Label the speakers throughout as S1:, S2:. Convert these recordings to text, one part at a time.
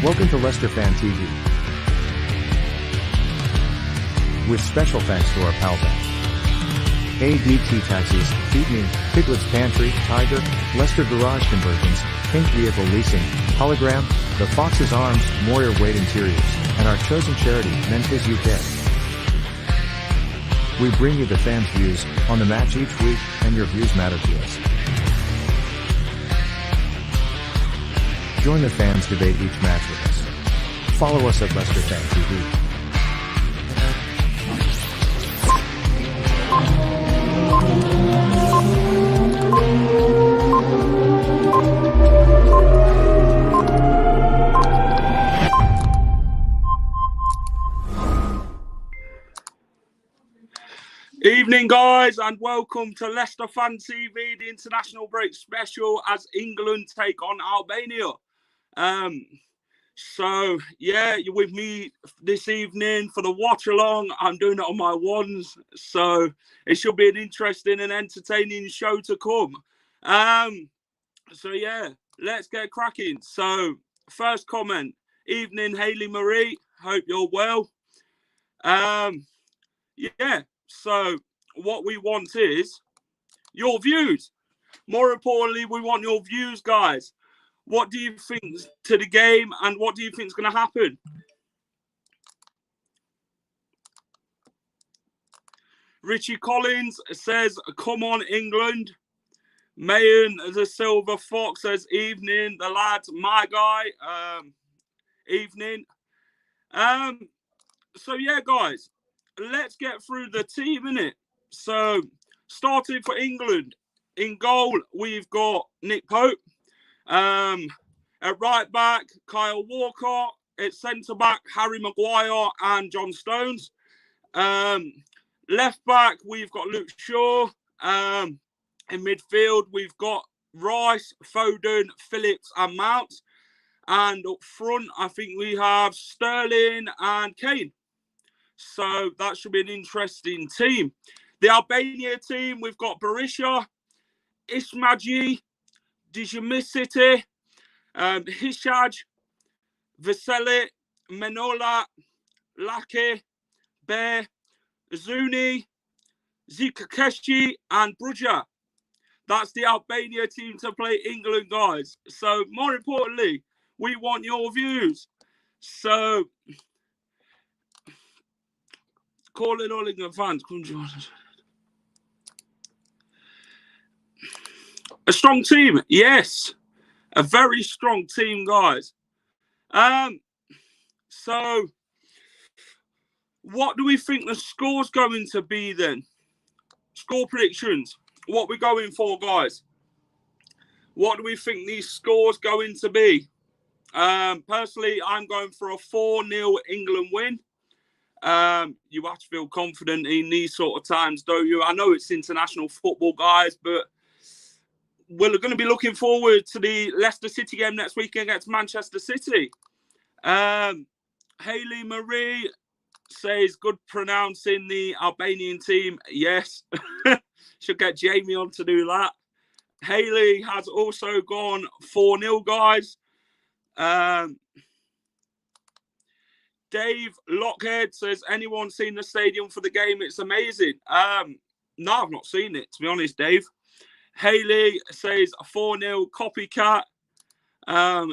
S1: Welcome to Leicester Fan TV. With special thanks to our pal bank. ADT Taxis, Feed Me, Piglet's Pantry, Tiger, Leicester Garage Conversions, Pink Vehicle Leasing, Hologram, The Fox's Arms, Moyer Wade Interiors, and our chosen charity, Memphis UK. We bring you the fans' views on the match each week, and your views matter to us. Join the fans debate each match with us. Follow us at Leicester Fan TV.
S2: Evening, guys, and welcome to Leicester Fan TV, the international break special as England take on Albania. So yeah, you're with me this evening for the watch along. I'm doing it on my ones, so it should be an interesting and entertaining show to come. So yeah, let's get cracking. So first comment, evening Hayley Marie, hope you're well. Yeah, so what we want is your views. More importantly, we want your views, guys. What do you think to the game, and what do you think is going to happen? Richie Collins says, come on, England. Mayan the Silver Fox says, evening, the lads, my guy. Evening. So, yeah, guys, let's get through the team, innit? So, starting for England, in goal, we've got Nick Pope. At right back, Kyle Walker. At centre back, Harry Maguire and John Stones. Left back, we've got Luke Shaw. In midfield, we've got Rice, Foden, Phillips and Mount. And up front, I think we have Sterling and Kane. So that should be an interesting team. The Albania team, we've got Berisha, Ismaji, Djimiciti, Hishaj, Veseli, Menola, Lake, Bear, Zuni, Zikakeshi, and Bruja. That's the Albania team to play England, guys. So, more importantly, we want your views. So, calling all England fans. A strong team, yes. A very strong team, guys. So, what do we think the score's going to be then? Score predictions. What we're going for, guys? What do we think these scores going to be? Personally, I'm going for a 4-0 England win. You have to feel confident in these sort of times, don't you? I know it's international football, guys, but we're going to be looking forward to the Leicester City game next weekend against Manchester City. Hayley Marie says, good pronouncing the Albanian team. Yes. Should get Jamie on to do that. Hayley has also gone 4-0, guys. Dave Lockhead says, anyone seen the stadium for the game? It's amazing. No, I've not seen it, to be honest, Dave. Hayley says 4-0 copycat.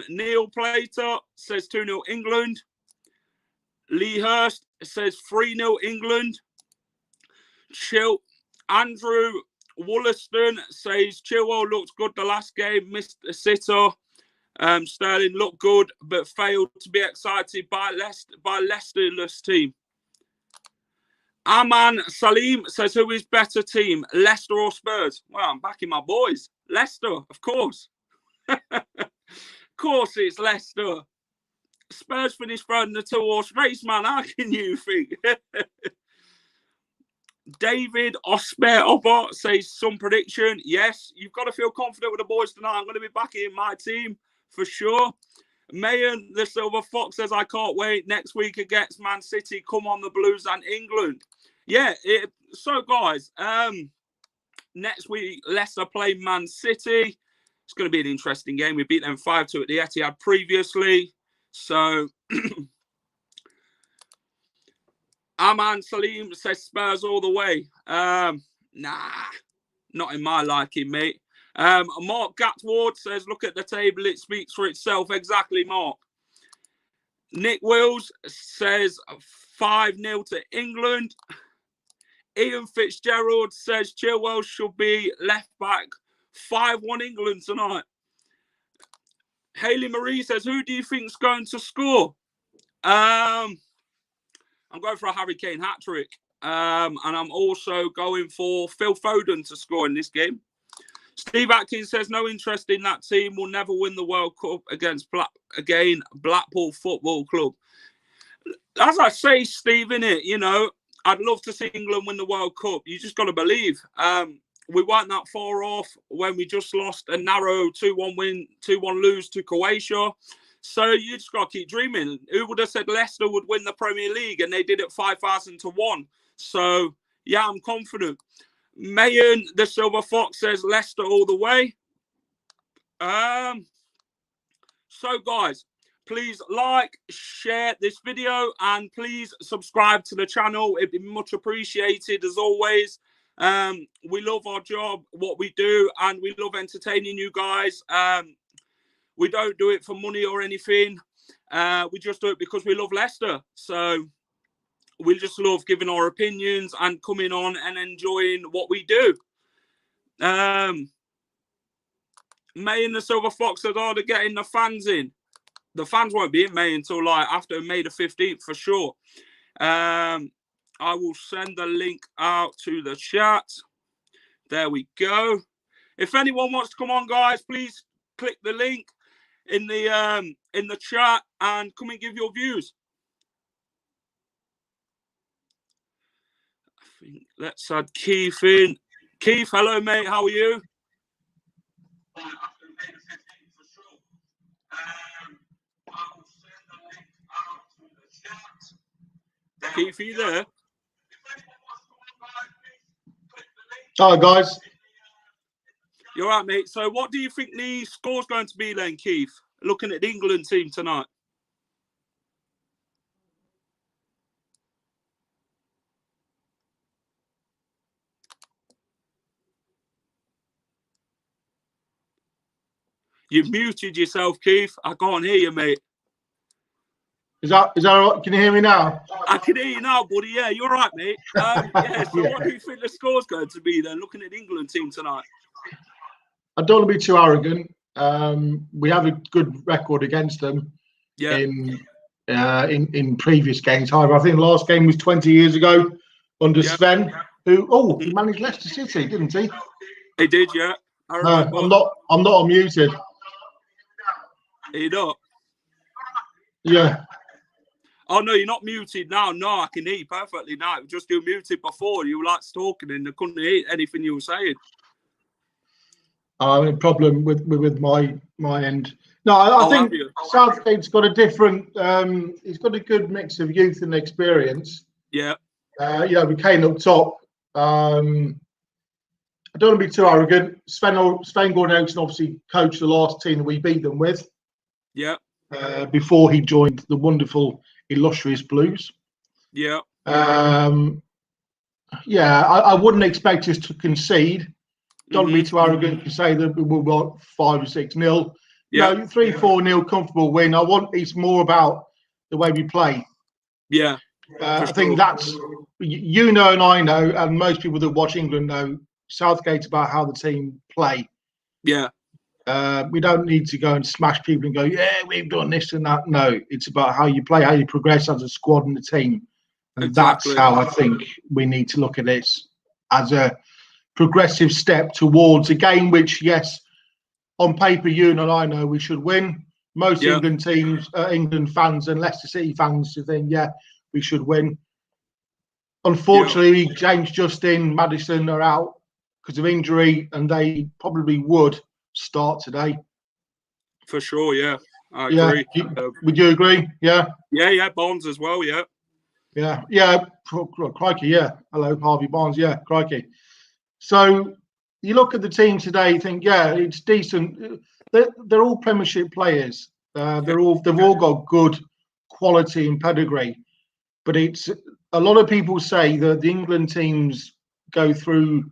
S2: Neil Plater says 2-0 England. Lee Hurst says 3-0 England. Andrew Wollaston says Chilwell looked good the last game, missed a sitter. Sterling looked good, but failed to be excited by Leicester's team. Aman Salim says, who is better team, Leicester or Spurs? Well, I'm backing my boys. Leicester, of course. Of course it's Leicester. Spurs finished third in the two-horse race, man. How can you think? David Osper says, some prediction. Yes, you've got to feel confident with the boys tonight. I'm going to be backing my team for sure. Mayan, the Silver Fox, says, I can't wait. Next week against Man City. Come on, the Blues and England. Yeah, so, guys, next week, Leicester play Man City. It's going to be an interesting game. We beat them 5-2 at the Etihad previously. So, Aman Salim says Spurs all the way. Nah, not in my liking, mate. Mark Gatward says, look at the table, it speaks for itself. Exactly, Mark. Nick Wills says 5-0 to England. Ian Fitzgerald says Chilwell should be left back. 5-1 England tonight. Haley Marie says, who do you think's going to score? I'm going for a Harry Kane hat-trick. And I'm also going for Phil Foden to score in this game. Steve Atkins says, no interest in that team. Will never win the World Cup against Blackpool Football Club. As I say, Steve, innit, you know, I'd love to see England win the World Cup. You just got to believe. We weren't that far off when we just lost a narrow 2-1 win, 2-1 lose to Croatia. So you just got to keep dreaming. Who would have said Leicester would win the Premier League, and they did it 5,000 to 1. So, yeah, I'm confident. Mayan, the Silver Fox, says Leicester all the way. So, guys, please like, share this video, and please subscribe to the channel. It'd be much appreciated, as always. We love our job, what we do, and we love entertaining you guys. We don't do it for money or anything. We just do it because we love Leicester. So we just love giving our opinions and coming on and enjoying what we do. May and the Silver Fox said, oh, they're getting the fans in. The fans won't be in May until like after May the 15th for sure. I will send the link out to the chat. There we go. If anyone wants to come on, guys, please click the link in the chat and come and give your views. I think let's add Keith in. Keith, hello, mate. How are you? Keith, are you there?
S3: Hi, guys.
S2: You're right, mate. So what do you think the score's going to be then, Keith? Looking at the England team tonight. You've muted yourself, Keith. I can't hear you, mate.
S3: Is that all right? Can you hear me now?
S2: I can hear you now, buddy. Yeah, you're right, mate. Yeah, so what do you think the score's going to be then, looking at the England team tonight?
S3: I don't want to be too arrogant. We have a good record against them in previous games. However, I think the last game was 20 years ago under Sven, who he managed Leicester City, didn't he?
S2: He did, yeah.
S3: No, I'm not unmuted.
S2: Are you not?
S3: Yeah.
S2: Oh no, you're not muted now. No, I can hear you perfectly now. Just you muted before. You were like talking and I couldn't hear anything you were saying.
S3: A problem with my end. No, I think Southgate's got a different. He's got a good mix of youth and experience.
S2: Yeah.
S3: We came up top. I don't want to be too arrogant. Sven Gordon Eriksson obviously coached the last team that we beat them with.
S2: Yeah.
S3: Before he joined the wonderful, illustrious Blues.
S2: Yeah.
S3: I wouldn't expect us to concede. Don't be too arrogant to say that we'll go 5 or 6-0.
S2: Yeah.
S3: 3-4-0 comfortable win. It's more about the way we play.
S2: Yeah.
S3: I think that's, and I know, and most people that watch England know, Southgate's about how the team play.
S2: Yeah.
S3: We don't need to go and smash people and go, yeah, we've done this and that. No, it's about how you play, how you progress as a squad and a team. And exactly. That's how I think we need to look at this, as a progressive step towards a game which, yes, on paper, you and I know we should win. Most England teams, England fans and Leicester City fans think, we should win. Unfortunately, James Justin, Maddison are out because of injury, and they probably would start today.
S2: For sure, yeah. I agree.
S3: Would you agree? Yeah.
S2: Yeah, Bonds as well, yeah.
S3: Yeah. Crikey, yeah. Hello, Harvey Barnes, yeah, crikey. So you look at the team today, you think, it's decent. They're all Premiership players. They've all got good quality and pedigree, but it's a lot of people say that the England teams go through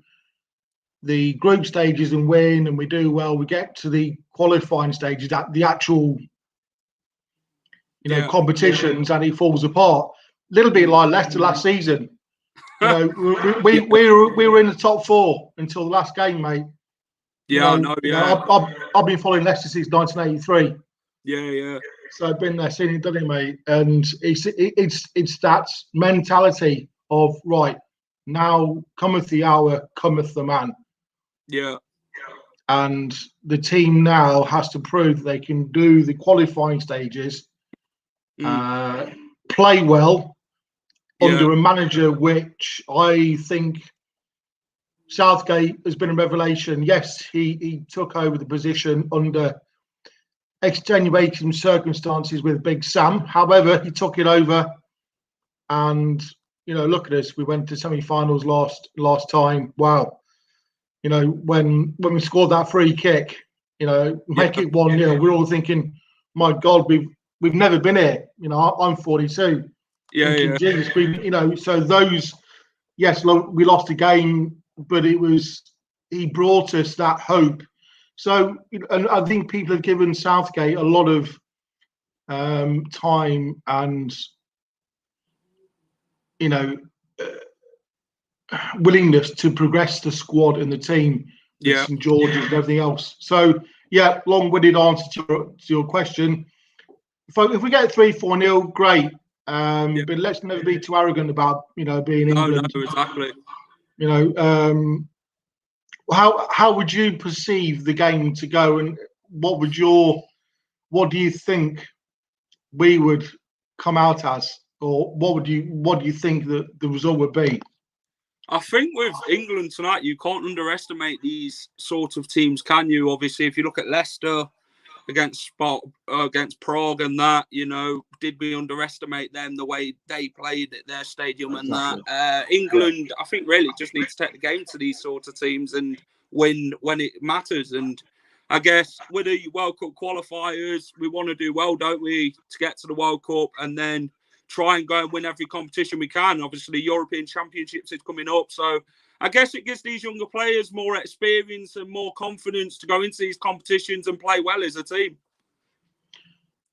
S3: the group stages and win, and we do well. We get to the qualifying stages, at the actual competitions, and it falls apart. A little bit like Leicester last season. We were in the top 4 until the last game, mate. I've been following Leicester since 1983.
S2: Yeah.
S3: So I've been there, seen it, done it, mate. And it's that mentality of, right, now cometh the hour, cometh the man.
S2: Yeah.
S3: And the team now has to prove they can do the qualifying stages, play well under a manager, which I think Southgate has been a revelation. Yes, he took over the position under extenuating circumstances with Big Sam. However, he took it over, and look at us. We went to semi-finals last time. Wow. When we scored that free kick, make it 1-0. We're all thinking, my God, we've never been here. I'm 42. Geez, so those, yes, we lost a game, but he brought us that hope. So, and I think people have given Southgate a lot of time and, willingness to progress the squad and the team, St George's and everything else. So, long-winded answer to your question. If we get 3-4-0, great. But let's never be too arrogant about, being England.
S2: No, exactly.
S3: How would you perceive the game to go, and what do you think we would come out as, or what do you think that the result would be?
S2: I think with England tonight, you can't underestimate these sort of teams, can you? Obviously, if you look at Leicester against Prague and that, did we underestimate them the way they played at their stadium and that? England, I think, really just needs to take the game to these sort of teams and win when it matters. And I guess with the World Cup qualifiers, we want to do well, don't we, to get to the World Cup and then try and go and win every competition we can. Obviously, European Championships is coming up, so I guess it gives these younger players more experience and more confidence to go into these competitions and play well as a team.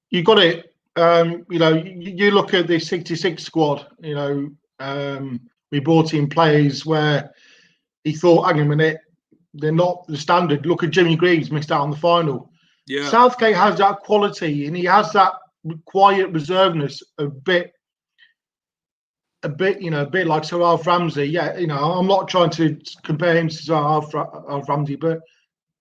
S3: You got it. You look at the 66 squad, we brought in players where he thought, hang on a minute, they're not the standard. Look at Jimmy Greaves, missed out on the final.
S2: Yeah.
S3: Southgate has that quality, and he has that quiet reservedness, a bit like Sir Alf Ramsey. I'm not trying to compare him to Sir Alf Ramsey, but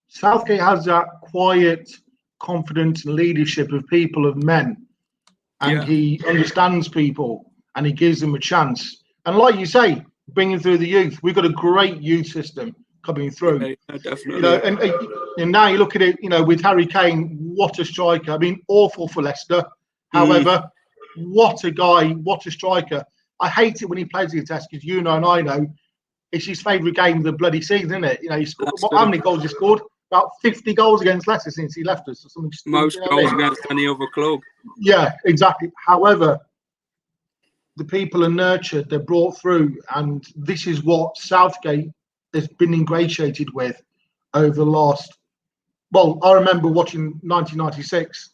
S3: Southgate has that quiet confidence and leadership of people, of men, and he understands people and he gives them a chance. And like you say, bringing through the youth, we've got a great youth system coming through.
S2: Yeah, definitely.
S3: And now you look at it, with Harry Kane, what a striker. I mean, awful for Leicester. However, what a guy, what a striker. I hate it when he plays against us, because and I know it's his favourite game of the bloody season, isn't it? He scored, how many goals he scored? About 50 goals against Leicester since he left us. Or something.
S2: Most goals against any other club.
S3: Yeah, exactly. However, the people are nurtured, they're brought through, and this is what Southgate has been ingratiated with over the last. Well, I remember watching 1996.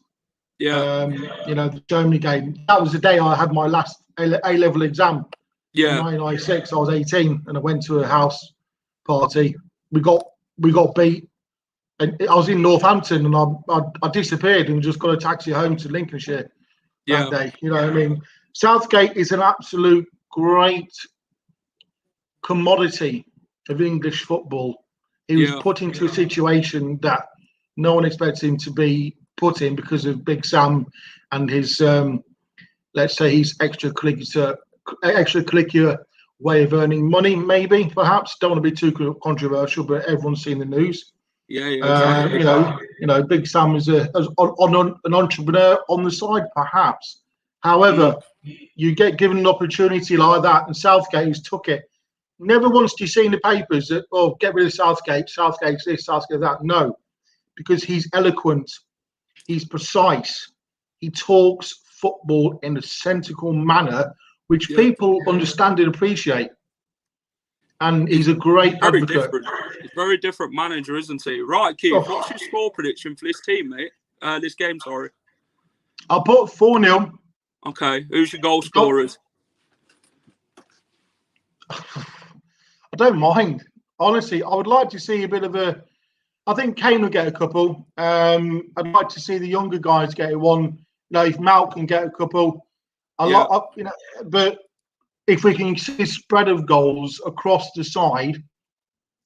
S3: The Germany game. That was the day I had my last A-level exam. In 1996, I was 18, and I went to a house party. We got beat, and I was in Northampton, and I disappeared and just got a taxi home to Lincolnshire that day. Southgate is an absolute great commodity of English football. He was put into a situation that no one expected him to be put in because of Big Sam and his, let's say, his extracurricular way of earning money. Maybe, perhaps, don't want to be too controversial, but everyone's seen the news.
S2: Exactly.
S3: Big Sam is an entrepreneur on the side, perhaps. However, you get given an opportunity like that, and Southgate has took it. Never once do you see in the papers that, get rid of Southgate, Southgate's this, Southgate that. No, because he's eloquent. He's precise. He talks football in a sensible manner, which people understand and appreciate. And he's a great advocate.
S2: He's a very different manager, isn't he? Right, Keith, what's your score prediction for this team, mate? This game, sorry.
S3: I'll put 4-0.
S2: Okay, who's your goal scorers?
S3: I don't mind. Honestly, I would like to see a bit of a... I think Kane will get a couple. I'd like to see the younger guys get one. You know, if Mal can get a couple. But if we can see a spread of goals across the side,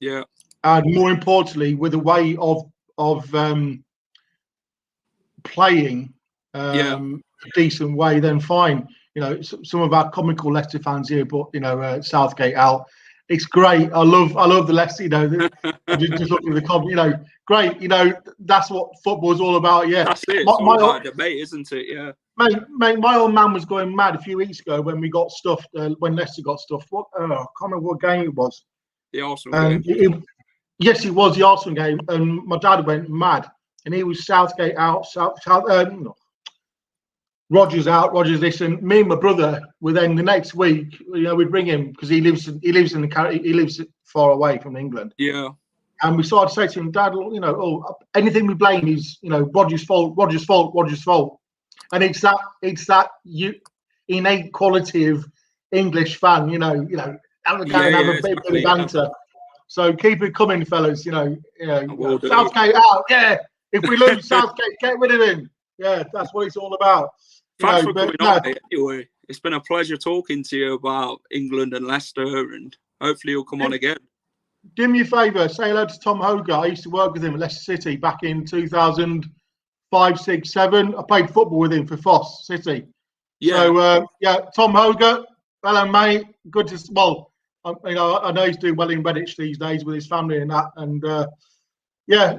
S3: and more importantly, with a way of playing a decent way, then fine. You know, some of our comical Leicester fans here, but Southgate out. It's great. I love the Leicester. You know, just looking at the comment. You know, great. You know, that's what football is all about. Yeah,
S2: that's it. It's all about debate, isn't it? Yeah.
S3: Mate, my old man was going mad a few weeks ago when we got stuffed. When Leicester got stuffed. I can't remember what game it was.
S2: The Arsenal game.
S3: Yes, it was the Arsenal game, and my dad went mad, and he was Southgate out, Rogers out, Rogers this, and me and my brother were then the next week. You know, we'd bring him because he lives far away from England.
S2: Yeah.
S3: And we started to say to him, Dad, anything we blame is Rogers' fault, Rogers' fault, Rogers' fault. And it's that innate quality of English fan, have a bit of banter. So keep it coming, fellas. Southgate out, If we lose Southgate, get rid of him. Yeah, that's what it's all about.
S2: Thanks for coming on, mate. Anyway, it's been a pleasure talking to you about England and Leicester, and hopefully you'll come on again.
S3: Do me a favour, say hello to Tom Hogarth. I used to work with him at Leicester City back in 2005, 6, 7. I played football with him for Foss City. Yeah. So, Tom Hogarth, hello, mate. Good to, I know he's doing well in Redditch these days with his family and that. And,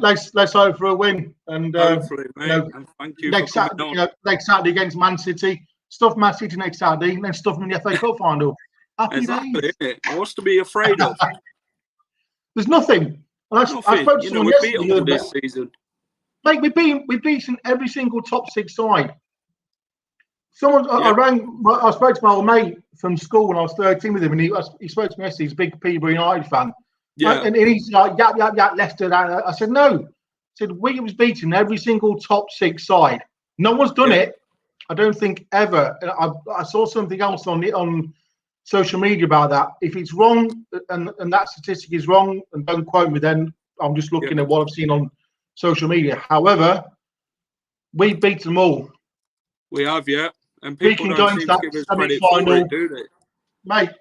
S3: let's hope for a win. And
S2: hopefully, mate. And thank you
S3: next Saturday against Man City. Stuff Man City next Saturday, and then stuff them in the FA Cup final. Happy days.
S2: What's to be afraid of?
S3: The's nothing. I spoke to someone yesterday
S2: this season.
S3: Mate, we've beaten every single top 6 side. I spoke to my old mate from school when I was 13 with him, and he spoke to me yesterday. He's a big Peterborough United fan. Yeah. And he's like, yap, Leicester. I said, no. I said, we was beating every single top 6 side. No one's done it. I don't think ever. I saw something else on social media about that. If it's wrong and that statistic is wrong, and don't quote me, then I'm just looking at what I've seen on social media. However, we beat them all.
S2: We have, and people don't seem to give us credit for it, do they?
S3: Mate,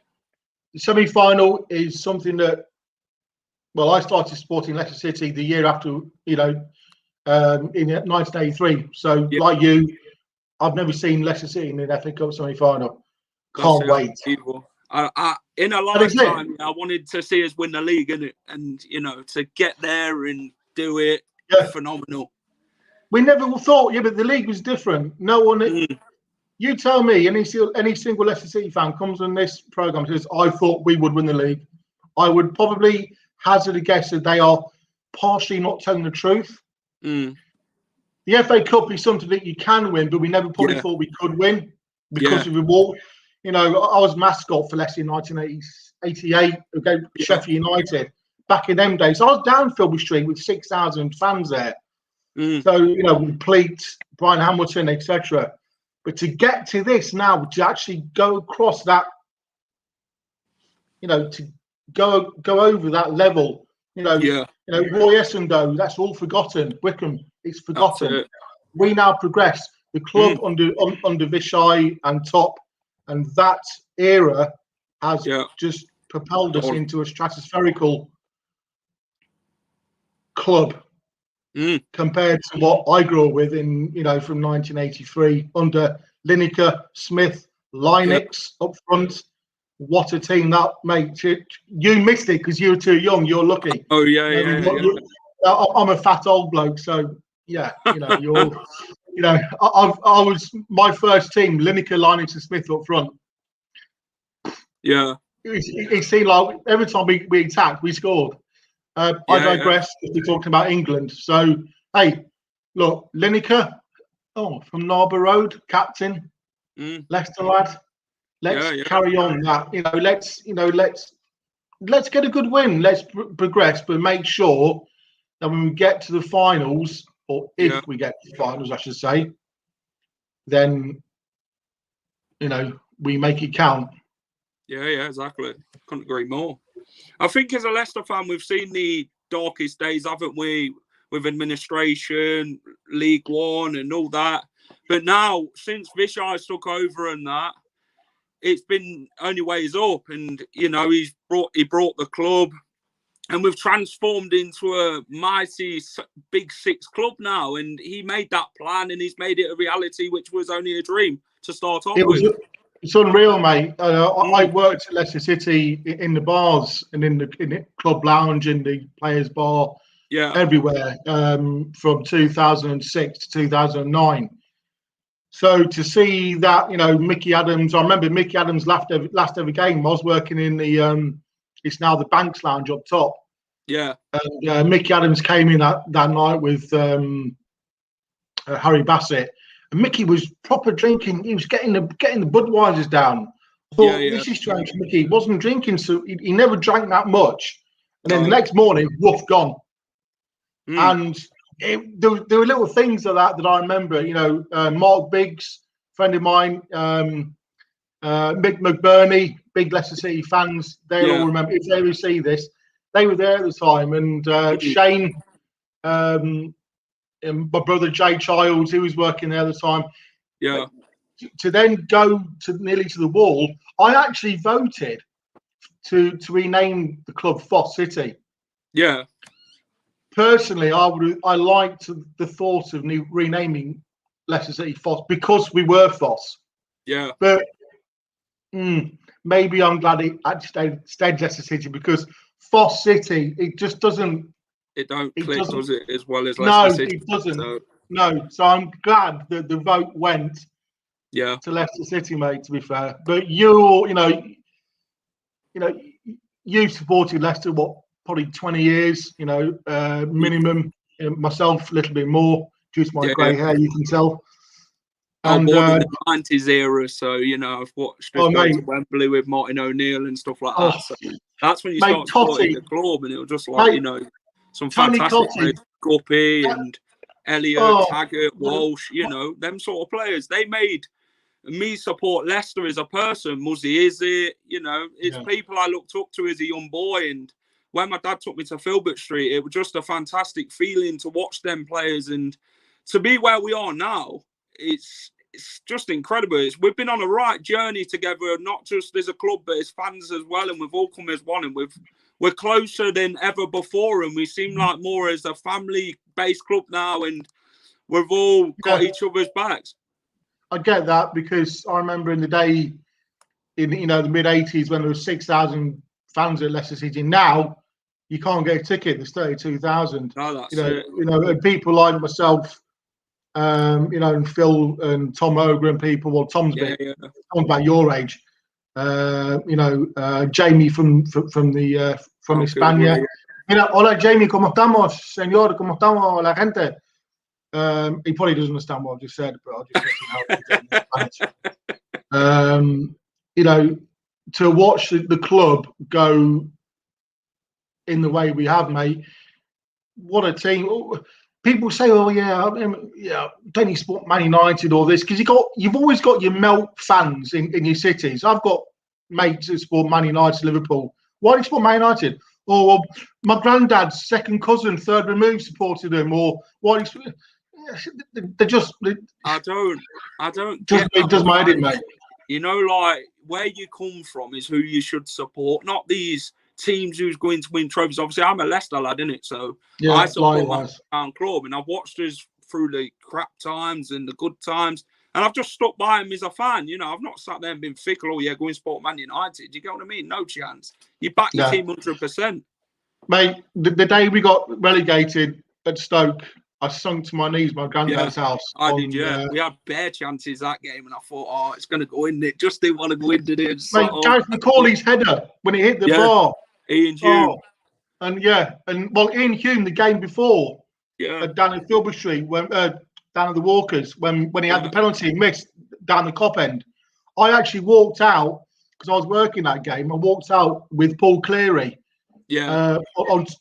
S3: the semi-final is something that, I started supporting Leicester City the year after, in 1983. So, like you, I've never seen Leicester City in the FA Cup semi-final. Can't wait.
S2: In a lifetime, I wanted to see us win the league, innit? And, to get there and do it, phenomenal.
S3: We never thought, but the league was different. No one... You tell me, any single Leicester City fan comes on this programme and says, I thought we would win the league. I would probably hazard a guess that they are partially not telling the truth. The FA Cup is something that you can win, but we never probably thought we could win because of the wall. I was mascot for Leicester in 1988 against Sheffield United. Back in them days, I was down Filby Street with 6,000 fans there. So, with Pleat, Brian Hamilton, etc. But to get to this now, to actually go across that, to go over that level, Roy Essendon, that's all forgotten. Wickham, it's forgotten. We now progress. The club under Vishai and Top, and that era has just propelled us into a stratospherical club. Compared to what I grew up with in, from 1983 under Lineker, Smith, Linux up front. What a team that, mate. You missed it because you were too young. You're lucky.
S2: Oh, yeah.
S3: I'm a fat old bloke. So, you're, I was my first team, Lineker, Linux and Smith up front.
S2: Yeah.
S3: It seemed like every time we attacked, we scored. I digress because we're talking about England. So, hey, look, Lineker, from Narber Road, captain, Leicester lad. Let's carry on that. Let's get a good win. Let's progress, but make sure that when we get to the finals, or if we get to the finals, I should say, then we make it count.
S2: Yeah, exactly. Couldn't agree more. I think as a Leicester fan, we've seen the darkest days, haven't we? With administration, League One, and all that. But now, since Vishay's took over and that, it's been only ways up. And he brought the club, and we've transformed into a mighty Big Six club now. And he made that plan, and he's made it a reality, which was only a dream to start off with.
S3: It's unreal, mate. I worked at Leicester City in the bars and in the club lounge, in the players' bar, everywhere, from 2006 to 2009. So to see that, Mickey Adams, I remember Mickey Adams last ever game. I was working in the it's now the Banks Lounge up top.
S2: Yeah.
S3: And Mickey Adams came in that night with Harry Bassett. And Mickey was proper drinking. He was getting the Budweisers down. I thought, this is strange. Mickey wasn't drinking, so he never drank that much. And then the next morning, woof, gone. And there were little things like that I remember. Mark Biggs, friend of mine, Mick McBurney, big Leicester City fans. They all remember. If they ever see this, they were there at the time. And Shane. And my brother Jay Childs, who was working there at the time. Yeah. To then go nearly to the wall, I actually voted to rename the club Foss City.
S2: Yeah.
S3: Personally, I liked the thought of renaming Leicester City Foss because we were Foss.
S2: Yeah.
S3: But maybe I'm glad it actually stayed Leicester City, because Foss City, it just doesn't.
S2: It don't click, does it, as well as Leicester City?
S3: No, it doesn't. So. No, so I'm glad that the vote went to Leicester City, mate, to be fair. But you supported Leicester, probably 20 years, minimum. Myself, a little bit more, due to my grey hair, you can tell.
S2: I'm born in the 90s era, so, I've watched it go to Wembley with Martin O'Neill and stuff like that. So that's when you start supporting the club, and it was just like, some fantastic players, Guppy and Elliot, Taggart, Walsh, them sort of players. They made me support Leicester as a person. Muzzy Izzy, it's people I looked up to as a young boy. And when my dad took me to Filbert Street, it was just a fantastic feeling to watch them players. And to be where we are now, it's just incredible. We've been on a right journey together, not just as a club, but as fans as well. And we've all come as one, and we're closer than ever before, and we seem like more as a family-based club now, and we've all got each other's backs.
S3: I get that, because I remember in the day, in the mid-'80s, when there were 6,000 fans at Leicester City. Now you can't get a ticket. There's 32,000.
S2: No, that's it.
S3: And people like myself, and Phil and Tom Ogre and people. Well, Tom's about your age. Jamie from España. Hola Jamie, ¿cómo estamos, señor? ¿Cómo estamos la gente? He probably doesn't understand what I've just said, but I'll just let him help. To watch the club go in the way we have, mate. What a team! People say, "Oh don't you support Man United or this?" Because you've always got your melt fans in your cities. I've got mates who support Man United, Liverpool. Why do you support Man United? Oh, well, my granddad's second cousin, third removed, supported them. Or why? They're just.
S2: I don't.
S3: It does my head in, mate.
S2: Like where you come from is who you should support, not these teams who's going to win trophies. Obviously, I'm a Leicester lad, innit? So I support my town club, and I've watched us through the crap times and the good times, and I've just stuck by him as a fan. I've not sat there and been fickle. Oh yeah, go and support Man United. You get what I mean? No chance. You back your team 100%.
S3: Mate, the day we got relegated at Stoke, I sunk to my knees, my granddad's house.
S2: I did, yeah. We had bare chances that game, and I thought, it's going to go in. It just didn't want to go in, did it?
S3: Mate, Gareth McCauley's header when he hit the bar.
S2: Ian Hume.
S3: And Ian Hume, the game before, down in Filbert Street, when down at the Walkers, when he had the penalty he missed down the Cop end. I actually walked out because I was working that game. I walked out with Paul Cleary. I was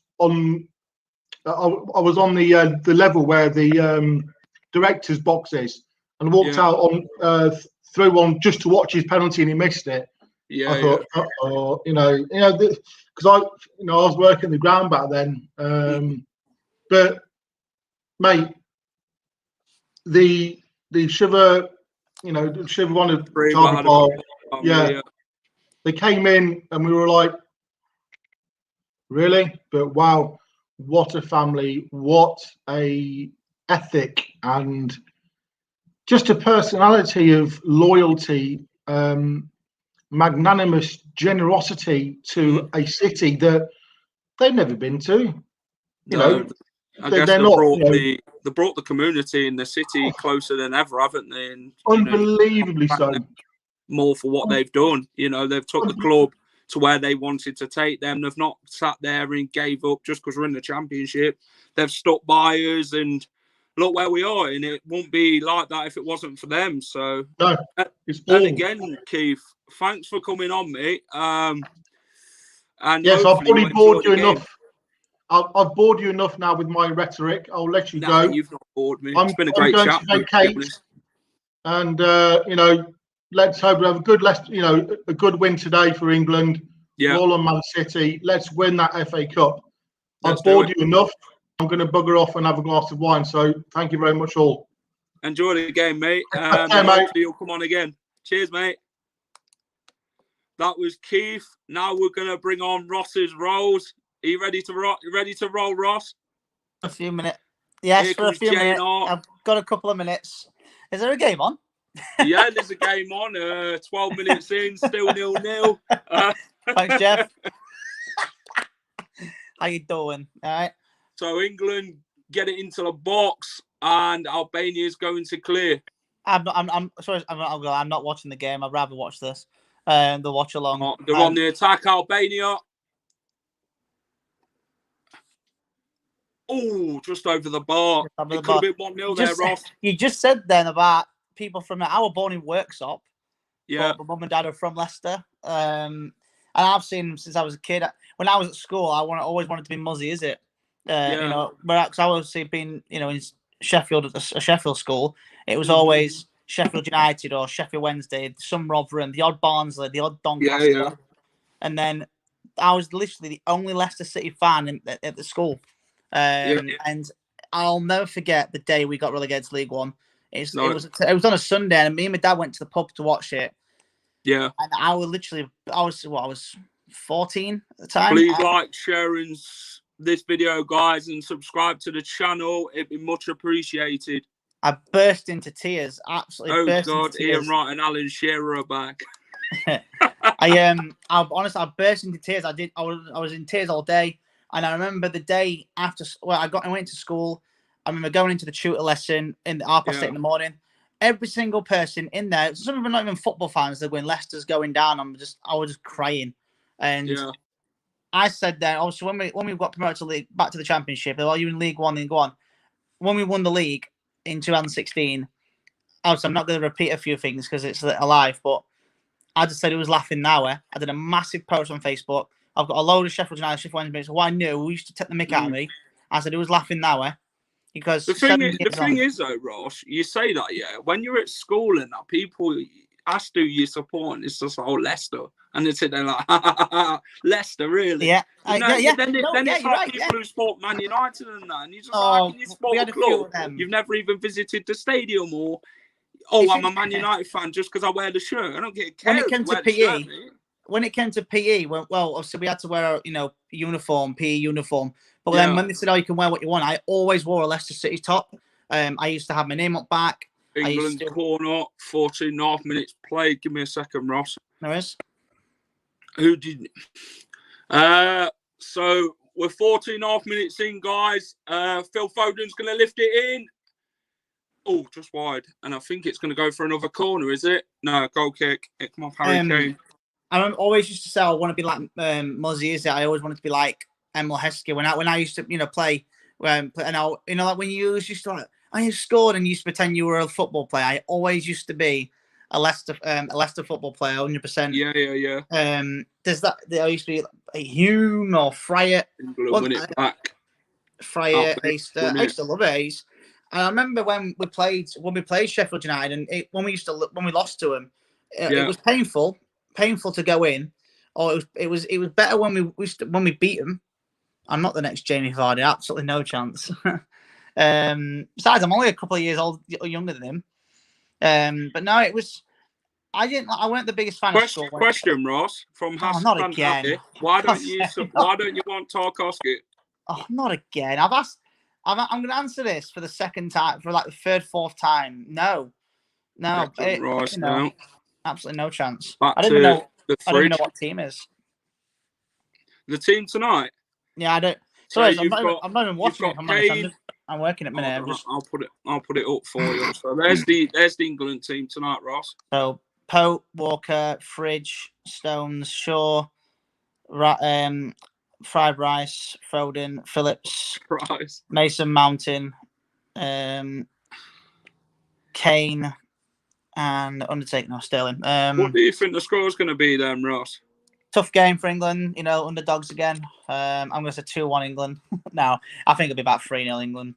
S3: on the level where the director's box is, and walked out on through one just to watch his penalty, and he missed it. I thought, because I was working the ground back then. But mate, the Shiver, Shiver wanted they came in and we were like, really? But wow, what a family, what a ethic, and just a personality of loyalty, magnanimous generosity to a city that they've never been to.
S2: I guess they brought the community in the city closer than ever, haven't they? And
S3: unbelievably so.
S2: More for what they've done. They've took the club to where they wanted to take them. They've not sat there and gave up just because we're in the Championship. They've stuck by us, and look where we are. And it wouldn't be like that if it wasn't for them. So,
S3: no,
S2: and again, Keith, thanks for coming on, mate. And
S3: yes, I've already bored you enough. I've bored you enough now with my rhetoric. I'll let you go.
S2: You've not bored me. It's been a great chat.
S3: And let's hope we have a good win today for England.
S2: Yeah.
S3: All on Man City. Let's win that FA Cup. I've bored you enough. I'm going to bugger off and have a glass of wine. So thank you very much, all.
S2: Enjoy the game, mate.
S3: Okay, mate.
S2: Hopefully you'll come on again. Cheers, mate. That was Keith. Now we're going to bring on Ross's rolls. Are you ready to roll? Ross?
S4: A few minutes. Yes, for a few minutes. I've got a couple of minutes. Is there a game on?
S2: Yeah, there's a game on. 12 minutes in, still 0-0.
S4: Thanks, Jeff. How you doing? All right.
S2: So England get it into the box, and Albania's going to clear.
S4: I'm sorry. I'm not watching the game. I'd rather watch this. The watch along.
S2: They're on the attack, Albania. Oh, just over the bar. It could have been 1-0 there, Ross.
S4: You just said then about people from I was born in Worksop.
S2: Yeah.
S4: My mum and dad are from Leicester. And I've seen them since I was a kid. When I was at school, I always wanted to be Muzzy, is it? Because I was been, in Sheffield at a Sheffield school. It was always Sheffield United or Sheffield Wednesday, some Rotherham, the odd Barnsley, the odd Doncaster.
S2: Yeah. And
S4: then I was literally the only Leicester City fan at the school. And I'll never forget the day we got relegated to League One. It was on a Sunday, and me and my dad went to the pub to watch it.
S2: Yeah.
S4: And I was 14 at the time.
S2: Please like, share this video, guys, and subscribe to the channel. It'd be much appreciated.
S4: I burst into tears. Absolutely burst into tears.
S2: Ian Wright and Alan Shearer are back.
S4: I burst into tears. I was in tears all day. And I remember the day after, I went to school. I remember going into the tutor lesson in the 8:30 in the morning. Every single person in there, some of them not even football fans, they're going, Leicester's going down. I was just crying. And I said that, obviously, when we got promoted back to the Championship, they're you in League One, then go on. When we won the league in 2016, obviously, I'm not going to repeat a few things because it's alive, but I just said it was laughing now. I did a massive post on Facebook. I've got a load of Sheffield United, Sheffield Wednesday, so I knew who used to take the mick out of me. I said it was laughing now, because
S2: the thing is though, Ross, you say that, when you're at school and that, people ask who you support, and it's just Leicester, and they sit there like, Leicester, really?
S4: Yeah,
S2: Then it's like people who support Man United and that, and you just like, can you support a club? You've never even visited the stadium, or I'm a Man United fan just because I wear the shirt. I don't get
S4: when it came to PE. When it came to PE, obviously we had to wear, uniform, PE uniform. But then when they said, you can wear what you want, I always wore a Leicester City top. I used to have my name up back.
S2: England corner, 14.5 minutes played. Give me a second, Ross.
S4: There is.
S2: Who did? So we're 14.5 minutes in, guys. Phil Foden's going to lift it in. Oh, just wide. And I think it's going to go for another corner, is it? No, goal kick. It come off Harry Kane.
S4: I always used to say I want to be like Muzzy, is it? I always wanted to be like Emil Heskey. When I used to, play And like when you used to like, I scored and you used to pretend you were a football player. I always used to be a Leicester football player, 100%.
S2: Yeah.
S4: There's that. There used to be a Hume or Fryer.
S2: England win it back.
S4: Fryer, I used to love it. And I remember when we played Sheffield United, and when we lost to them, it was painful to go in, or it was better when we beat them. I'm not the next Jamie Vardy, absolutely no chance. Besides, I'm only a couple of years younger than him. But no, it was. I weren't the biggest fan of school.
S2: Question, Ross, from Hassan.
S4: Not again.
S2: Why don't you want Tarkowski?
S4: Oh, not again. I'm going to answer this for the second time, for like the third, fourth time. No. Absolutely no chance. I don't even know what team is.
S2: The team tonight?
S4: Yeah, I don't. Sorry, I'm not even watching it. I'm working at minute.
S2: I'll put it up for you. So there's the England team tonight, Ross.
S4: So Pope, Walker, Fridge, Stones, Shaw, Fried Rice, Foden, Phillips, Mason Mountain, Kane, and Undertaker. No, Sterling.
S2: What do you think the score is going to be then, Ross?
S4: Tough game for England. Underdogs again. I'm going to say 2-1 England. No, I think it'll be about 3-0 England.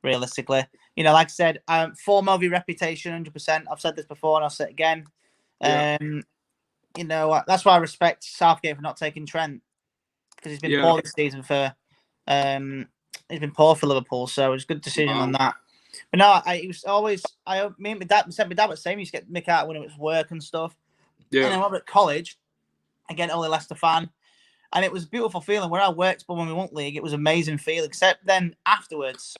S4: Realistically, like I said, form over reputation, 100%. I've said this before, and I'll say it again. That's why I respect Southgate for not taking Trent, because he's been poor this season he's been poor for Liverpool, so it's a good decision on that. But no, it was always me and my dad was saying he used to get Mick out when it was work and stuff. Yeah. And then when I was at college, again, only Leicester fan, and it was a beautiful feeling where I worked, but when we won league, it was an amazing feeling. Except then afterwards,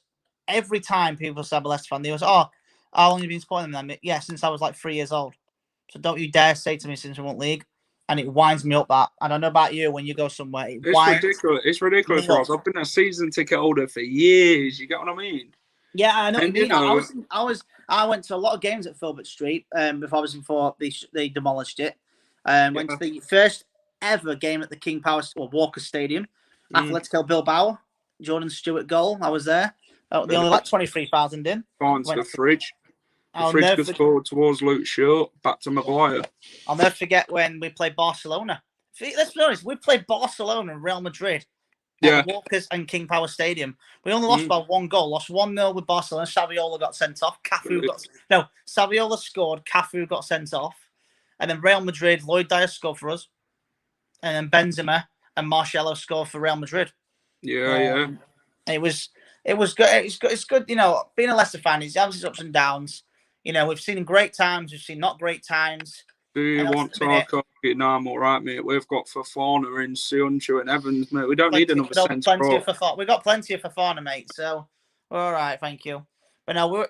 S4: every time people said I'm a Leicester fan, they was, "Oh, I've only been supporting them." Yeah, since I was like 3 years old. So don't you dare say to me since we won league. And it winds me up that. I don't know about you when you go somewhere.
S2: It's ridiculous, Ross. I've been a season ticket holder for years. You get what I mean?
S4: Yeah, I know. I went to a lot of games at Filbert Street before they demolished it. Went to the first ever game at the King Power or Walker Stadium. Atletico Bilbao, Jordan Stewart goal. I was there. They only let 23,000 in.
S2: Gone to the Fridge. The Fridge goes forward towards Luke Shaw, back to Maguire.
S4: I'll never forget when we played Barcelona. Let's be honest, we played Barcelona and Real Madrid at Walkers and King Power Stadium. We only lost by 1 goal, lost 1-0 with Barcelona. Saviola got sent off. Saviola scored, Cafu got sent off. And then Real Madrid, Lloyd Dyer scored for us. And then Benzema and Marcelo scored for Real Madrid.
S2: Yeah.
S4: It was good. It's good, being a Leicester fan, it has its ups and downs. We've seen great times, we've seen not great times.
S2: Do you want Tarkowski? No, I'm all right, mate. We've got Fofana in Sionchu and Evans, mate. We don't need another centre.
S4: We've got plenty of Fofana, mate. So we're all right, thank you. But no,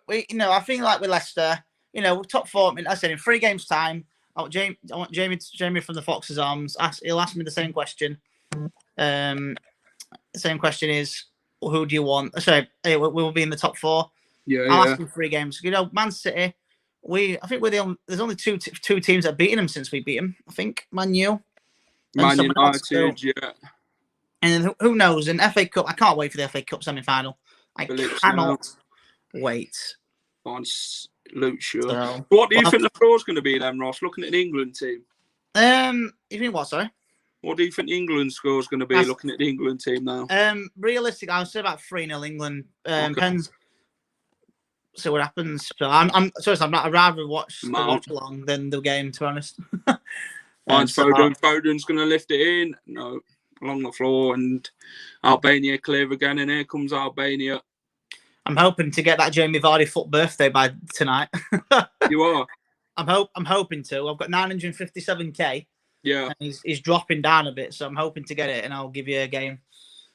S4: I think like with Leicester, we're top 4. I said in 3 games' time, I want Jamie from the Fox's Arms. He'll ask me the same question. The same question is, who do you want? Sorry, we will be in the top 4. I'll ask him 3 games. Man City. I think there's only two teams that have beaten them since we beat them. I think Man U,
S2: Man United, yeah.
S4: And then who knows? An FA Cup. I can't wait for the FA Cup semi-final. I cannot wait.
S2: On Luke Shaw. So, what do you think the score's going to be then, Ross? Looking at the England team.
S4: You think what? Sorry.
S2: What do you think England's score is going to be? Looking at the England team now.
S4: Realistic, I would say about 3-0 England. Depends. See what happens. So I'd rather watch along than the game, to be honest.
S2: Foden's going to lift it in. No, along the floor, and Albania clear again, and here comes Albania.
S4: I'm hoping to get that Jamie Vardy foot birthday by tonight.
S2: You are?
S4: I'm hoping to. I've got 957k.
S2: Yeah.
S4: And he's dropping down a bit, so I'm hoping to get it, and I'll give you a game.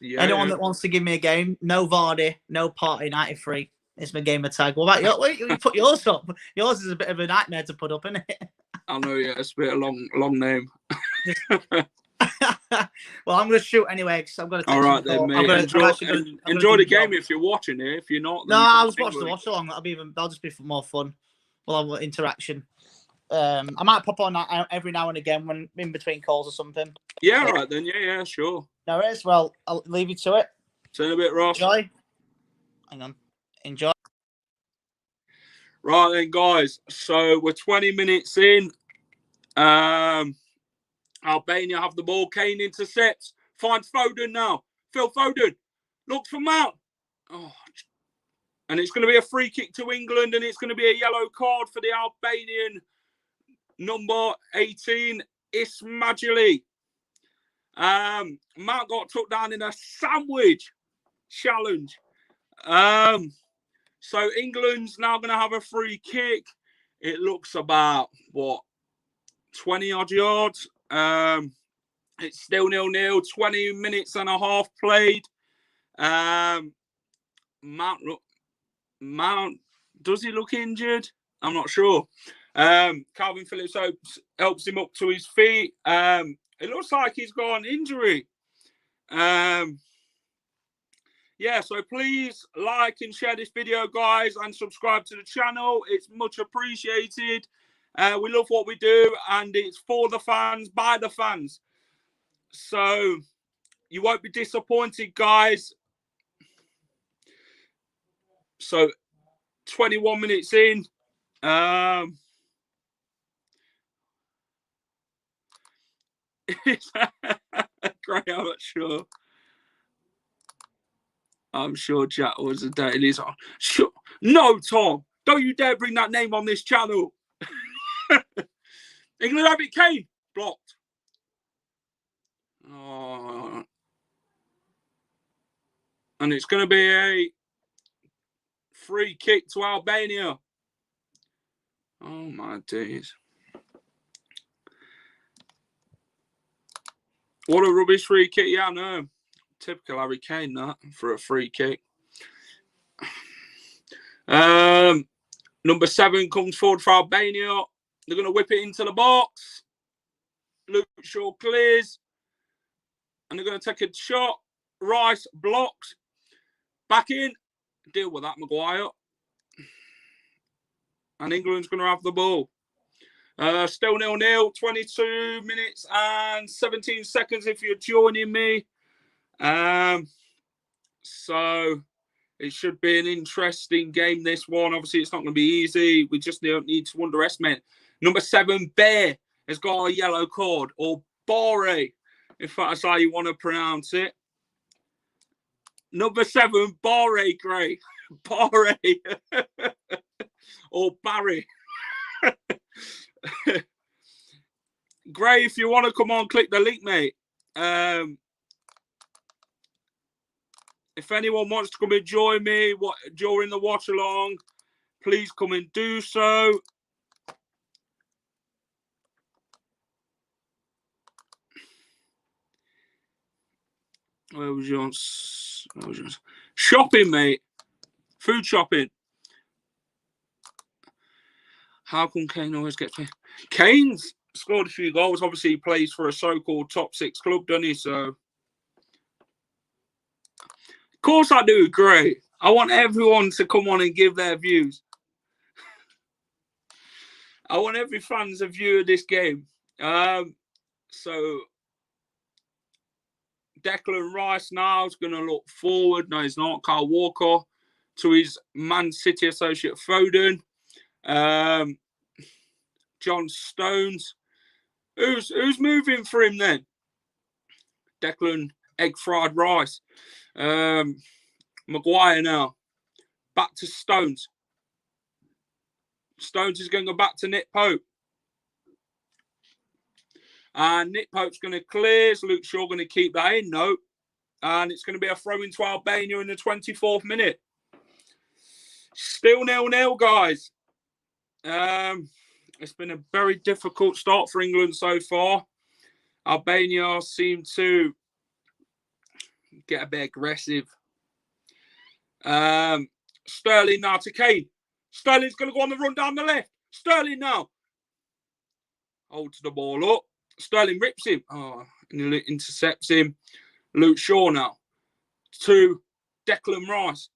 S4: Yeah, anyone that wants to give me a game, no Vardy, no Party 93. It's my gamer tag. What about you? You put yours up. Yours is a bit of a nightmare to put up, isn't it?
S2: I know, yeah. It's a bit of a long name.
S4: Well, I'm going to shoot anyway because I'm going to.
S2: All right, then, mate. Enjoy the game if you're watching it. If you're not,
S4: no, I'll just watch the watch along. That'll just be for more fun. We'll have interaction. I might pop on every now and again when in between calls or something.
S2: Yeah, all right then. Yeah, sure.
S4: No worries. Well, I'll leave you to it.
S2: See you in a bit, Ross.
S4: Enjoy. Hang on. Enjoy.
S2: Right then, guys. So we're 20 minutes in. Albania have the ball. Kane intercepts. Finds Foden now. Phil Foden looks for Mount. Oh, and it's going to be a free kick to England, and it's going to be a yellow card for the Albanian number 18, Ismaili. Mount got took down in a sandwich challenge. So England's now going to have a free kick. It looks about, 20 odd yards. It's still 0-0, 20 minutes and a half played. Mount, does he look injured? I'm not sure. Calvin Phillips helps him up to his feet. It looks like he's got an injury. Yeah, so please like and share this video, guys, and subscribe to the channel. It's much appreciated. We love what we do, and it's for the fans, by the fans. So you won't be disappointed, guys. So 21 minutes in. Great, I'm not sure. I'm sure Jack was a day. And he's like, sure. No, Tom, don't you dare bring that name on this channel. England have it, Kane. Blocked. Oh. And it's going to be a free kick to Albania. Oh, my days. What a rubbish free kick. Yeah, I know. Typical Harry Kane, that, for a free kick. Number 7 comes forward for Albania. They're going to whip it into the box. Luke Shaw clears. And they're going to take a shot. Rice blocks. Back in. Deal with that, Maguire. And England's going to have the ball. Still 0-0. 22 minutes and 17 seconds if you're joining me. So it should be an interesting game, this one. Obviously, it's not going to be easy. We just don't need to underestimate. Number 7, Bear, has got a yellow card, or Bore, if that's how you want to pronounce it. Number 7, Bore, Gray. Bore. Or Barry. Gray, if you want to come on, click the link, mate. If anyone wants to come and join me during the watch along, please come and do so. Where was yours? Shopping, mate. Food shopping. How come Kane always gets me? Kane's scored a few goals. Obviously, he plays for a so-called top 6 club, doesn't he? So, of course, I do agree. I want everyone to come on and give their views. I want every fan to view this game. So, Declan Rice now is going to look forward. No, he's not. Kyle Walker to his Man City associate Foden. John Stones. Who's moving for him then? Declan Egg Fried Rice. Maguire now. Back to Stones. Stones is going to go back to Nick Pope. And Nick Pope's going to clear. Is Luke Shaw going to keep that in? No. And it's going to be a throw into Albania in the 24th minute. Still 0-0, guys. It's been a very difficult start for England so far. Albania seem to get a bit aggressive. Sterling now to Kane. Sterling's going to go on the run down the left. Sterling now. Holds the ball up. Sterling rips him. Oh, and he intercepts him. Luke Shaw now to Declan Rice.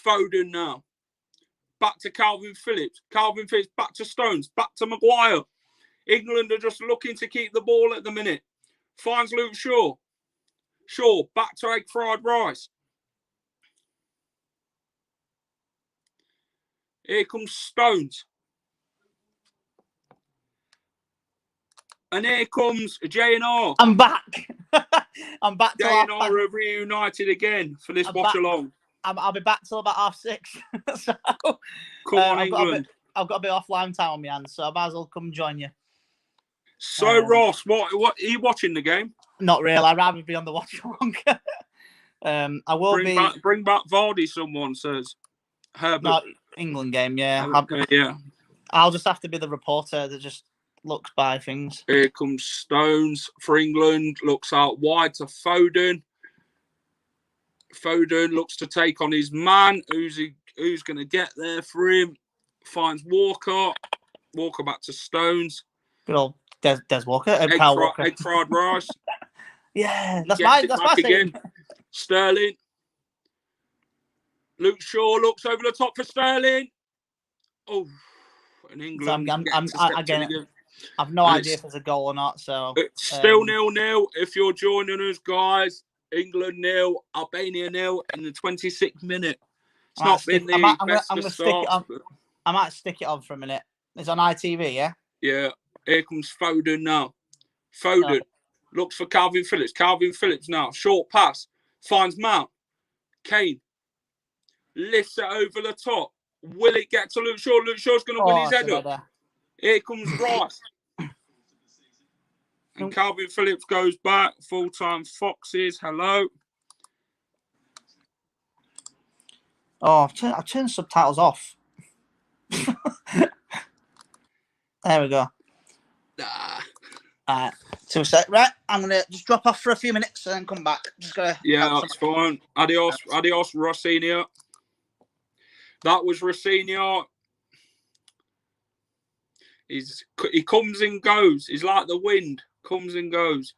S2: Foden now. Back to Calvin Phillips. Calvin Phillips back to Stones. Back to Maguire. England are just looking to keep the ball at the minute. Finds Luke Shaw. Shaw, back to egg fried rice. Here comes Stones. And here comes J&R.
S4: I'm back. I'm back till
S2: J&R have reunited again for this watch along.
S4: I'll be back till about 6:30. So,
S2: come on, England.
S4: I've got a bit offline time on my hands, so I might as well come join you.
S2: So, Ross, what are you watching the game?
S4: Not really. I'd rather be on the watch along. I will
S2: bring back Vardy, someone says. Herbert.
S4: Not England game, yeah.
S2: Yeah.
S4: I'll just have to be the reporter that just looks by things.
S2: Here comes Stones for England. Looks out wide to Foden. Foden looks to take on his man. Who's going to get there for him? Finds Walker. Walker back to Stones.
S4: Good old Des Walker.
S2: Egg fried rice.
S4: Yeah, that's my
S2: again. Sterling. Luke Shaw looks over the top for Sterling. Oh, and England.
S4: So I've no idea if there's a goal or not. So
S2: it's still 0-0. If you're joining us, guys, England 0, Albania 0 in the 26th minute. It's not been the best of starts.
S4: I might stick it on for a minute. It's on ITV, yeah?
S2: Yeah. Here comes Foden now. Foden looks for Calvin Phillips. Calvin Phillips now. Short pass. Finds Mount. Kane. Lifts it over the top. Will it get to Luke Shaw? Luke Shaw's going to win his head up. Here comes Rice. And Calvin Phillips goes back. Full-time Foxes. Hello.
S4: Oh, I've turned subtitles off. There we go. So right, I'm gonna just drop off for a few minutes and then come back.
S2: That's fine. Adios, Rossini. That was Rossini. He comes and goes. He's like the wind, comes and goes.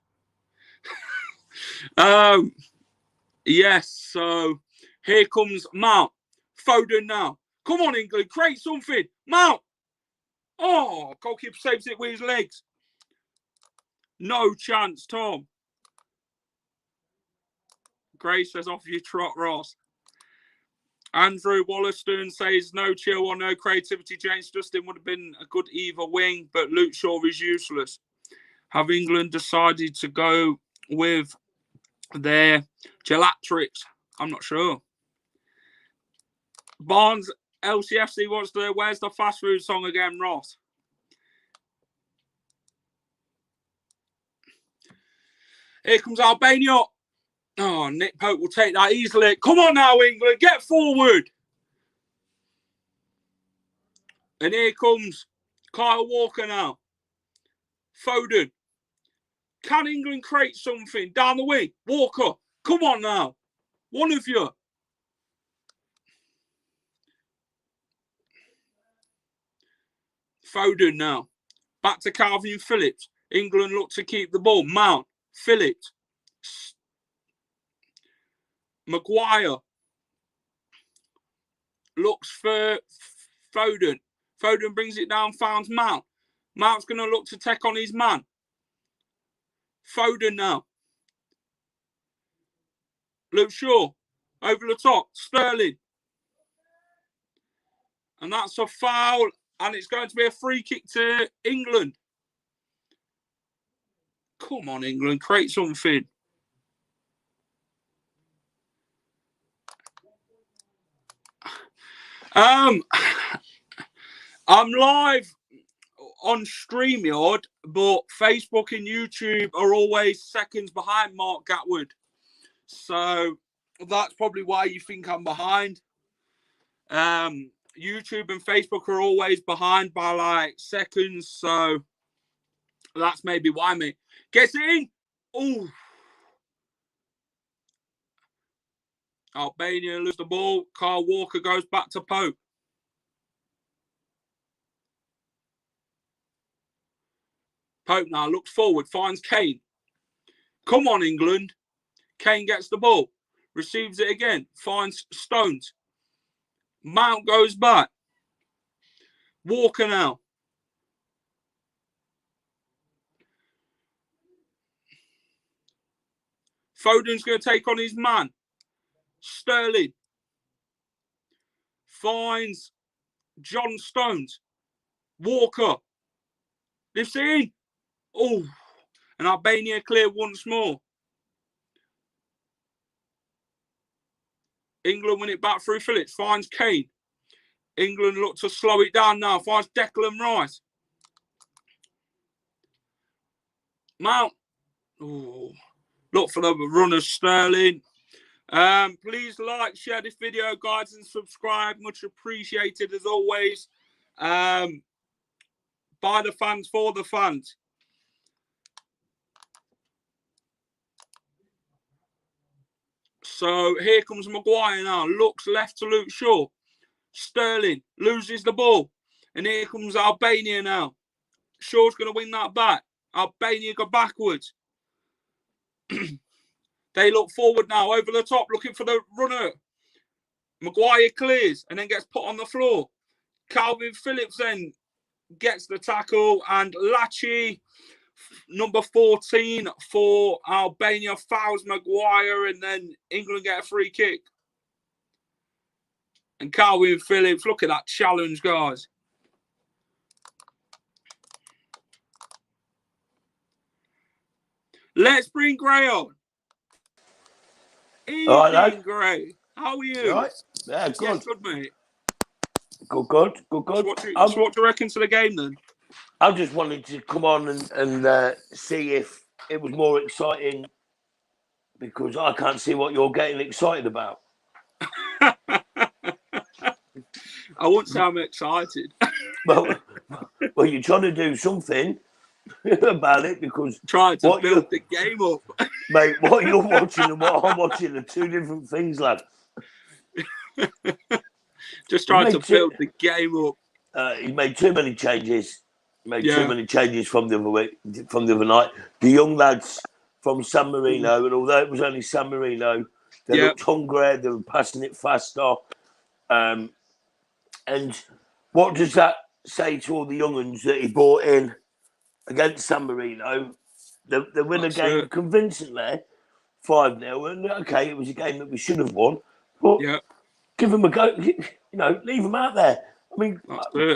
S2: Yes. So here comes Mount. Foden now. Come on, England, create something. Mount. Oh, goalkeeper saves it with his legs. No chance, Tom. Gray says off you trot, Ross. Andrew Wollaston says no chill or no creativity. James Justin would have been a good either wing, but Luke Shaw is useless. Have England decided to go with their gelatrix? I'm not sure. Barnes LCFC wants to. Where's the fast food song again, Ross? Here comes Albania. Oh, Nick Pope will take that easily. Come on now, England. Get forward. And here comes Kyle Walker now. Foden. Can England create something down the wing? Walker. Come on now. One of you. Foden now. Back to Calvin Phillips. England look to keep the ball. Mount. Phillips. Maguire. Looks for Foden. Foden brings it down, finds Mount. Mount's going to look to take on his man. Foden now. Luke Shaw. Over the top. Sterling. And that's a foul. And it's going to be a free kick to England. Come on, England. Create something. I'm live on StreamYard, but Facebook and YouTube are always seconds behind Mark Gatwood. So that's probably why you think I'm behind. YouTube and Facebook are always behind by like seconds, so that's maybe why, mate. Gets it in. Oh. Albania loses the ball. Kyle Walker goes back to Pope. Pope now looks forward, finds Kane. Come on, England. Kane gets the ball. Receives it again. Finds Stones. Mount goes back. Walker now. Foden's going to take on his man. Sterling finds John Stones. Walker lifts it in. Oh, and Albania clear once more. England win it back through Phillips. Finds Kane. England look to slow it down now. Finds Declan Rice. Mount. Oh, look for the runner Sterling. Please like, share this video, guys, and subscribe. Much appreciated as always. By the fans, for the fans. So here comes Maguire now. Looks left to Luke Shaw. Sterling loses the ball. And here comes Albania now. Shaw's going to win that back. Albania go backwards. They look forward now, over the top, looking for the runner. Maguire clears and then gets put on the floor. Calvin Phillips then gets the tackle, and Lachi, number 14 for Albania, fouls Maguire, and then England get a free kick. And Calvin Phillips, look at that challenge, guys. Let's bring Gray on. Evening, Gray. How are you?
S5: Right. Yeah, good.
S2: Yes, good, mate.
S5: Good.
S2: So what do you reckon to the game, then?
S5: I just wanted to come on and see if it was more exciting, because I can't see what you're getting excited about.
S2: I wouldn't say I'm excited.
S5: Well, you're trying to do something about it, because
S2: trying to build the game up.
S5: Mate, what you're watching and what I'm watching are two different things, lad.
S2: Just trying to build the game up.
S5: He made too many changes. Too many changes from the other night. The young lads from San Marino, and although it was only San Marino, they looked hungry. They were passing it faster. And what does that say to all the young ones that he brought in against San Marino? They win a game convincingly, 5-0. And okay, it was a game that we should have won, but give them a go. Leave them out there. I mean,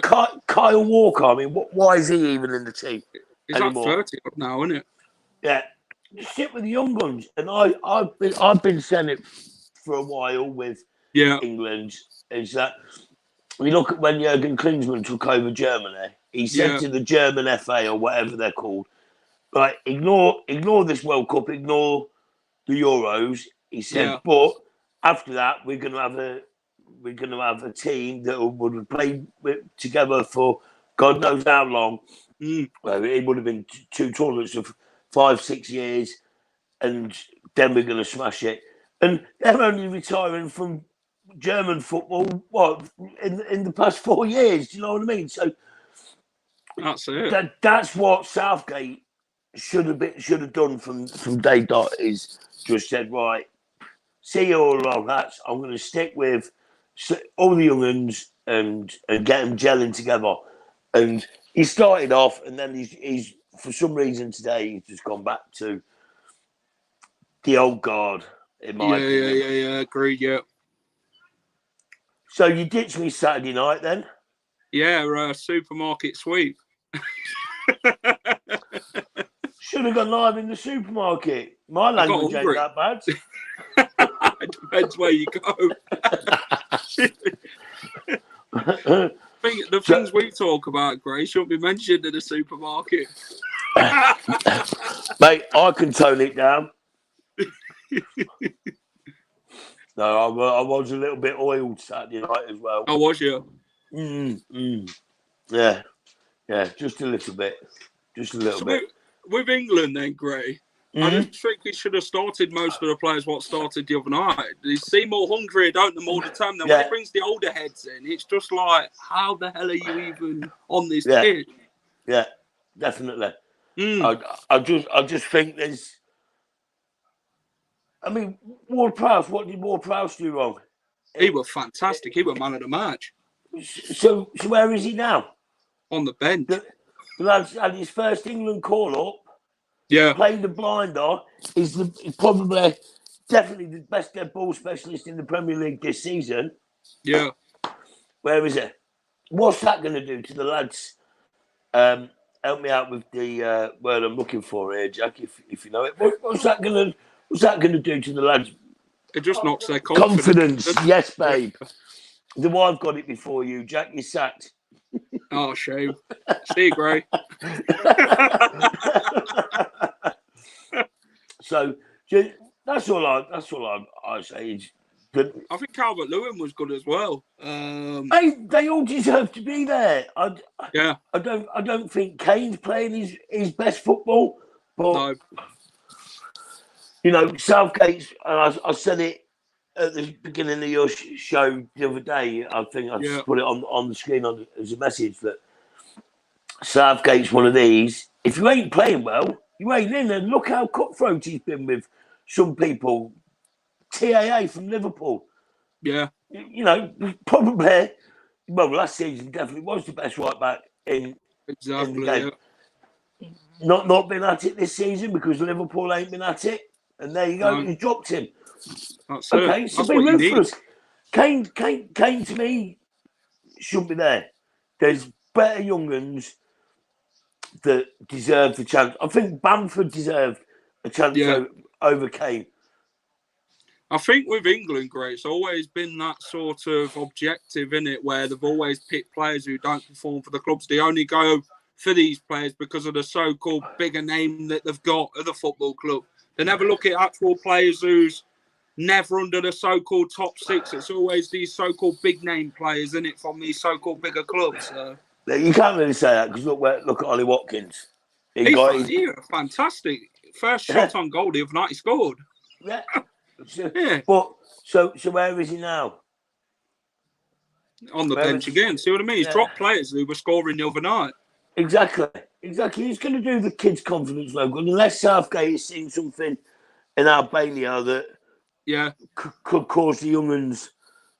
S5: Kyle Walker. I mean, why is he even in the team anymore?
S2: He's like 30 now, isn't it?
S5: Yeah, just sit with the young guns. And I've been saying it for a while with England. Is that we look at when Jurgen Klinsmann took over Germany? He said to the German FA or whatever they're called, right, ignore this World Cup, ignore the Euros. He said, but after that, we're going to have a team that would have played together for God knows how long. Well, it would have been 2 tournaments of 5-6 years, and then we're going to smash it. And they're only retiring from German football in the past 4 years. Do you know what I mean? So
S2: that's it.
S5: That's what Southgate should have done from day dot. Is just said, right, see you all on that. I'm going to stick with all the young ones and get them gelling together. And he started off, and then he's for some reason today he's just gone back to the old guard. In my opinion.
S2: Agreed. Yeah.
S5: So you ditched me Saturday night then?
S2: Yeah, supermarket sweep.
S5: Should have gone live in the supermarket. My language ain't that bad.
S2: It depends where you go. The things we talk about, Gray, shouldn't be mentioned in a supermarket.
S5: Mate, I can tone it down. No, I was a little bit oiled Saturday night as well.
S2: Oh, was you?
S5: Yeah, just a little bit. Just a little bit.
S2: With England then, Gray, I just think we should have started most of the players what started the other night. They seem more hungry, don't they, more determined. When it brings the older heads in, it's just like, how the hell are you even on this pitch?
S5: Yeah, definitely. I just think there's... I mean, Ward-Prowse, what did Ward-Prowse do wrong?
S2: He was fantastic. He was man of the match.
S5: So where is he now?
S2: On the bench.
S5: The lad's had his first England call-up, playing the blinder is probably definitely the best dead ball specialist in the Premier League this season.
S2: Yeah.
S5: Where is it? What's that going to do to the lads? Help me out with the word I'm looking for here, Jack. If you know it, what's that going to do to the lads?
S2: It just knocks their confidence.
S5: Yes, babe. The I've got it before you, Jack. You're sacked.
S2: Oh, shame. See you, Gray.
S5: So that's all I say.
S2: I think Calvert Lewin was good as well.
S5: They all deserve to be there. I don't think Kane's playing his best football, but no. Southgate's. And I said it at the beginning of your show the other day. I think I just put it on the screen as a message that Southgate's one of these. If you ain't playing well, you ain't in. And look how cutthroat he's been with some people. TAA from Liverpool.
S2: Yeah.
S5: Probably. Well, last season definitely was the best right back in the game. Yeah. Not been at it this season because Liverpool ain't been at it. And there you go. You dropped him.
S2: That's
S5: okay, so be ruthless. Kane to me shouldn't be there. There's better young uns that deserve the chance. I think Bamford deserved a chance over Kane.
S2: I think with England, Gray, it's always been that sort of objective, in it, where they've always picked players who don't perform for the clubs. They only go for these players because of the so-called bigger name that they've got at the football club. They never look at actual players who's never under the so-called top six. It's always these so-called big-name players, in it, from these so-called bigger clubs. So.
S5: You can't really say that because look at Ollie Watkins.
S2: He's fantastic. First shot on goal the other night, he scored.
S5: Yeah. But so where is he now?
S2: On the bench again. See what I mean? He's dropped players who were scoring the other night.
S5: Exactly. He's going to do the kids' confidence no good unless Southgate is seeing something in Albania that could cause the young uns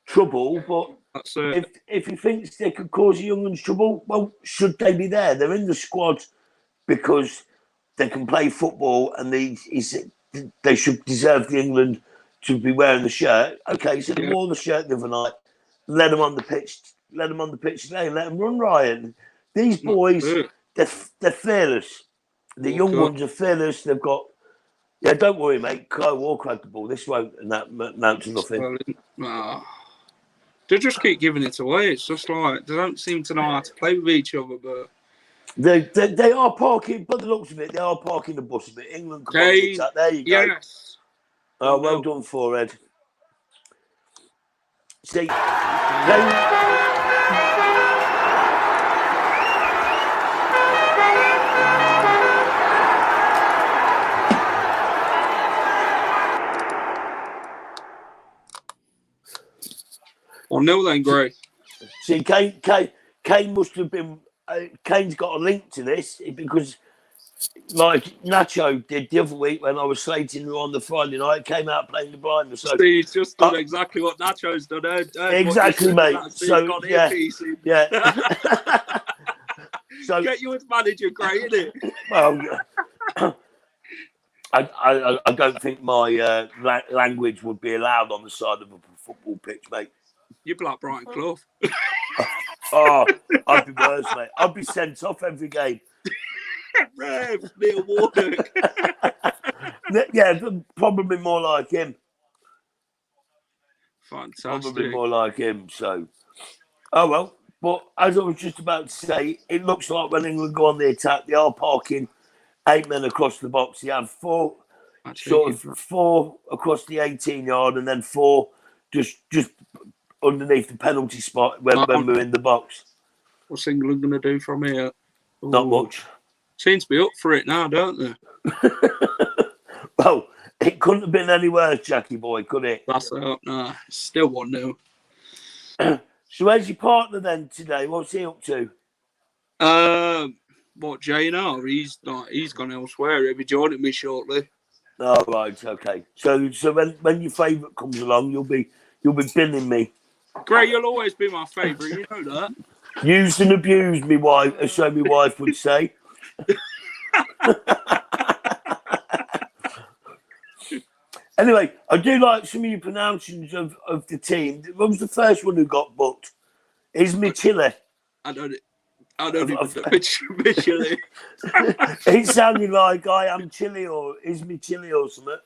S5: trouble. But if he thinks they could cause the young uns trouble, well, should they be there? They're in the squad because they can play football and they should deserve the England to be wearing the shirt. Okay, so they wore the shirt the other night. Let them on the pitch. Let them on the pitch today. Let them run, Ryan. These boys, they're fearless. The young ones are fearless. They've got... Yeah, don't worry, mate. Kyle Walker had the ball. This won't amount to nothing.
S2: They just keep giving it away. It's just like they don't seem to know how to play with each other, but...
S5: They are parking, by the looks of it, they are parking the bus a bit. England, come on, that. There you go.
S2: Yes.
S5: Oh, well done, Forehead. See,
S2: Or nil then, Gray.
S5: See, Kane must have been... Kane's got a link to this because, like Nacho did the other week when I was slating him on the Friday night, came out playing the blinder. So
S2: he's just done exactly what Nacho's done.
S5: Exactly, mate. So yeah.
S2: So get you as manager, Gray, innit?
S5: Well, I don't think my language would be allowed on the side of a football pitch, mate.
S2: You'd be like Brian Clough.
S5: Oh, I'd be worse, mate. I'd be sent off every game.
S2: Rev, Neil Warnock.
S5: Yeah, probably more like him.
S2: Fantastic.
S5: Probably more like him, so. Oh, well. But as I was just about to say, it looks like when England go on the attack, they are parking 8 men across the box. You have four across the 18-yard and then 4 just underneath the penalty spot when we're in the box.
S2: What's England going to do from here? Ooh.
S5: Not much.
S2: Seems to be up for it now, don't they?
S5: Well, it couldn't have been any worse, Jackie boy, could it?
S2: That's it. Nah, still 1-0.
S5: So where's your partner then today? What's he up to?
S2: What, JNR? He's gone elsewhere. He'll be joining me shortly.
S5: Oh, right, okay. So when your favourite comes along, you'll be binning me.
S2: Gray, you'll always be my favourite. You know that.
S5: Used and abused, me wife, so my wife would say. Anyway, I do like some of your pronouncings of the team. What was the first one who got booked? Is Michele.
S2: I don't even know Michele.
S5: It sounded like I am chilly or is me chilly or something.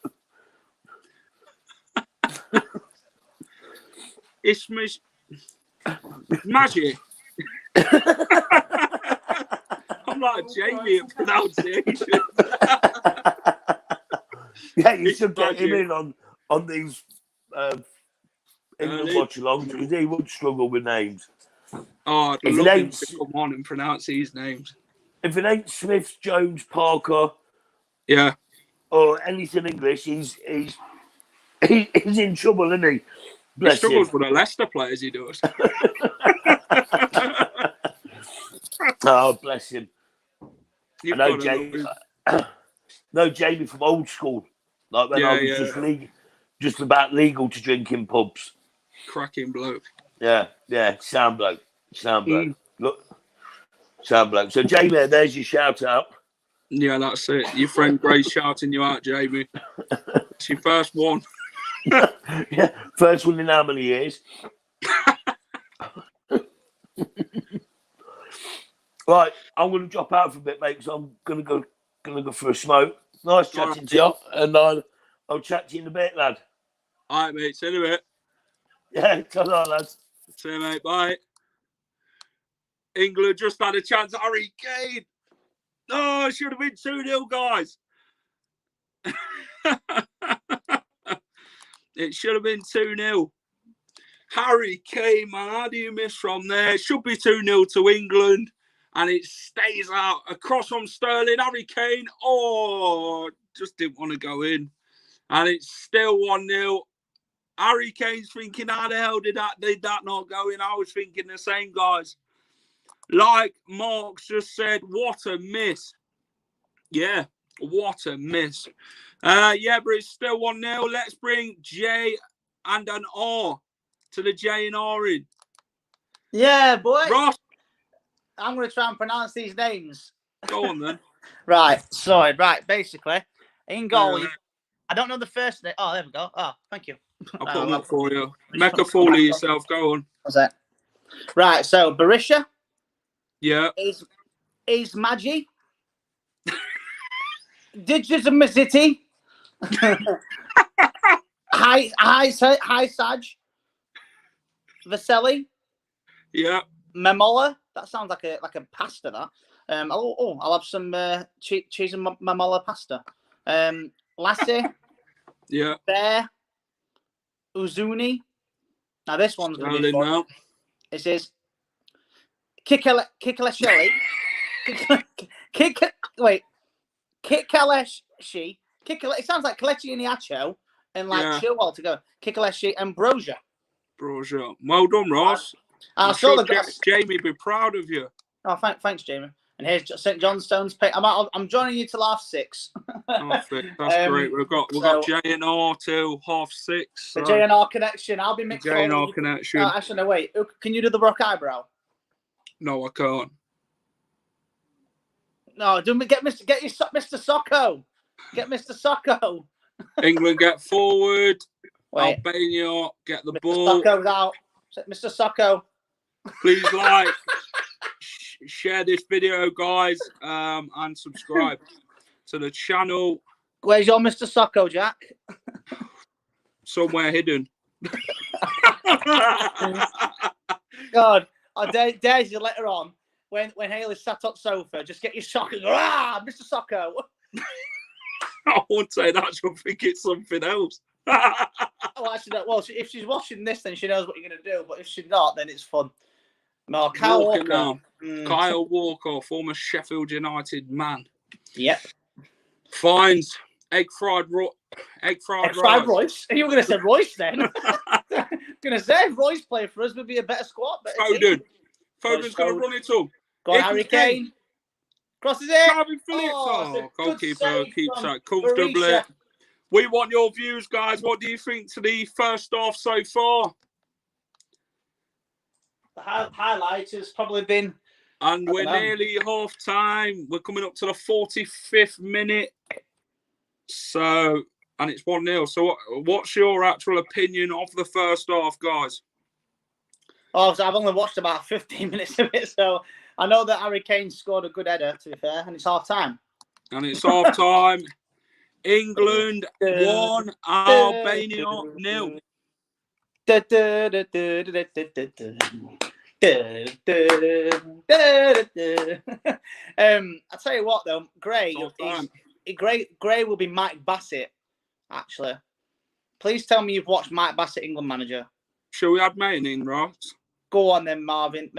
S2: It's Maggie. I'm like Jamie at pronunciation.
S5: Yeah, you should get him in on these England watch-alongs because he would struggle with names.
S2: Oh, I'd love him to come on and pronounce these names.
S5: If it ain't Smith, Jones, Parker,
S2: yeah,
S5: or anything English, he's in trouble, isn't he? Bless
S2: he struggles
S5: him.
S2: with the Leicester players, he does.
S5: Oh, bless him. I know Jamie from old school, like when I was just about legal to drink in pubs.
S2: Cracking bloke.
S5: Yeah, sound bloke. Look, sound bloke. So Jamie, there's your shout out.
S2: Yeah, that's it. Your friend Grace shouting you out, Jamie. It's your first one.
S5: Yeah, first one in how many years? Right, I'm going to drop out for a bit, mate, because I'm going to go for a smoke. Nice chatting to you, and I'll chat to you in a bit, lad.
S2: All right, mate. See you in a bit.
S5: Yeah, ta-ra, lads.
S2: See you, mate. Bye. England just had a chance. Harry Kane. Oh, it should have been 2-0, guys. It should have been 2-0. Harry Kane, man. How do you miss from there? It should be 2-0 to England. And it stays out. Across from Sterling. Harry Kane. Oh, just didn't want to go in. And it's still 1-0. Harry Kane's thinking, how the hell did that not go in? I was thinking the same, guys. Like Mark's just said, what a miss. Yeah, what a miss. Yeah, but it's still 1-0. Let's bring J and an R to the J and R in.
S4: Yeah, boy.
S2: Ross.
S4: I'm going to try and pronounce these names.
S2: Go on, then.
S4: Right, sorry. Right, basically, in goal, I don't know the first name. Oh, there we go. Oh, thank you.
S2: I'll put them up for you. Make a fool of yourself. Go on.
S4: What's that? Right, so Berisha.
S2: Yeah.
S4: Is Maggi. Digits City. Hi, Saj. Vaselli.
S2: Yeah.
S4: Mamola. That sounds like a pasta. That. I'll have some cheese and mamola pasta. Lassie.
S2: Yeah.
S4: Bear. Uzuni. Now this one's going to be fun. It says Kikaleshelli. Kikaleshi. It sounds like Kalechi and Iacho and like Chilwell to go. Kikaleshi and Broja.
S2: Well done, Ross.
S4: I'm sure
S2: Jamie be proud of you.
S4: Oh, thanks, Jamie. And here's St Johnstone's pick. I'm joining you till 6:30.
S2: That's great. We've got J and R till 6:30. So.
S4: The J and R connection. I'll be mixed.
S2: J and R connection.
S4: Actually, no, wait. Can you do the rock eyebrow?
S2: No, I can't.
S4: No, get Mr. Socko. Get Mr. Socko.
S2: England get forward. Wait. Albania get the ball.
S4: Socko's out. Mr. Socko.
S2: Please share this video, guys, and subscribe to the channel.
S4: Where's your Mr. Socko, Jack?
S2: Somewhere hidden.
S4: God, I dare you later on when Haley's sat on sofa, just get your sock and go, Mr. Socko.
S2: I won't say that. She'll think it's something else.
S4: Oh, actually, no. Well, if she's watching this, then she knows what you're going to do. But if she's not, then it's fun. No, Kyle Walker.
S2: Kyle Walker, former Sheffield United man.
S4: Yep.
S2: Finds egg fried rice.
S4: Royce? Are you going to say Royce then? Going to say if Royce played for us, would be a better squad.
S2: Foden's going to run it up.
S4: Go on, Harry Kane. Crosses it.
S2: Calvin Phillips. Goalkeeper keeps that comfortably. Berisha. We want your views, guys. What do you think to the first half so far?
S4: The highlight has probably been...
S2: And we're nearly half time. We're coming up to the 45th minute. So And it's 1-0. So what's your actual opinion of the first half, guys?
S4: Oh, so I've only watched about 15 minutes of it, so I know that Harry Kane scored a good header, to be fair, and it's half-time.
S2: And it's half-time. England 1, Albania 0.
S4: I tell you what, though, Gray will be Mike Bassett, actually. Please tell me you've watched Mike Bassett, England manager.
S2: Shall we add Mayan in, right?
S4: Go on then, Mayan.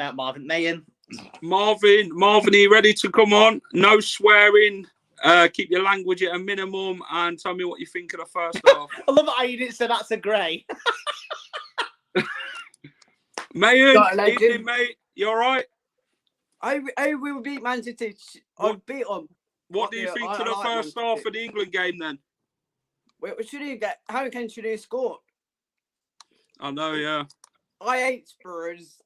S2: Marvin, are you ready to come on? No swearing. Keep your language at a minimum and tell me what you think of the first half.
S4: I love how you didn't say that's a Gray.
S2: Mayan, evening, mate. You all right?
S6: I will beat Man City. I'll beat them.
S2: What do you think of the first half of the England game then?
S6: Wait, should he get? How can should he score?
S2: I know, yeah.
S6: I hate Spurs.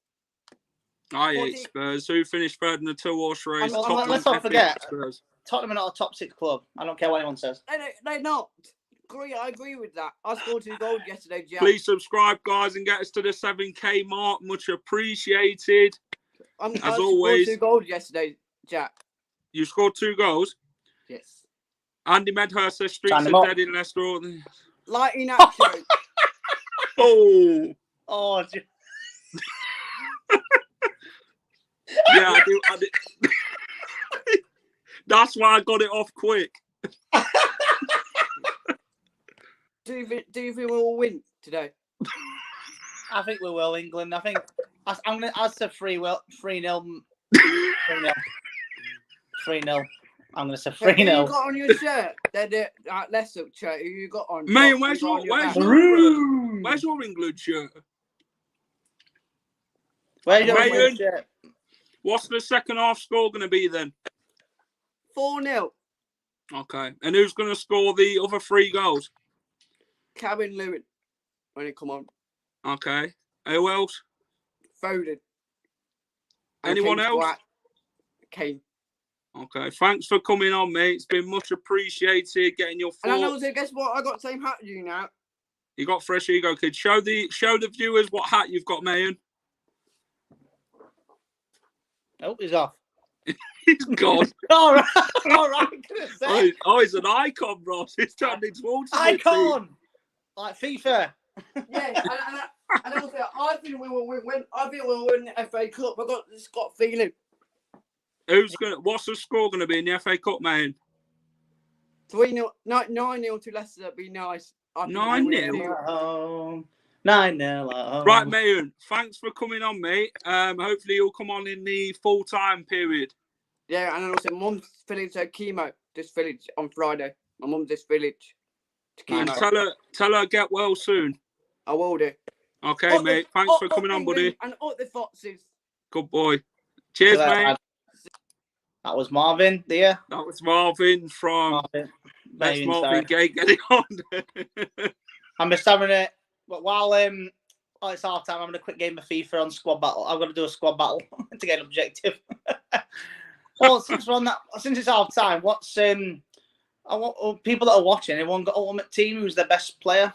S2: Spurs. Who finished third in the 2-horse race?
S4: Let's not forget, Tottenham are not a top 6 club. I don't care what anyone says.
S6: They're not. I agree with that. I scored 2 goals yesterday, Jack.
S2: Please subscribe, guys, and get us to the 7K mark. Much appreciated.
S6: I scored 2 goals yesterday, Jack.
S2: You scored 2 goals?
S6: Yes.
S2: Andy Medhurst says streets are dead in Leicester.
S6: Lighting action.
S2: Oh.
S4: Oh,
S2: yeah, I do. That's why I got it off quick.
S6: Do you think we'll win today?
S4: I think we will, England. I think I'm going to add to 3-0. 3-0. 3-0. I'm going to say 3-0.
S6: Who you got on your shirt? The Leicester shirt. Who you got on?
S2: Man, where's your England shirt?
S4: Where's your England shirt?
S2: What's the second half score going to be then?
S6: 4-0.
S2: Okay. And who's going to score the other 3 goals?
S6: Calvin Lewin. When it come on.
S2: Okay. Who else?
S6: Foden.
S2: Anyone else?
S6: Kane.
S2: Okay. Thanks for coming on, mate. It's been much appreciated getting your thoughts.
S6: And also, guess what? I got the same hat as you now.
S2: You got fresh ego, kid. Show the viewers what hat you've got, Mayan.
S4: Oh, he's off.
S2: He's gone.
S4: All right.
S2: He's an icon, Ross. He's turned into ultimate
S4: icon, like FIFA.
S6: Yeah, and also, I think we will win. I think we'll win the FA Cup. I got this feeling.
S2: What's the score going to be in the FA Cup, man?
S6: 3-0, 9-0 to Leicester. That'd be nice.
S2: 9-0.
S4: 9-0.
S2: Right, Mayan. Thanks for coming on, mate. Hopefully you'll come on in the full-time period.
S6: Yeah, and also Mum's village chemo. This village on Friday. My mum's this village.
S2: And tell her get well soon.
S6: I will do.
S2: Okay, mate. Thanks for coming on, buddy.
S6: And up the foxes.
S2: Good boy. Cheers, mate.
S4: That was Marvin there.
S2: That was Marvin from Marvin Gay getting on.
S4: I'm just having it. But while it's half time, I'm having a quick game of FIFA on squad battle. I've got to do a squad battle to get an objective. Well, since it's half time, what's I want people that are watching. Everyone got Ultimate Team. Who's their best player?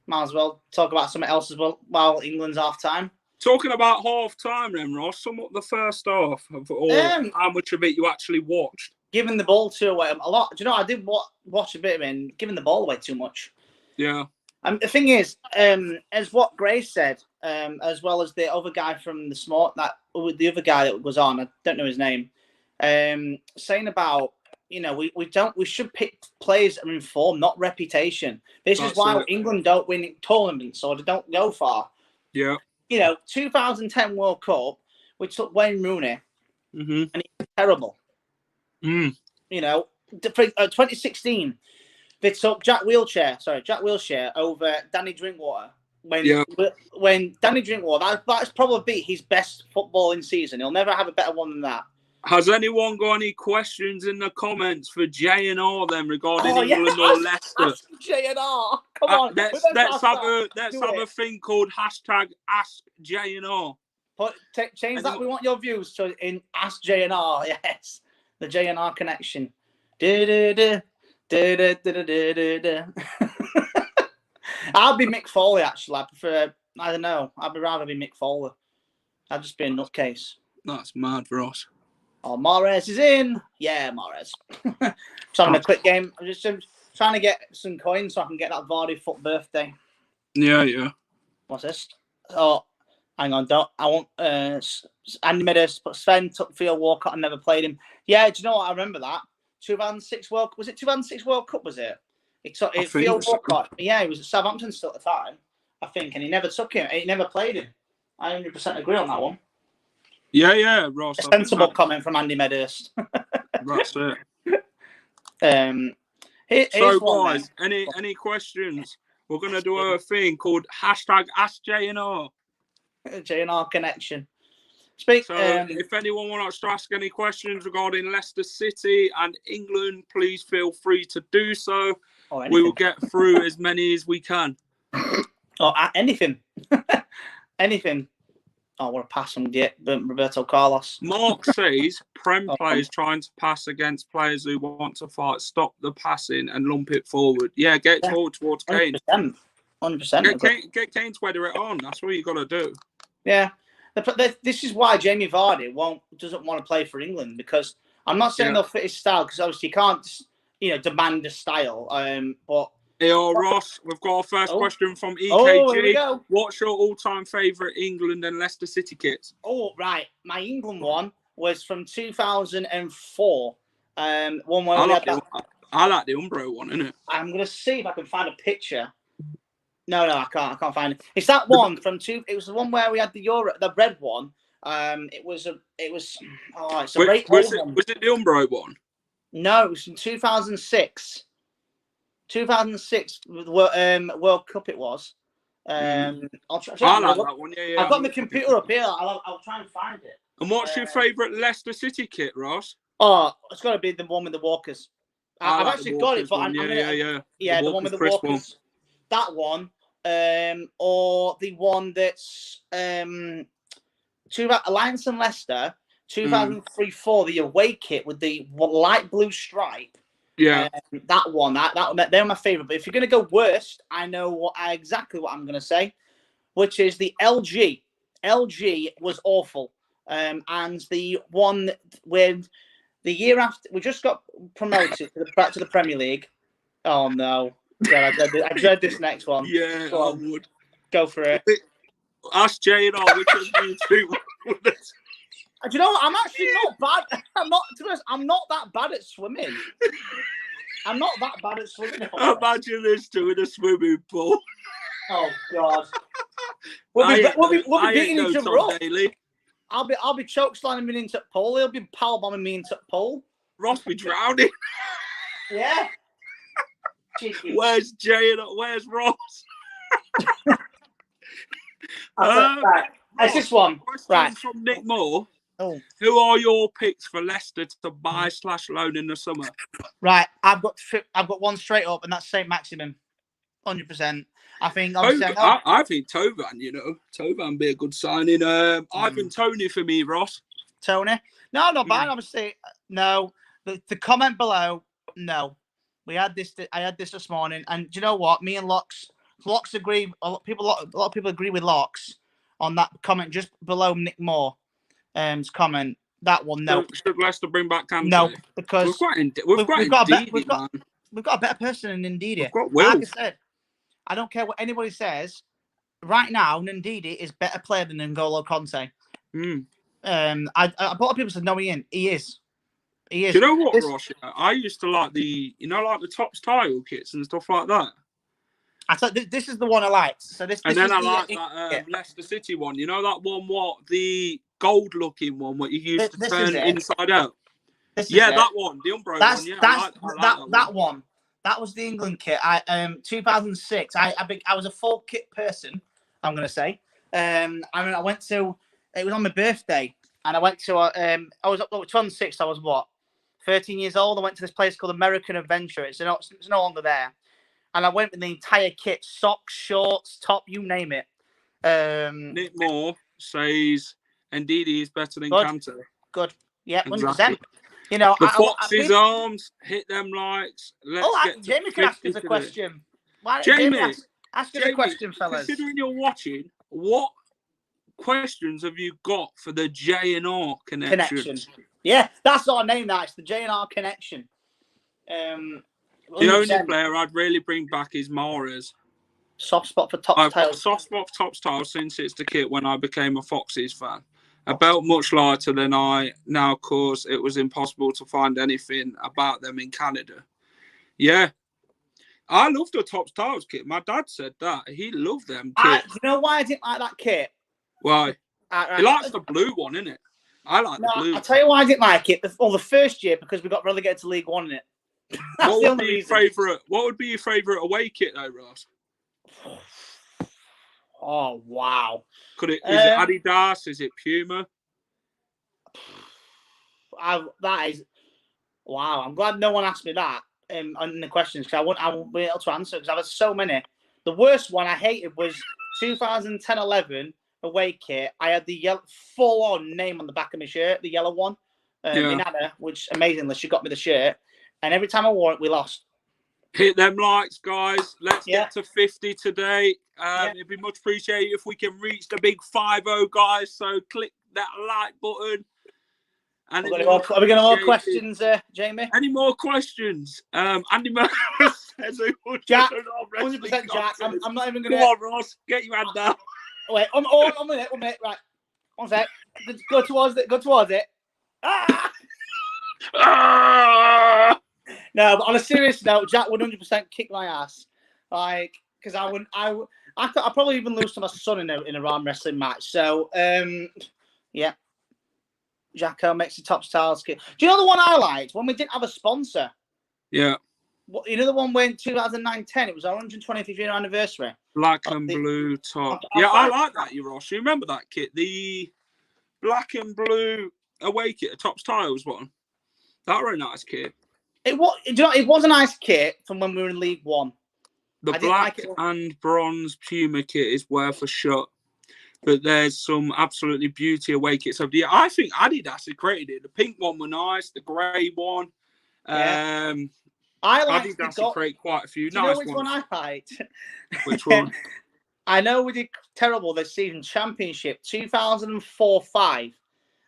S4: Might as well talk about something else as well while England's half time.
S2: Talking about half time, then, Ross. Somewhat the first half, or how much of it you actually watched? Giving the ball
S4: away a lot. Do you know? I did watch a bit of it, and giving the ball away too much.
S2: Yeah.
S4: The thing is, as what Grace said, as well as the other guy from the other guy that was on, I don't know his name, saying about, we should pick players that are in form, not reputation. This is why England don't win tournaments or they don't go far.
S2: Yeah.
S4: 2010 World Cup, we took Wayne Rooney, and he was terrible. 2016. They took Jack Wilshere over Danny Drinkwater. When Danny Drinkwater, that's probably his best footballing season. He'll never have a better one than that.
S2: Has anyone got any questions in the comments for J&R then regarding England or Leicester?
S4: Ask J&R. Come on.
S2: Let's have a thing called #AskJNR.
S4: Change that. We want your views. So in Ask J&R, yes, the J&R connection. I'll be Mick Foley, actually. I prefer, I don't know. I'd rather be Mick Foley. I'd just be a nutcase.
S2: That's mad for us.
S4: Oh, Mahrez is in. Yeah, Mahrez. Just having a quick game. I'm just trying to get some coins so I can get that Vardy foot birthday.
S2: Yeah.
S4: What's this? Oh, hang on. I want Andy Meadows, but Sven took Theo Walcott and never played him. Yeah, do you know what? I remember that. 2006 World Was it 2006 World Cup, was it? Theo Walcott. Yeah, he was at Southampton still at the time, I think, and he never took him. He never played him. I 100% agree on that one.
S2: Yeah, Ross.
S4: A sensible comment from Andy Meadows.
S2: That's it.
S4: So,
S2: guys, any questions? We're going to do a thing called #AskJNR.
S4: JNR connection.
S2: If anyone wants to ask any questions regarding Leicester City and England, please feel free to do so. We will get through as many as we can.
S4: Anything. Anything. Oh, what a pass from Roberto Carlos.
S2: Mark says, Prem players trying to pass against players who want to fight. Stop the passing and lump it forward. Yeah, get forward towards Kane.
S4: 100%.
S2: Get Kane to weather it on. That's what you got to do.
S4: Yeah. This is why Jamie Vardy doesn't want to play for England, because I'm not saying they'll fit his style, because obviously you can't, demand a style. But
S2: hey, Ross, we've got our first question from EKG.
S4: Oh, here we go.
S2: What's your all-time favourite England and Leicester City kits?
S4: Oh, right. My England one was from 2004. One where
S2: I like the Umbro one, innit?
S4: I'm going to see if I can find a picture. No, I can't find it. It's that one from two. It was the one where we had the red one. Was it
S2: the Umbro one?
S4: No, it was from 2006. 2006 World Cup it was. I'll try.
S2: I like that one. Yeah.
S4: I've got the computer up here. I'll try and find it.
S2: And what's your favourite Leicester City kit, Ross?
S4: Oh, it's got to be the one with the Walkers. I've actually got it, but I'm
S2: the
S4: one with the Walkers.
S2: One.
S4: That one, or the one that's Alliance and Leicester 2003-4, the away kit with the light blue stripe.
S2: Yeah,
S4: that one. They're my favourite. But if you're going to go worst, I know exactly what I'm going to say, which is the LG. LG was awful. And the one with the year after, we just got promoted back to the Premier League. Oh no! Yeah, I dread this next one.
S2: Yeah, I would
S4: go for it.
S2: Ask Jane or which of you two.
S4: Do you know what? I'm actually not bad. I'm not that bad at swimming. I'm not that bad at swimming.
S2: Imagine this too in a swimming pool.
S4: Oh God. We'll be beating each other up.
S2: Daily.
S4: I'll be chokeslamming me into pole. He'll be power bombing me into pole.
S2: Ross be drowning.
S4: Yeah.
S2: Where's Jay and where's Ross?
S4: Right. It's this one. Right.
S2: From Nick Moore.
S4: Oh.
S2: Who are your picks for Leicester to buy/loan in the summer?
S4: Right, I've got one straight up, and that's Saint Maximin, 100%. I think.
S2: I think Tovan. Tovan be a good signing. Ivan Toney for me, Ross.
S4: Tony? No, not bad. Obviously, no. The comment below, no. I had this morning, and do you know what? Me and Locks agree. A lot of people agree with Locks on that comment just below Nick Moore. Comment that one. No,
S2: should Leicester bring back Kante?
S4: No, because we've got a better person than Ndidi.
S2: We've got Will.
S4: Like I said, I don't care what anybody says. Right now, Ndidi is a better player than N'Golo Kante. A lot of people said no, he isn't. He is.
S2: Do you know what, Ross? I used to like the Topps tile kits and stuff like that.
S4: I thought this is the one I liked. So this.
S2: And then I like that Leicester City one. You know that one? What the gold-looking one? What you used to turn inside out? That one, the Umbro one. Yeah,
S4: that one. That was the England kit. 2006. I was a full kit person. I'm gonna say. I went to. It was on my birthday, and I went to. I was 2006. I was what? 13 years old. I went to this place called American Adventure. It's no longer there. And I went with the entire kit, socks, shorts, top, you name it.
S2: Nick Moore says Ndidi is better than Kante.
S4: Good. Yeah, 100%.
S2: Exactly.
S4: The
S2: Fox's arms, hit them likes.
S4: Jamie can ask us a question.
S2: Jamie,
S4: Ask us a question, fellas.
S2: Considering you're watching, what questions have you got for the J&R connection?
S4: Yeah, that's our name now. It's the J&R connection.
S2: The only player I'd really bring back is Mahrez.
S4: Soft spot for Tops
S2: I've got
S4: Tiles.
S2: a soft spot for Tops Tiles since it's the kit when I became a Foxes fan. A belt much lighter than I now, cause it was impossible to find anything about them in Canada. Yeah. I loved the Tops Tiles kit. My dad said that. He loved them kits.
S4: You know why I didn't like that kit?
S2: Why? He likes the blue one, innit? I like the blue.
S4: I'll tell you why I didn't like it. The first year, because we got relegated to League One in it.
S2: What would be your favourite away kit though, Ross?
S4: Oh wow!
S2: Is it Adidas? Is it Puma?
S4: That is wow. I'm glad no one asked me that on the questions because I won't be able to answer because I had so many. The worst one I hated was 2010-11 away kit. I had the yellow full-on name on the back of my shirt, the yellow one. Nana, which amazingly she got me the shirt, and every time I wore it, we lost.
S2: Hit them likes, guys. Let's get to 50 today. It'd be much appreciated if we can reach the big 50, guys. So click that like button. And
S4: are we going to have more questions, Jamie?
S2: Any more questions? Andy Murray says,
S4: Jack, 100% Jack. I'm not even going to.
S2: Come on, Ross. Get your hand down.
S4: Wait, one minute. Right. One sec. Go towards it. Ah! No, but on a serious note, Jack would 100% kick my ass. Like, because I'd probably even lose to my son in a arm wrestling match. So, yeah. Jacko makes the Tops Tiles kit. Do you know the one I liked? When we didn't have a sponsor.
S2: Yeah.
S4: You know the one when 2009-10, it was our 125th year anniversary.
S2: Black and blue top. I like that, Ross. You remember that kit? The black and blue away kit, the Tops Tiles one. That was a nice kit.
S4: It was a nice kit from when we were in League One.
S2: The black and bronze Puma kit is worth a shot. But there's some absolutely beauty away kits of the year. I think Adidas had created it. The pink one was nice, the grey one.
S4: Yeah. I like
S2: Adidas had created quite a few nice ones.
S4: Do you know which one I liked?
S2: Which one?
S4: I know we did terrible this season. Championship 2004-5.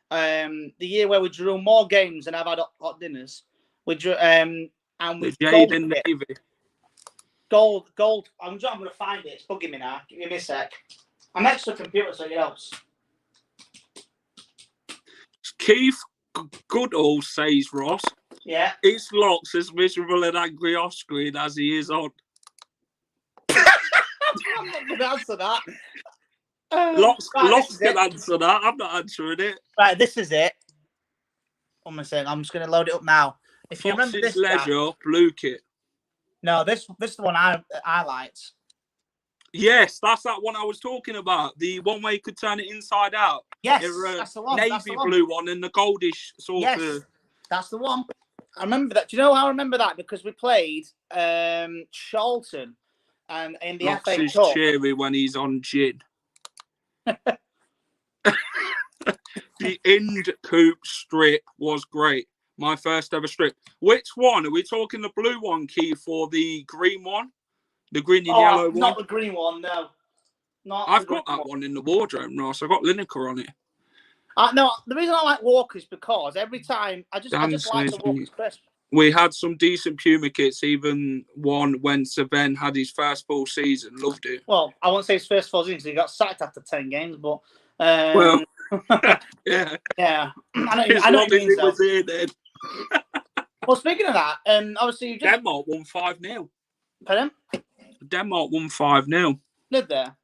S4: The year where we drew more games than I've had hot dinners. We drew and with gold.
S2: Navy.
S4: Gold. I'm going to find it. It's bugging me now. Give me a sec. I'm next to the computer, so it helps.
S2: Keith Goodall says, Ross.
S4: Yeah.
S2: Is Locks as miserable and angry off screen as he is on?
S4: I'm not going to answer that.
S2: Locks can answer that. I'm not answering it.
S4: Right, this is it. One minute. I'm just going to load it up now. If you remember this,
S2: Leisure blue kit.
S4: No, this is the one I liked.
S2: Yes, that's that one I was talking about. The one where you could turn it inside out.
S4: Yes, that's the one.
S2: Navy blue one and the goldish sort of.
S4: Yes, that's the one. I remember that. Do you know how I remember that? Because we played Charlton and in the
S2: Locks
S4: FA
S2: is
S4: Cup.
S2: cheery when he's on gin. The end coop strip was great. My first ever strip. Which one? Are we talking the blue one, Keith, or the green one? The green and yellow one?
S4: Not the green one, no.
S2: I've got that one in the wardrobe, Ross. I've got Lineker on it.
S4: No, the reason I like Walkers because every time I just like the Walkers crisp.
S2: We had some decent Puma kits, even one when Sven had his first full season. Loved it.
S4: Well, I won't say his first full season because he got sacked after 10 games, but
S2: well, yeah.
S4: Yeah. I know what you mean.
S2: Was here then.
S4: Well, speaking of that, obviously
S2: Denmark won 5-0.
S4: Pardon?
S2: Denmark won 5-0.
S4: Did there?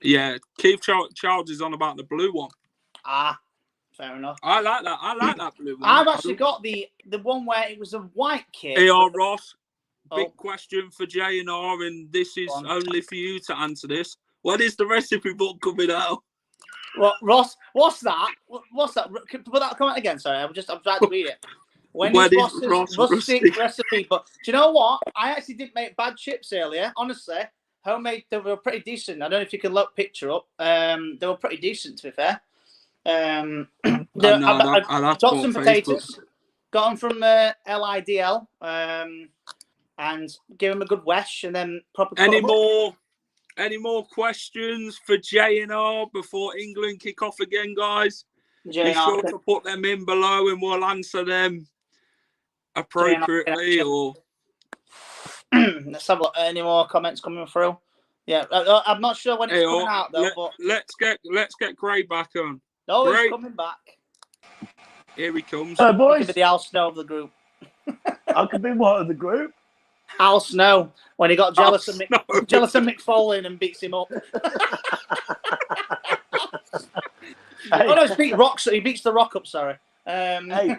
S2: Yeah, Keith Charles is on about the blue one.
S4: Fair enough.
S2: I like that. I like that blue one.
S4: I've actually got the one where it was a white kit.
S2: Ross. Big question for J&R, and this is only for you to answer this. When is the recipe book coming out?
S4: Well, Ross, what's that? What's that? Put that comment again. Sorry, I'm trying to read it. When is Ross's rustic recipe? But do you know what? I actually didn't make bad chips earlier. Honestly, homemade. They were pretty decent. I don't know if you can look picture up. They were pretty decent, to be fair. I got some potatoes. Got them from LIDL. And give them a good wash, and then proper.
S2: Any more Any more questions for J&R before England kick off again, guys? Be sure to put them in below and we'll answer them appropriately. Or
S4: let's have a look. Any more comments coming through? Yeah, I'm not sure when it's coming out though. But
S2: let's get Gray back on.
S4: No,
S2: Gray.
S4: he's coming back.
S2: Here he comes.
S5: Hey, boys.
S4: He could be the Al Snow of the group.
S5: I could be what of the group?
S4: Al Snow, when he got jealous of Mick Foley and beats him up.
S5: Hey.
S4: Oh no, he beats the Rock up. Sorry.
S5: Hey,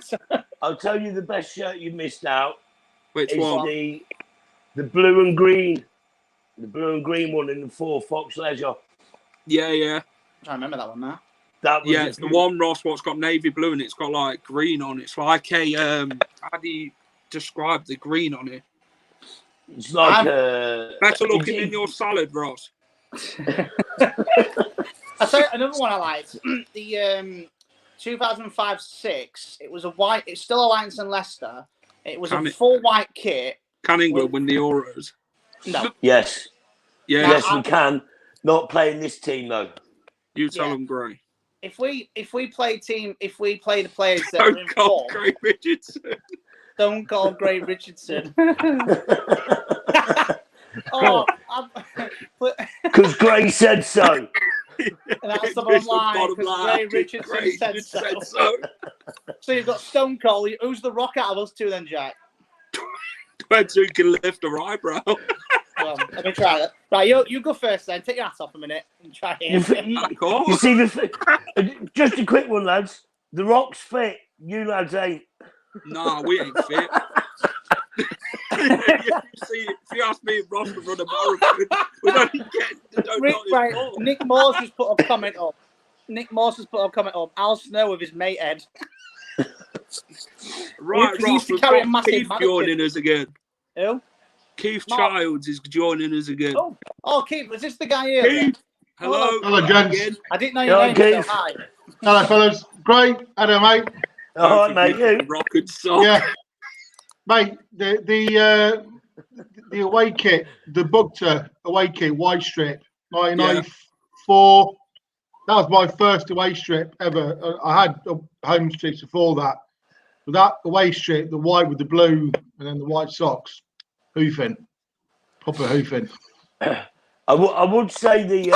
S5: I'll tell you the best shirt you missed out.
S2: Which one?
S5: The blue and green. The blue and green one in the 4 Fox Leisure.
S2: Yeah.
S4: I remember that one now.
S5: That was
S2: it's the one, Ross, what's got navy blue and it's got like green on it. It's like a how do you describe the green on it?
S5: It's like
S2: better looking in your salad, Ross.
S4: I'll tell you another one I liked. The 2005-06. It was a white. It's still Alliance and Leicester. It was a full white kit.
S2: Can England win the Euros?
S4: No.
S5: Yes.
S2: Yeah.
S5: Yes, we can. Not playing this team though.
S2: You tell them, Gray.
S4: If we play the players that are in form.
S2: Gray Richardson.
S4: Don't call Gray Richardson.
S5: Because Gray said so.
S4: That's the bottom line. Because Gray Richardson said so. So you've got Stone Cold. Who's the rock out of us two then, Jack?
S2: Depends who can lift her eyebrow.
S4: Well, let me try that. Right, you go first then. Take your hat off a minute and try it.
S5: You see, just a quick one, lads. The Rock's fit. You lads ain't.
S2: No, we ain't fit. If you ask me if Ross could run a marathon, we don't get.
S4: Nick Morse has put a comment up. Al Snow with his mate Ed.
S2: Right, Ross, we've got Keith joining us again.
S4: Who?
S2: Keith Childs is joining us again.
S4: Oh, Keith, is this the guy here?
S2: Keith, hello,
S3: gents.
S4: I didn't know your name. So hi.
S3: Hello, fellas. Great. Hello, mate.
S5: All right, mate. You.
S2: Rocket sock.
S3: Yeah, mate. The away kit, the Bugter away kit, white strip, 1994. That was my first away strip ever. I had home strips before that. But that away strip, the white with the blue, and then the white socks, hoofing, proper hoofing.
S5: I would say the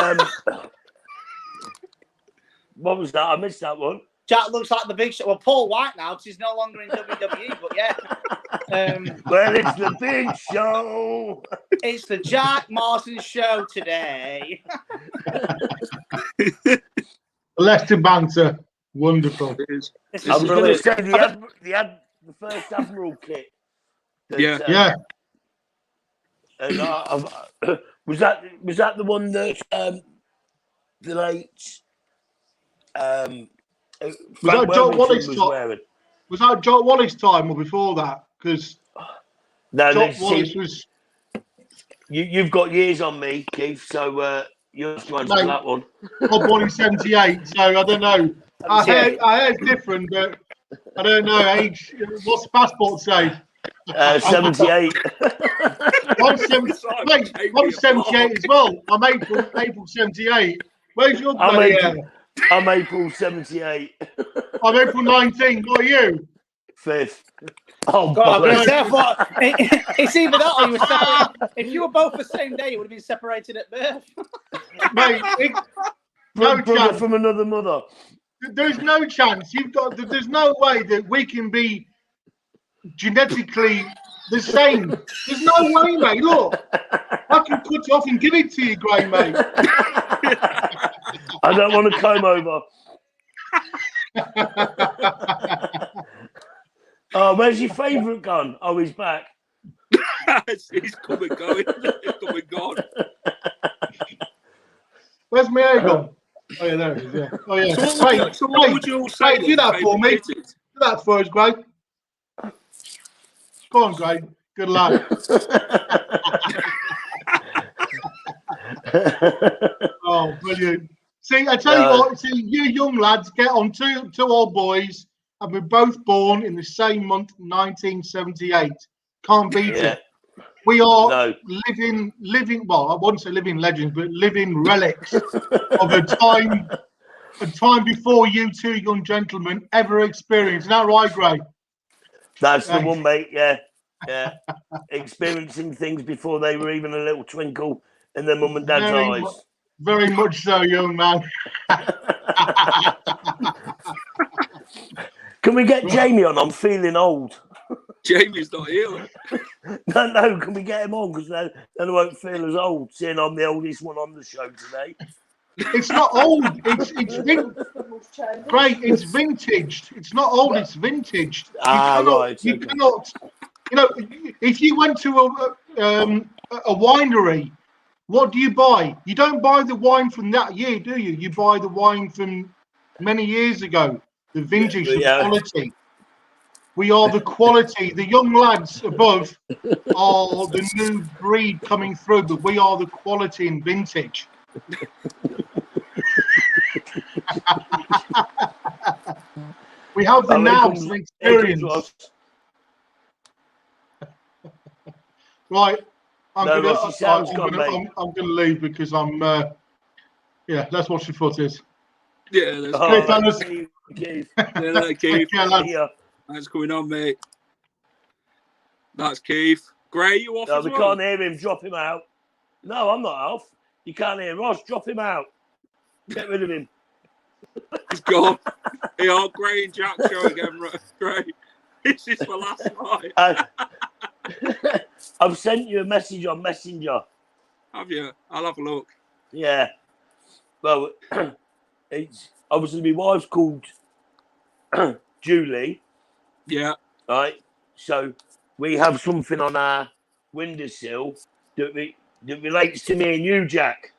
S5: what was that? I missed that one.
S4: Jack looks like the big show. Well, Paul White now, because he's no longer in WWE, but yeah.
S5: Well, it's the big show.
S4: It's the Jack Martin show today.
S3: Leicester banter. Wonderful.
S5: I was going to say they had the first Admiral kit.
S2: Yeah.
S5: And was that the one that the late
S3: was that John Wallace time? Was that John Wallace time or before that? Because John Wallace was.
S5: You've got years on me, Keith. So you're trying to that one.
S3: I'm born in '78, so I don't know. I heard it's different, but I don't know age. What's the passport say?
S5: 78.
S3: I'm 78 as well. I'm April 78. Where's your bloody
S5: I'm April 78.
S3: I'm April 19. What are you?
S5: 5th. Oh,
S4: God, it's either that or you were separated. If you were both the same day, you would have been separated at birth.
S3: Mate,
S5: no chance. From another mother.
S3: There's no chance. There's no way that we can be genetically the same. There's no way, mate. Look, I can cut it off and give it to you, Gray, mate.
S5: I don't want to comb over. Oh, where's your favourite gun? Oh, he's back.
S2: He's come and going. He's come and gone.
S3: Where's my hair gone? Oh, yeah, there it is, yeah. Oh, yeah.
S2: So what would you all say?
S3: Do that for me. Do that for us, Greg. Go on, Greg. Good luck. Oh, brilliant. See, I tell you what, you young lads get on two old boys, and we're both born in the same month, 1978. Can't beat it. We are
S5: No.
S3: living. Well, I wouldn't say living legends, but living relics of a time before you two young gentlemen ever experienced. Is that right, Gray?
S5: That's the one, mate. Yeah. Experiencing things before they were even a little twinkle in their mum and dad's eyes.
S3: Very much so, young man.
S5: Can we get Jamie on? I'm feeling old.
S2: Jamie's not here.
S5: No. Can we get him on? Because then I won't feel as old, seeing I'm the oldest one on the show today.
S3: It's not old. It's great. It's vintaged. It's not old. It's vintaged. You cannot. You know, if you went to a winery, what do you buy? You don't buy the wine from that year, do you? You buy the wine from many years ago. The vintage, the quality. We are the quality. The young lads above are the new breed coming through, but we are the quality and vintage. We have the nous and experience. Right, I'm gonna leave because I'm. Yeah, let's watch the footies.
S2: Yeah, that's
S3: okay, fellas.
S2: Keith. That's going on, mate. That's Keith. Gray, you off?
S5: No,
S2: as
S5: we
S2: well?
S5: can't hear him. Drop him out. No, I'm not off. You can't hear Ross. Drop him out. Get rid of him.
S2: He's gone. Hey, all Gray and Jack show again, Gray. This is for last night.
S5: I've sent you a message on Messenger.
S2: Have you? I'll have a look.
S5: Yeah. Well, it's obviously my wife's called Julie.
S2: Yeah.
S5: Right. So we have something on our windowsill that relates to me and you, Jack.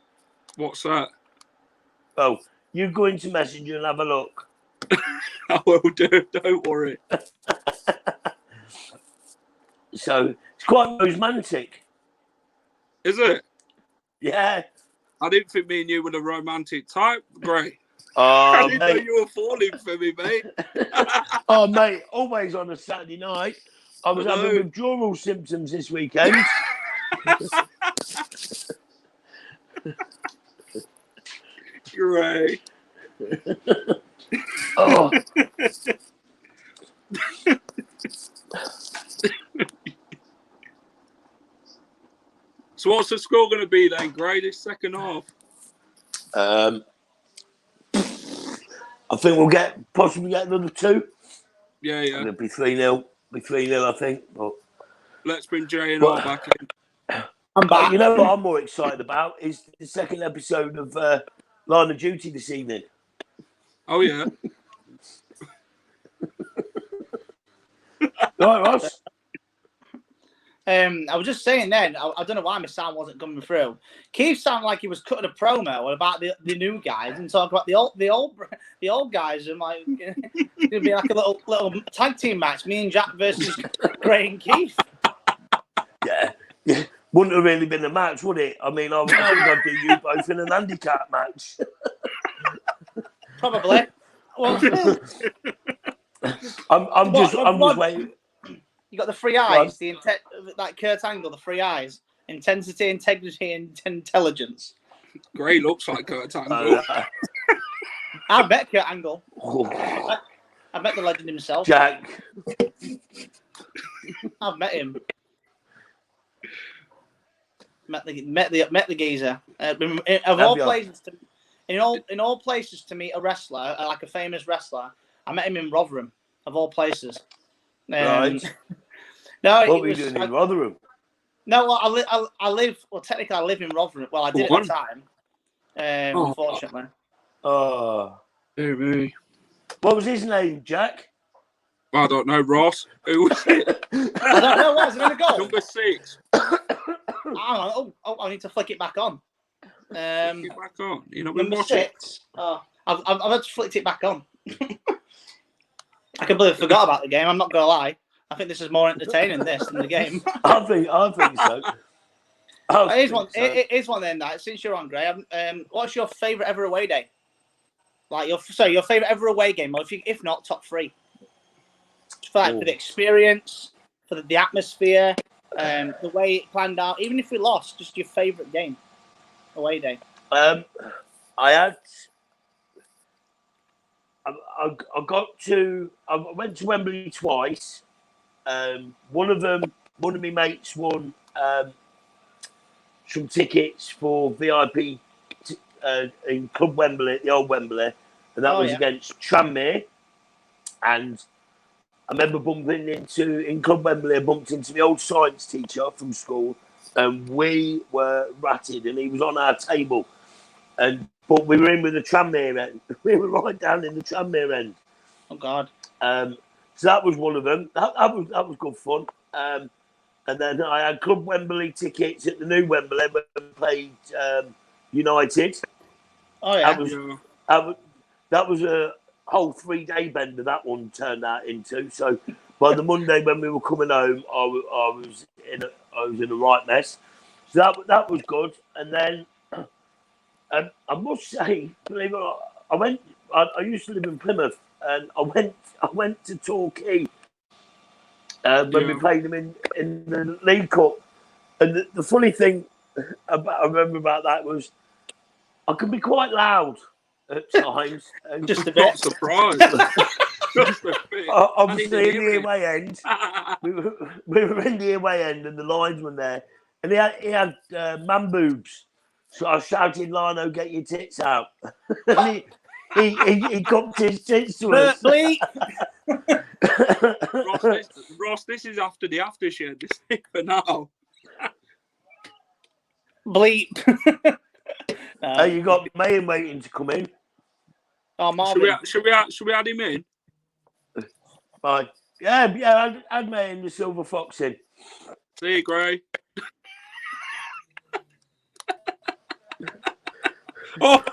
S2: What's that?
S5: Well, you go into Messenger and have a look.
S2: I will do. Don't worry.
S5: So it's quite romantic.
S2: Is it?
S5: Yeah.
S2: I didn't think me and you were the romantic type, Gray.
S5: Oh,
S2: I didn't know you were falling for me, mate.
S5: Oh, mate, always on a Saturday night. I was having withdrawal symptoms this weekend.
S2: Gray.
S5: Oh.
S2: So what's the score going to be then, Gray, this second half?
S5: I think we'll possibly get another 2.
S2: Yeah.
S5: It'll be 3-0. Be 3-0, I think. But
S2: let's bring Jay and R back in.
S4: I'm back.
S5: You know what I'm more excited about is the second episode of Line of Duty this evening.
S2: Oh, yeah.
S5: Right, Ross?
S4: I was just saying then, I don't know why my sound wasn't coming through. Keith sounded like he was cutting a promo about the new guys and talk about the old guys, and like it'd be like a little tag team match, me and Jack versus Gray and Keith.
S5: Yeah. Wouldn't have really been a match, would it? I mean, I think I'd do you both in an handicap match.
S4: Probably. Well,
S5: I'm just waiting.
S4: You got the 3 eyes, like Kurt Angle, the 3 eyes, intensity, integrity, and intelligence.
S2: Gray looks like Kurt Angle.
S4: I met Kurt Angle. I met the legend himself.
S5: Jack.
S4: I've met him. Met the geezer. Of all places, in all places to meet a wrestler, like a famous wrestler, I met him in Rotherham. Of all places.
S5: Right.
S4: No,
S5: what were you doing in Rotherham?
S4: No, well, I live. Well, technically, I live in Rotherham. Well, I did at the time. Unfortunately.
S5: Oh,
S2: dear me.
S5: What was his name, Jack?
S2: I don't know, Ross. Who was it?
S4: I don't know. What was it in the goal?
S2: Number 6.
S4: I need to flick it back on.
S2: Flick it back on. You know,
S4: number 6. Oh, I've just flicked it back on. I completely forgot about the game. I'm not gonna lie. I think this is more entertaining than the game.
S5: I think so.
S4: Here's one then. Since you're on, Gray, what's your favourite ever away day? Like your favourite ever away game, or if not, top 3. For the experience, for the atmosphere, The way it planned out, even if we lost, just your favourite game, away day.
S5: I went to Wembley twice. One of my mates won some tickets for VIP in Club Wembley, the old Wembley, and that was against Tranmere. And I remember bumping in Club Wembley. I bumped into my old science teacher from school, and we were ratted, and he was on our table. But we were in with the Tranmere end. We were right down in the Tranmere end.
S4: Oh God!
S5: So that was one of them. That was good fun. And then I had Club Wembley tickets at the new Wembley when we played United.
S4: Oh yeah.
S5: That was a whole 3-day bender that one turned out into. So by the Monday when we were coming home, I was in a right mess. So that was good. And then I must say, believe it or not, I used to live in Plymouth, and I went to Torquay when we played them in the League Cup. And the funny thing I remember about that was I could be quite loud at times.
S2: Just a bit surprised. Just a bit.
S5: Obviously, in the away end, we were in the away end, and the linesman there, and he had man boobs. So I shouted, "Lino, get your tits out!" And he cupped his tits to us.
S2: Ross, this is after the aftershave. This thing for now.
S4: Bleep.
S5: You got Mayan waiting to come in.
S4: Oh, Marvin.
S2: Should we add him in?
S5: Bye. Yeah. Add Mayan the Silver Fox in.
S2: See you, Gray. Oh.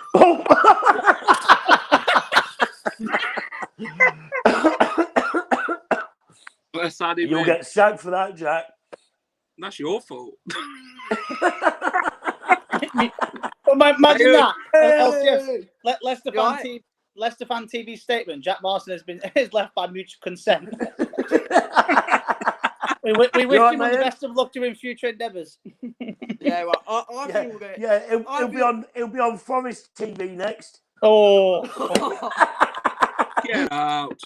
S2: Let's add him.
S5: You'll get sacked for that, Jack.
S2: That's your fault.
S4: Imagine that. LCS, Leicester Fan TV statement. Jack Marson is left by mutual consent. we wish him all the best of luck during future endeavours.
S6: Yeah, well, I think we're going.
S5: Yeah, he'll be on Forest TV next.
S4: Oh,
S2: get out!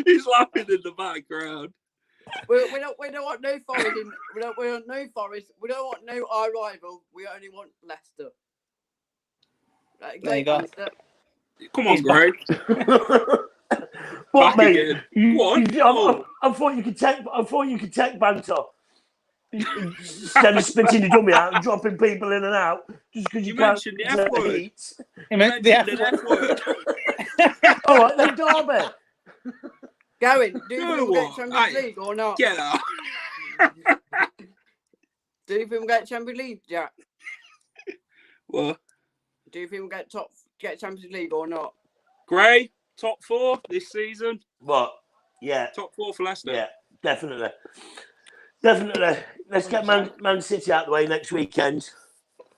S2: He's laughing in the background.
S6: We don't want no Forest. We don't want no Forest. We don't want no our rival. We only want Leicester. Right,
S4: there you go.
S6: Leicester.
S2: Come on, Greg.
S5: What, mate?
S2: What?
S5: I thought you could take banter instead of spitting the dummy out and dropping people in and out just because you can't.
S2: Mentioned the F word.
S4: You mentioned the F
S2: word.
S5: All right, then Derby.
S6: Going, do you think we'll get Champions League or not?
S2: Get out.
S6: Do you think we'll get Champions League, Jack?
S2: What?
S6: Do you think we'll get Champions League or not?
S2: Gray, top 4 this season.
S5: What? Yeah.
S2: Top 4 for Leicester.
S5: Yeah, definitely. Let's get Man City out of the way next weekend.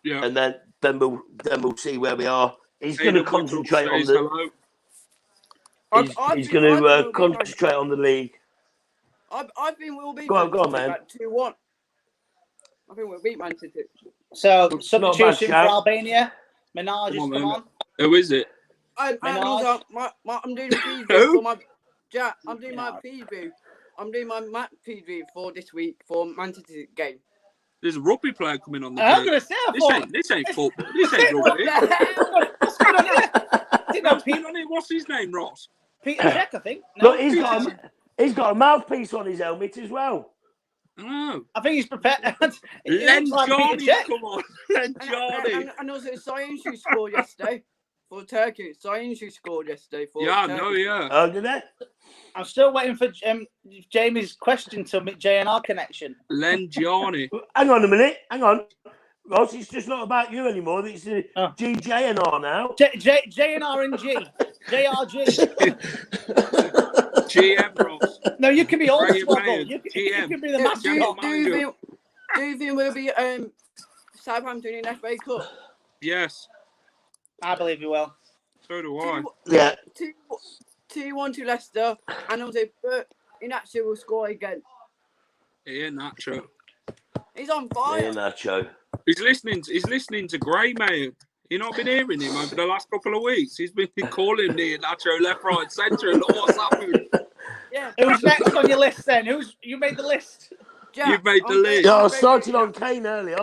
S2: Yeah.
S5: And then we'll see where we are. He's going to concentrate on the. He's going to concentrate on the league.
S6: I think we'll beat.
S5: Go on, man.
S6: 2-1. I think we'll beat Man City.
S4: So substitution for Albania. Minaj has come on.
S2: Who is it?
S6: I'm doing a preview for my Jack. I'm doing my preview. I'm doing my match preview for this week for Man City game.
S2: There's a rugby player coming on the
S4: I'm going to say
S2: this ain't football. This ain't rugby. What's his name, Ross?
S4: Peter Check, I think.
S5: No, look, he's got a mouthpiece on his helmet as well.
S2: Oh.
S4: I think he's prepared.
S2: Len Johnny, come on. Len Johnny.
S6: And also Science who scored yesterday for Turkey. Science who scored yesterday for
S2: Turkey.
S6: I
S2: know, yeah.
S5: Oh, did they?
S4: I'm still waiting for Jamie's question to JNR connection.
S2: Len Johnny.
S5: Hang on a minute. Hang on. Ross, it's just not about you anymore. It's GJNR now.
S4: JNR and G. JRG.
S2: GM, Ross.
S4: No, you can be all swoggle. You can be the mascot.
S6: Do you think we'll be Southampton in FA Cup?
S2: Yes.
S4: I believe you will.
S2: So do I.
S5: Yeah.
S6: 2-1 to Leicester, and also Inacio will score again.
S2: Yeah, Nacho.
S6: He's on fire.
S5: Yeah, Nacho.
S2: He's listening to Gray, mate. You not been hearing him over the last couple of weeks? He's been calling me Nacho left, right, centre, and what's happening?
S6: Yeah.
S4: Who's next on your list then? You made the list?
S6: Jack,
S2: You've made the list.
S5: Yeah, I started on Kane earlier.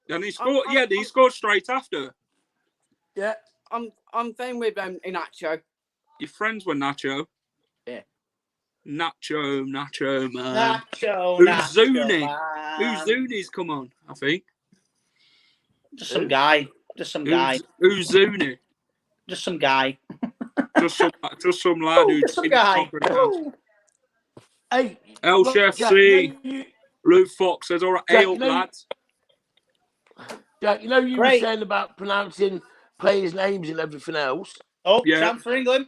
S2: And he scored. He scored straight after.
S5: Yeah.
S6: I'm fine with Inacio.
S2: Your friends were Nacho.
S6: Yeah.
S2: Nacho, man.
S4: Nacho.
S2: Uzuni. Uzuni's come on, I think.
S4: Just some guy.
S2: Uzuni.
S4: Just some guy.
S2: Just some lad who's
S4: just some guy.
S5: Hey,
S2: El Chef C. Luke Fox says, all right,
S5: Jack,
S2: hey up, lads.
S5: Jack, you were saying about pronouncing players' names and everything else.
S4: Oh,
S2: yeah.
S4: chance for England.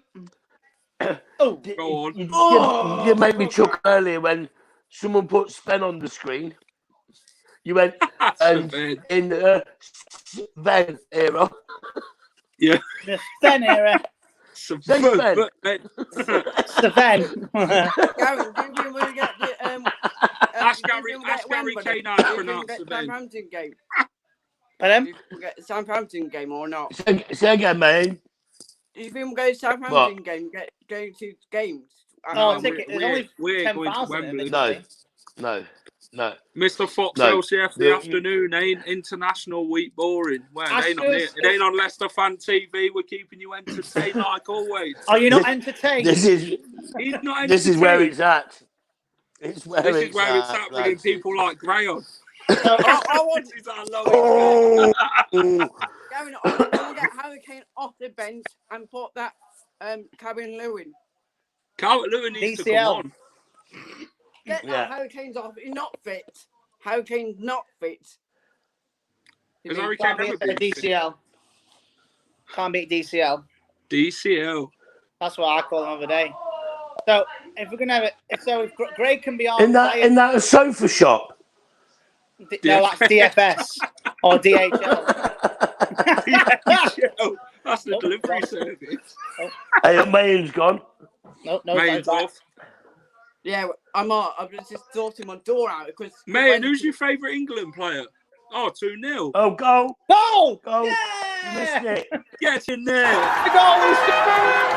S2: Go on.
S5: You made me chuckle earlier when someone put Sven on the screen. You went and in the Sven era.
S2: Yeah.
S4: The Sven era.
S5: Sven.
S4: Sven.
S6: Gavin, do you want to get the
S2: Ask Gary Kane how to pronounce the
S6: Southampton game?
S4: Pardon?
S6: Get the Southampton game or not?
S5: Say again, mate.
S6: Do you think we'll go to Southampton game? Go to games?
S2: We're going to Wembley.
S5: No.
S2: Mr. Fox LCF, the afternoon ain't international week boring. Well, it ain't on Leicester Fan TV. We're keeping you entertained like always.
S4: Are you not entertained?
S5: This is where it's at. It's where it's at.
S2: Bringing people like Gray on.
S6: I want
S2: This is our lowest.
S6: Gavin, I want to get Harry Kane off the bench and put that Calvin Lewin.
S2: Calvin Lewin needs to come on.
S6: Get that Harry Kane's off. He's not fit. Harry Kane's not fit.
S2: Has Harry Kane ever been
S4: DCL? Can't beat DCL.
S2: DCL.
S4: That's what I call him the other day. So if we're gonna have it, if Gray can be on
S5: in that a sofa shop.
S4: No, that's DFS or DHL.
S2: DHL. That's the delivery service.
S5: Hey, Mayne's gone.
S4: No,
S2: Mayne's off.
S6: Yeah, I was just sorting my door out because.
S2: Mayne, who's your favourite England player? Oh, 2-0.
S5: Oh, goal!
S4: Goal!
S5: Yeah! You missed it.
S2: Get in there.
S4: The goal is
S2: 2-0.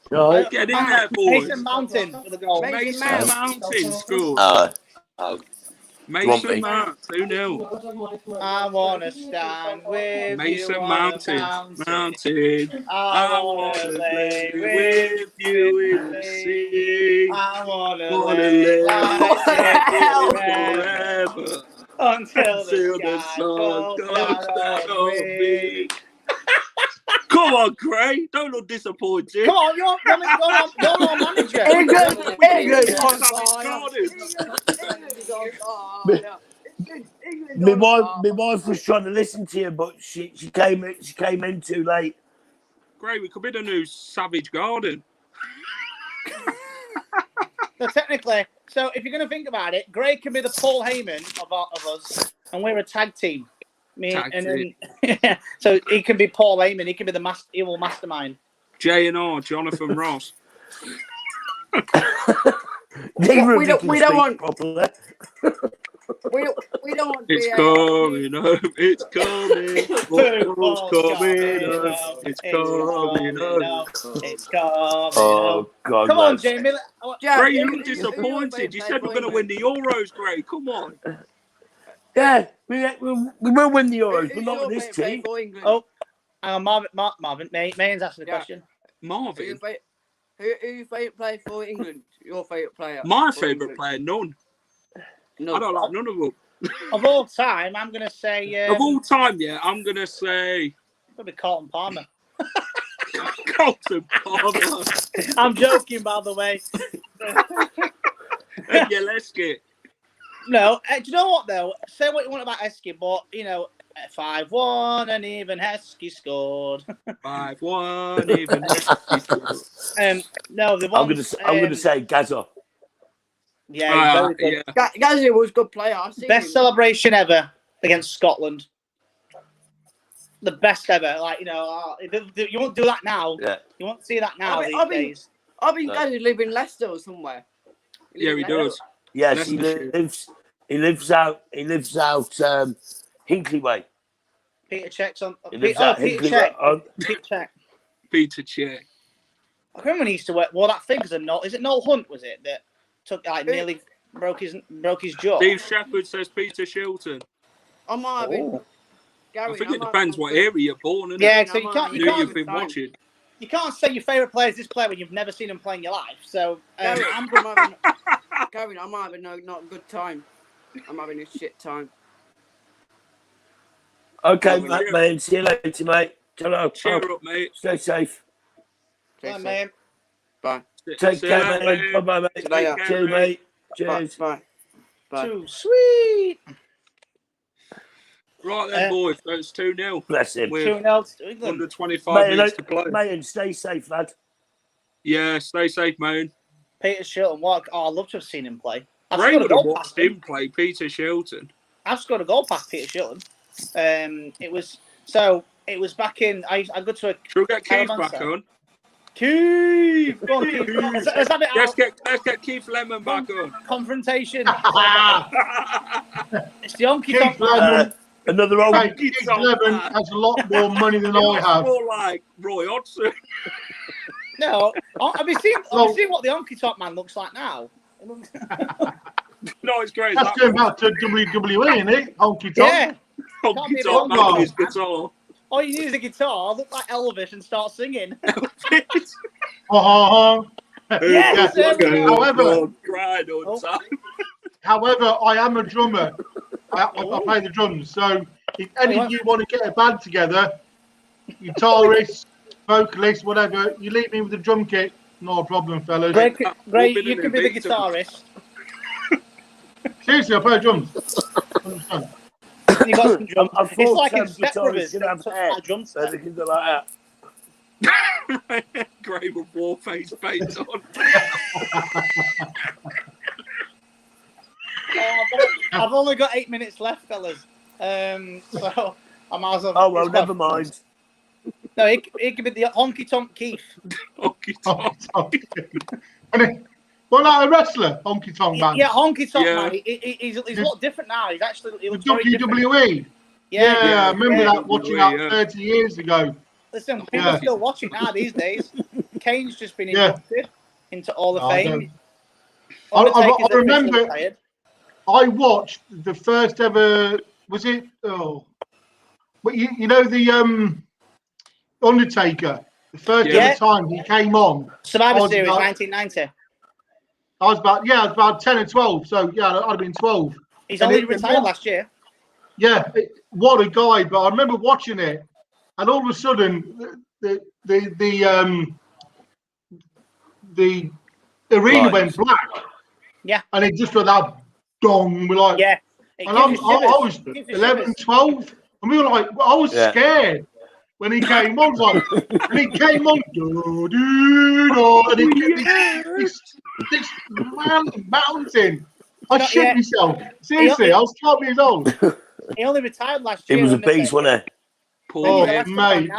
S5: Right.
S2: Get in there, boys.
S4: Mason Mountain for the goal.
S2: Mason Mountain scored. Mason Mountain, 2-0.
S4: I want to stand with
S2: Mason
S4: you
S2: Mountain.
S4: I want to play with you in the sea. I want to live like
S2: forever
S4: until
S2: the sun goes down on me. Come on, Gray. Don't look disappointed.
S4: Come on, you're our manager.
S5: My wife was trying to listen to you, but she came in too late.
S2: Gray, we could be the new Savage Garden.
S4: So technically, if you're going to think about it, Gray can be the Paul Heyman of us, and we're a tag team. So he can be Paul Heyman. He can be the evil mastermind.
S2: J&R, Jonathan Ross.
S6: We don't want
S5: properly.
S6: we don't want.
S2: It's coming up. It's coming. Football's coming up. It's coming up.
S4: It's coming.
S5: Oh God!
S4: Come on, Jamie.
S2: Gray, you look disappointed. You said we're going to win the Euros, Gray. Come on.
S5: Yeah, we will win the Euros, but not with this team.
S4: Oh, Marvin, Mayne's asking the question.
S2: Marvin?
S6: Who's your favourite player for England? Your favourite player?
S2: My favourite player, none. I don't like none of them.
S4: Of all time, I'm going to say...
S2: of all time, yeah, I'm going to say...
S4: Probably Carlton Palmer.
S2: Carlton Palmer.
S4: I'm joking, by the way.
S2: Yeah, let's get...
S4: No, do you know what, though? Say what you want about Esky, but, 5-1 and even Heskey scored.
S2: 5-1 even Heskey scored.
S4: No, the one
S5: I'm gonna say Gaza.
S4: Yeah,
S2: yeah.
S6: Gazzy was a good player.
S4: Best celebration ever against Scotland. The best ever. Like, you know, you won't do that now.
S5: Yeah.
S4: You won't see that now these days.
S6: I think Gazzy live in Leicester or somewhere.
S2: Yeah, he does.
S5: Yes, he lives out Hinkley way.
S4: Peter Check's on.
S5: Peter Check.
S2: Peter Check.
S4: I remember when he used to work. Well, that thing is it Noel Hunt? Was it that took nearly broke his jaw?
S2: Steve Shepherd says Peter Shilton.
S6: I might have been. Gary,
S2: I think it depends what area you're born in.
S4: Yeah, so you can't.
S2: You've been watching.
S4: You can't say your favourite player is this player when you've never seen him play in your life. So,
S6: Gary, I might have not a good time. I'm having a shit time.
S5: Okay, mate. See you later, mate. Hello.
S2: Cheer up, mate.
S5: Stay safe.
S4: Bye, mate.
S6: Bye.
S5: Take care, mate. Bye, mate. Cheers, mate. Cheers.
S6: Bye.
S4: Too sweet.
S2: Right then, boys. So it's 2-0.
S5: Bless him.
S4: 2-0.
S2: Under 25 minutes to play.
S5: Mate, stay safe, lad.
S2: Yeah, stay safe, man.
S4: Peter Shilton. I'd love to have seen him play.
S2: Ray would have watched him play, Peter Shilton.
S4: I've scored a goal past Peter Shilton. It was back in. I go to a.
S2: Should we get Keith back on?
S4: Keith! Go on, Keith. Let's have it
S2: out. Let's get Keith Lemon back on.
S4: Confrontation. It's the Onky Tonk man.
S5: Another old
S3: Keith Lemon has a lot more money than I have.
S2: More like Roy Hodgson.
S4: No, have you seen what the Onky Tonk man looks like now?
S2: No, it's great.
S3: That's going back to WWE, isn't it? Honky Tonk.
S4: Yeah.
S2: Honky Tonk man with his guitar.
S4: All you need is a guitar, look like Elvis, and start singing.
S3: Yes. However, I am a drummer. I play the drums. So if any of you want to get a band together, guitarist, vocalist, whatever, you leave me with the drum kit. No problem, fellas.
S4: Great, you could be the guitarist.
S3: Seriously, I play drums.
S4: You got some drums. It's like in Step
S5: Brothers.
S4: Brothers. Drum set.
S5: They can do like
S2: that. Grey with Warface paint on.
S4: I've only got 8 minutes left, fellas. So I might as well.
S5: Oh well, never mind.
S4: No, it could be the Honky Tonk Keith.
S2: Honky
S3: Tonk. Well, like a wrestler, Honky Tonk man.
S4: Yeah, Honky Tonk man. He's a lot different now. He looks
S3: WWE. Yeah, I remember that watching that 30 years ago.
S4: Listen, people still watch it now these days. Kane's just been inducted into Hall of Fame.
S3: I remember. I watched the first ever. Was it? Oh, but you know the Undertaker. The first ever time he came on.
S4: Survivor Series, 1990.
S3: I was about 10 or 12. So yeah, I'd have been 12.
S4: He's only retired last year.
S3: Yeah, what a guy! But I remember watching it, and all of a sudden, the arena went black.
S4: Yeah,
S3: and it just went that dong. We're like,
S4: yeah.
S3: And I was 11, 12, and we were like, I was scared when he came on. Like, and he came on, and he this mountain. I shit myself. Seriously, I was 12 years old.
S4: He only retired last year.
S5: He was a beast, wasn't he?
S3: Oh, mate.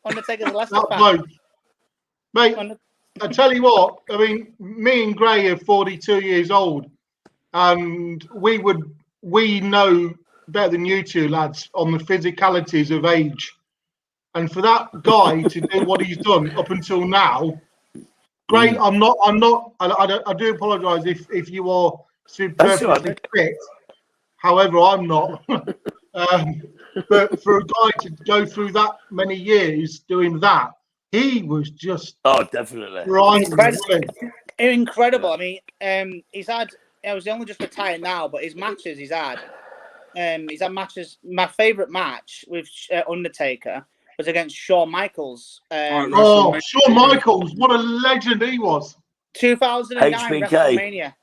S4: Undertaker's a Leicester fan.
S3: Mate, I tell you what, I mean, me and Gray are 42 years old, and we know better than you two lads on the physicalities of age. And for that guy to do what he's done up until now, Gray, I do apologise if you are superbly fit. However, I'm not. But for a guy to go through that many years doing that, he was just
S5: definitely
S4: incredible. I mean, he's had. I was only just retired now, but his matches he's had matches. My favourite match with Undertaker was against Shawn Michaels.
S3: Shawn Michaels, what a legend he was.
S4: 2009 WrestleMania,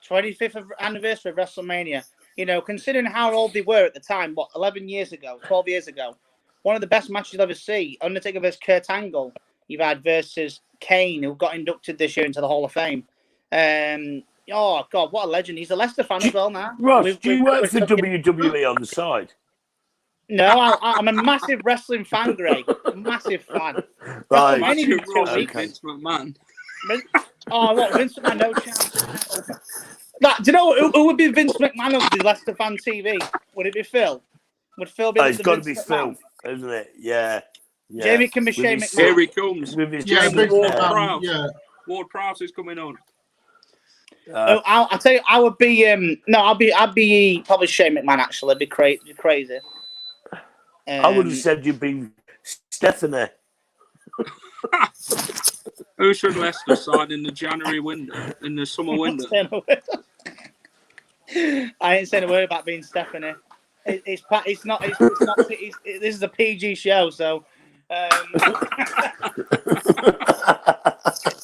S4: 25th anniversary of WrestleMania. You know, considering how old they were at the time, 11 years ago, 12 years ago, one of the best matches you'll ever see. Undertaker versus Kurt Angle. You've had versus Kane, who got inducted this year into the Hall of Fame. Oh God, what a legend! He's a Leicester fan as well now.
S5: Ross, do you work for WWE on the side?
S4: No, I'm a massive wrestling fan, Greg. Massive fan.
S5: Right.
S2: Massive
S5: Okay.
S2: Vince McMahon.
S4: Oh, what Vince McMahon? No chance. Do you know who would be Vince McMahon of the Leicester fan TV? Would it be Phil? Would Phil be?
S5: It's got to be Phil, isn't it? Yeah.
S4: Jamie can be Shane McMahon.
S2: Here he comes.
S5: With his
S2: Ward Prowse. Ward Prowse is coming on.
S4: I'll tell you, I would be. I'd be probably Shane McMahon. Actually, it'd be crazy.
S5: I would have said you'd be Stephanie.
S2: Who should Leicester sign in the January window, in the summer window?
S4: I ain't saying a word about being Stephanie. It's not. This is a PG show, so. It's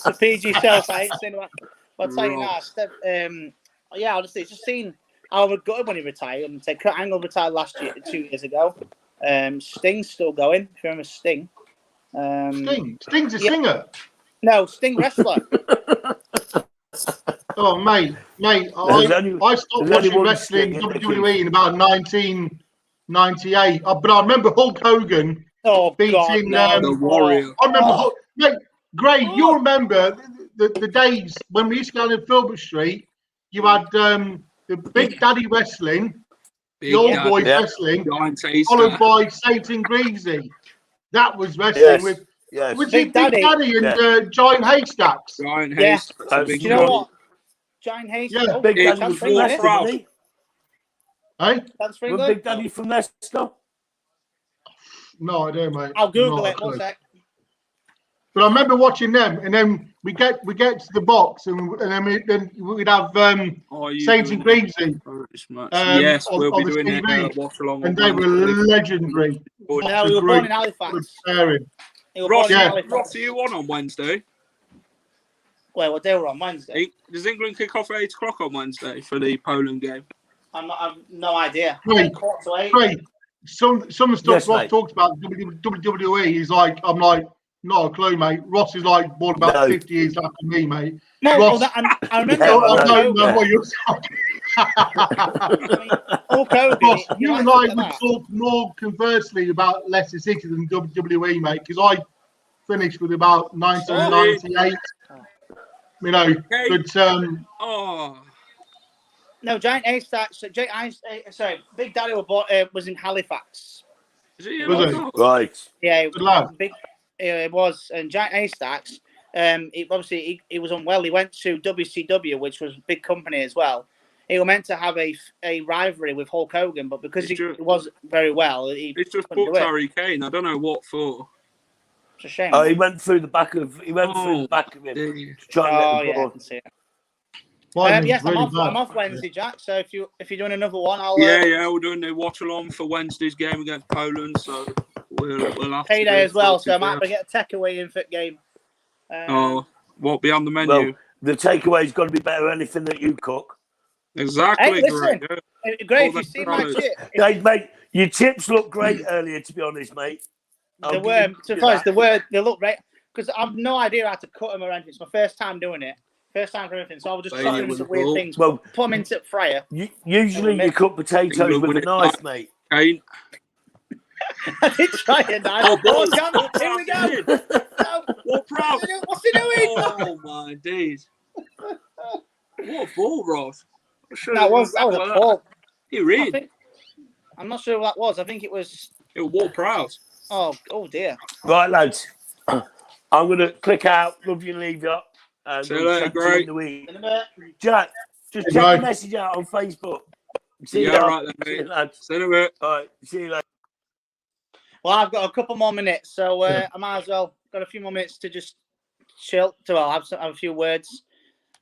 S4: a PG show, so I ain't saying what. I'll tell you now, Steph. Yeah, honestly, it's just seen how good when he retired. And say Kurt Angle retired last year, 2 years ago. Sting's still going. If you remember Sting.
S3: Sting's a singer.
S4: No, Sting wrestler.
S3: Oh, mate, I stopped watching wrestling WWE in about 1998. But I remember Hulk Hogan beating
S2: the Warrior.
S3: I remember, mate, Gray, you remember the days when we used to go in Filbert Street. You had the Big Daddy Wrestling, the Old Boys Wrestling, followed by Satan Greasy. That was wrestling with.
S5: Yes.
S3: Was it Big Daddy and Giant Haystacks?
S2: Giant Haystacks.
S4: Do you know what? Giant Haystacks.
S3: Yeah.
S5: Big Daddy from Leicester.
S3: Hey?
S4: That's
S5: Big Daddy from Leicester.
S3: No idea, mate.
S4: I'll Google it. 1 sec.
S3: But I remember watching them, and then we get to the box, and then we'd have Satan Greasy.
S2: Yes, we'll be doing
S3: TV,
S2: watch along.
S3: And they were legendary.
S4: No, we were born in Halifax.
S2: Ross, are you on Wednesday?
S4: Well, what day were on Wednesday?
S2: Does England kick off at 8 o'clock on Wednesday for the Poland game?
S4: I've no idea.
S3: Craig, some of the stuff Ross talks about WWE is like, I'm like, not a clue, mate. Ross is like born about 50 years after me, mate.
S4: No,
S3: Ross,
S4: I remember.
S3: I don't know what you're talking. Ross, you and I would talk more conversely about Leicester City than WWE, mate, because I finished with about 1998. You know, but
S4: no, Giant Haystacks. Big Daddy was in Halifax.
S2: Was it?
S5: Right.
S4: Yeah, it was. And Giant Haystacks. He was unwell. He went to WCW, which was a big company as well. He was meant to have a rivalry with Hulk Hogan, but because he wasn't very well,
S2: it's just booked Harry Kane. I don't know what for.
S4: It's a shame.
S5: Oh, he went through the back of. He went through the back of him.
S4: I can see it. Yes, I'm off Wednesday, Jack. So if you're doing another one, I'll.
S2: We're doing the watch along for Wednesday's game against Poland. So we'll have
S4: payday as well. So I might get a takeaway in for the game.
S2: What be on the menu?
S5: Well, the takeaway's got to be better than anything that you cook.
S2: Exactly.
S4: Hey, listen, Greg, if you see my chip,
S5: hey, mate, your chips look great earlier. To be honest, mate.
S4: They look great because I've no idea how to cut them or anything. It's my first time doing it. First time for everything, so I'll just chop them into weird things.
S5: Well,
S4: put them into the fryer.
S5: Usually you cook potatoes with a knife, mate.
S2: Kane.
S4: I did try a knife. Here we go.
S2: What proud?
S4: What's he doing?
S2: Oh my days! What a ball, Ross!
S4: That was a ball.
S2: You read?
S4: I'm not sure what that was. I think it was.
S2: It was Ward Prowse.
S4: Oh dear.
S5: Right, lads. I'm gonna click out. Love you, and leave you.
S2: See you later, great.
S5: Jack, just check the message out on Facebook. See you later.
S2: Right then, mate. See you later.
S5: All right, see you later.
S4: Well, I've got a couple more minutes, so I might as well. Got a few more minutes to just chill. I'll have a few words.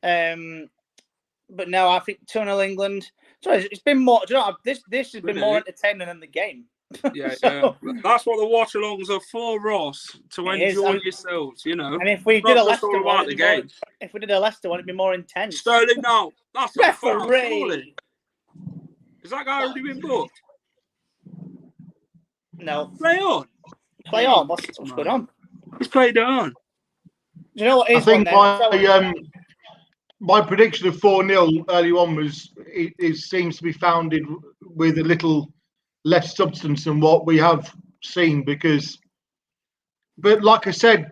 S4: But no, I think 2-0 England. Sorry, it's been more. Do you know, this has been more entertaining than the game.
S2: Yeah. That's what the watch alongs are for, Ross. To enjoy yourselves, you know.
S4: And if we did a Leicester one,
S2: it'd
S4: be more intense.
S2: Sterling, no, that's
S4: referee.
S2: Has that guy already been booked?
S4: No.
S2: Play on.
S4: Play on. What's going on?
S2: Let's play it on.
S4: Do you know what is
S3: I think
S4: one
S3: my prediction of 4-0 early on was it seems to be founded with a little less substance than what we have seen but like I said,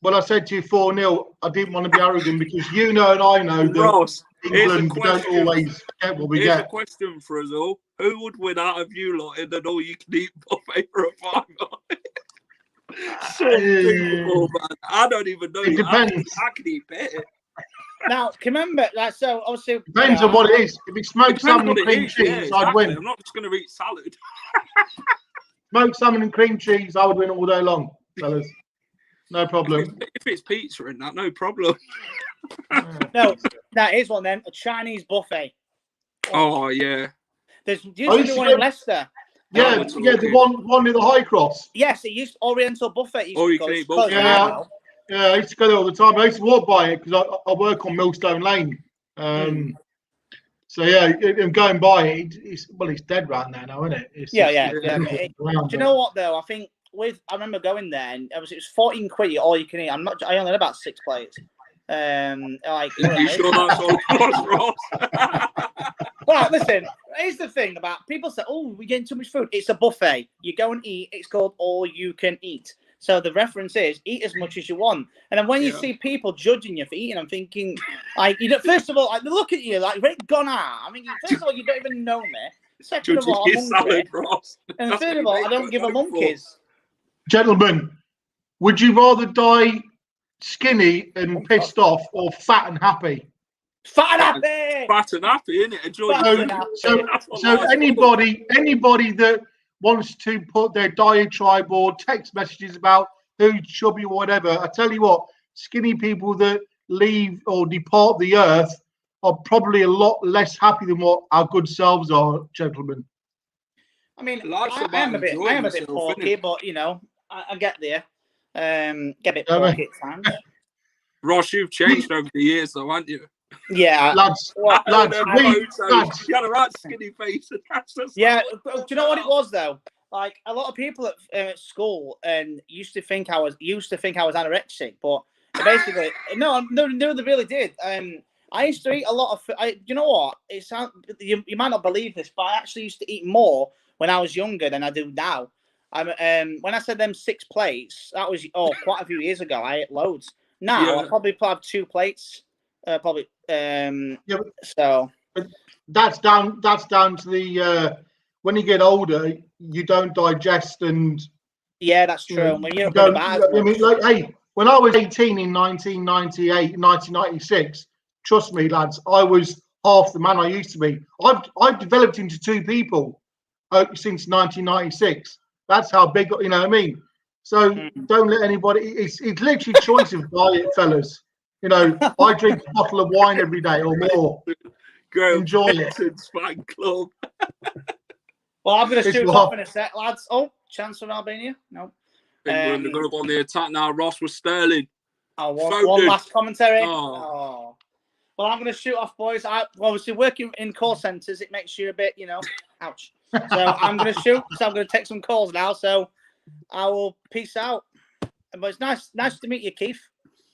S3: when I said to you 4-0, I didn't want to be arrogant because you know and I know that
S2: Ross,
S3: England don't always get what we
S2: here's
S3: get.
S2: A question for us all. Who would win out of you lot in an all-you-can-eat buffet for a final? So difficult, man. I don't even know.
S3: It depends.
S2: I can eat better.
S4: Now, can you remember, like, so obviously...
S3: Depends on what it is. If it's smoked salmon and cream cheese,
S2: yeah, exactly.
S3: I'd win.
S2: I'm not just going to eat salad.
S3: Smoked salmon and cream cheese, I would win all day long, fellas. No problem.
S2: If it's pizza and that, no problem.
S4: No, that is one then. A Chinese buffet.
S2: Oh, yeah.
S4: There's usually one in Leicester.
S3: Yeah, the one near the High Cross.
S4: Yes, it used Oriental Buffet.
S3: Yeah, I used to go there all the time. I used to walk by it because I work on Millstone Lane. So yeah, I'm going by it. It's dead right now, isn't it?
S4: Do you know what though? I think I remember going there and it was 14 quid all you can eat. I only had about 6 plates.
S2: You sure that's all Ross?
S4: Well, listen, here's the thing about people say, oh, we're getting too much food. It's a buffet. You go and eat. It's called all you can eat. So the reference is eat as much as you want. And then when you see people judging you for eating, I'm thinking, like, first of all, they look at you like, Rick Gonner. I mean, first of all, you don't even know me. Second of all, I'm hungry. And third of all, I don't give a monkeys.
S3: Gentlemen, would you rather die skinny and pissed off or fat and happy?
S4: Fat and happy!
S2: Fat and happy, innit? Enjoy
S3: so anybody that wants to put their diatribe or text messages about who's chubby or whatever, I tell you what, skinny people that leave or depart the earth are probably a lot less happy than what our good selves are, gentlemen.
S4: I mean, I am a bit porky, but you know, I get there. Get a bit porky at times.
S2: Ross, you've changed over the years, though, haven't you?
S3: Yeah, lads,
S2: you had a right skinny face.
S4: Yeah, do you know what it was though? Like a lot of people at school and used to think I was anorexic, but basically no, they really did. I used to eat a lot of. You know what? You might not believe this, but I actually used to eat more when I was younger than I do now. When I said them 6 plates, that was quite a few years ago. I ate loads. Now I probably have 2 plates. So
S3: that's down to the when you get older, you don't digest and
S4: that's true. When you
S3: don't, I mean, like, hey, when I was 18 in 1998, 1996, trust me, lads, I was half the man I used to be. I've developed into 2 people since 1996. That's how big, you know what I mean? So don't let anybody. It's literally choice of diet, fellas. You know, I drink a bottle of wine every day or more. Enjoy it.
S2: Fan club.
S4: Well, I'm going to shoot off in a sec, lads. Oh, chance for Albania? No.
S2: England are going to go on the attack now. Ross with Sterling.
S4: One last commentary. Well, I'm going to shoot off, boys. Obviously, working in call centres, it makes you a bit, you know, ouch. So I'm going to shoot. So I'm going to take some calls now. So I will peace out. But it's nice to meet you, Keith.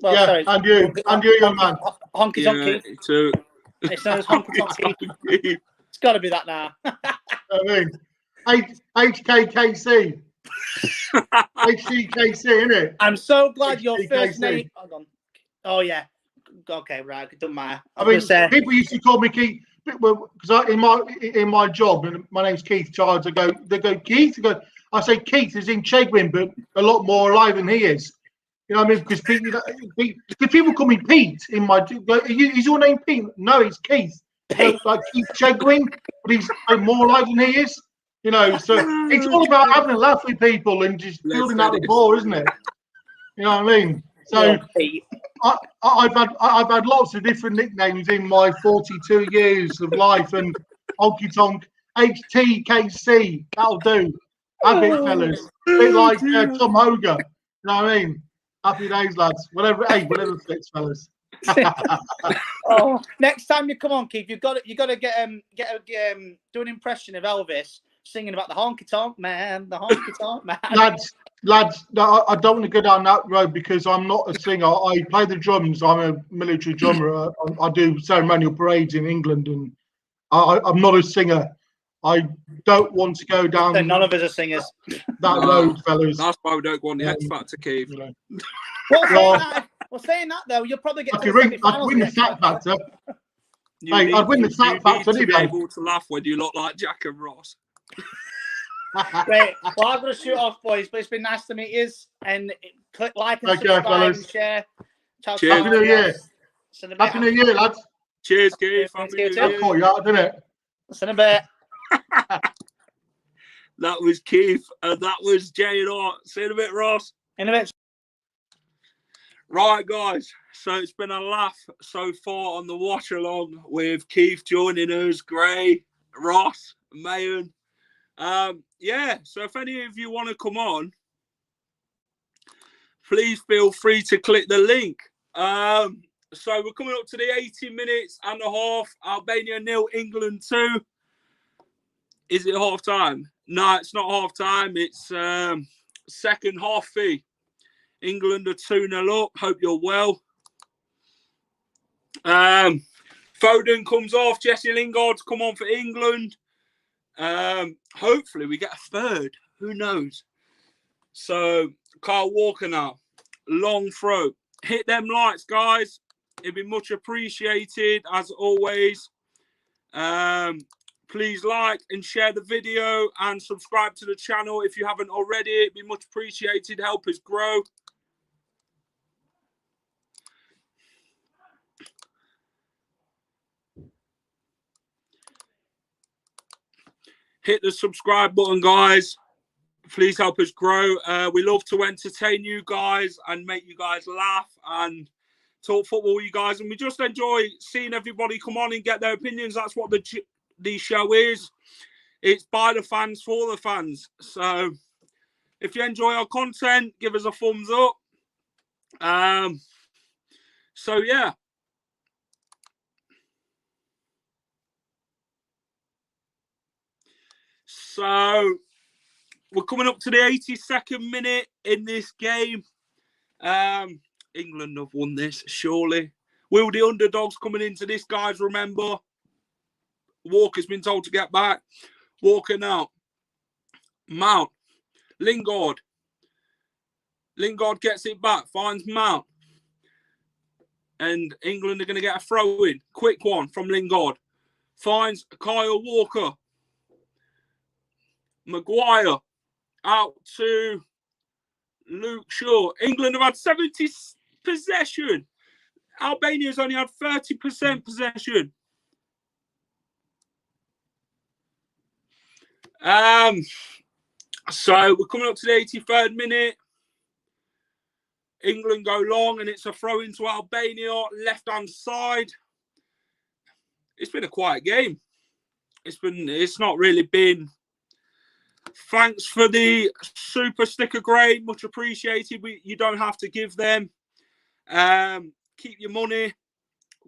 S4: Well, sorry.
S3: And you, young man.
S4: Honky Tonk Keith.
S2: Too.
S4: It's known as Honky Tonk Keith. It's got to be that now.
S3: I mean, HKKC. HCKC, isn't it?
S4: I'm so glad your first name. Hold on. Oh, yeah. Okay, right. It doesn't matter.
S3: I mean, people used to call me Keith because in my job, and my name's Keith Childs. They go Keith. I say Keith is in Chegwin, but a lot more alive than he is. You know what I mean? Because people call me Pete in my. Is your name Pete? No, it's Keith. Like Keith Chegwin, but he's more alive than he is. You know, so it's all about having a laugh with people and just building out the ball, isn't it? You know what I mean? So I've had lots of different nicknames in my 42 years of life, and Honky Tonk, HTKC, that'll do. Have it, fellas. A bit like Tom Hogan. You know what I mean? Happy days, lads. Whatever fits, fellas.
S4: Oh, next time you come on, Keith, you got to get do an impression of Elvis singing about the honky tonk man, the honky tonk man.
S3: Lads, no, I don't want to go down that road because I'm not a singer. I play the drums. I'm a military drummer. I do ceremonial parades in England, and I'm not a singer. I don't want to go down.
S4: None of us are singers.
S3: That road, fellas.
S2: That's why we don't go on the X Factor, Keith.
S3: You know.
S4: Well, saying that though, you'll probably get.
S3: I could win the Fat Factor. Hey, I'd win the Fat Factor anyway.
S2: Be able to laugh when you look like Jack and Ross.
S4: Great. Well, I'm going to shoot off, boys, but it's been nice to meet you. And click like and subscribe and share. Ciao,
S3: Happy New Year. Happy New Year, lads.
S2: Cheers, Keith. Happy New Year.
S3: I caught you out, didn't it?
S4: See you in a bit.
S2: That was Keith, and that was J&R. See you in a bit, Ross.
S4: In a bit.
S2: Right, guys. So it's been a laugh so far on the watch along with Keith joining us, Gray, Ross, Mayon. Yeah, so if any of you want to come on, please feel free to click the link. So we're coming up to the 80 minutes and a half. Albania 0, England 2. Is it half time? No, it's not half time. It's second half fee. England are 2-0 up. Hope you're well. Foden comes off. Jesse Lingard's come on for England. Hopefully we get a third. Who knows? So Kyle Walker now. Long throw. Hit them lights, guys. It'd be much appreciated as always. Please like and share the video and subscribe to the channel if you haven't already. It'd be much appreciated. Help us grow. Hit the subscribe button, guys. Please help us grow. We love to entertain you guys and make you guys laugh and talk football with you guys. And we just enjoy seeing everybody come on and get their opinions. That's what the show is. It's by the fans, for the fans. So if you enjoy our content, give us a thumbs up. So, yeah. So we're coming up to the 82nd minute in this game. England have won this, surely. Will the underdogs coming into this, guys, remember? Walker's been told to get back. Walker now. Mount. Lingard. Lingard gets it back, finds Mount. And England are going to get a throw in. Quick one from Lingard. Finds Kyle Walker. Maguire out to Luke Shaw. England have had 70 possession. Albania's only had 30% possession. So we're coming up to the 83rd minute. England go long and it's a throw into Albania, left-hand side. It's been a quiet game. It's not really been. Thanks for the super sticker, Gray. Much appreciated. You don't have to give them. Keep your money.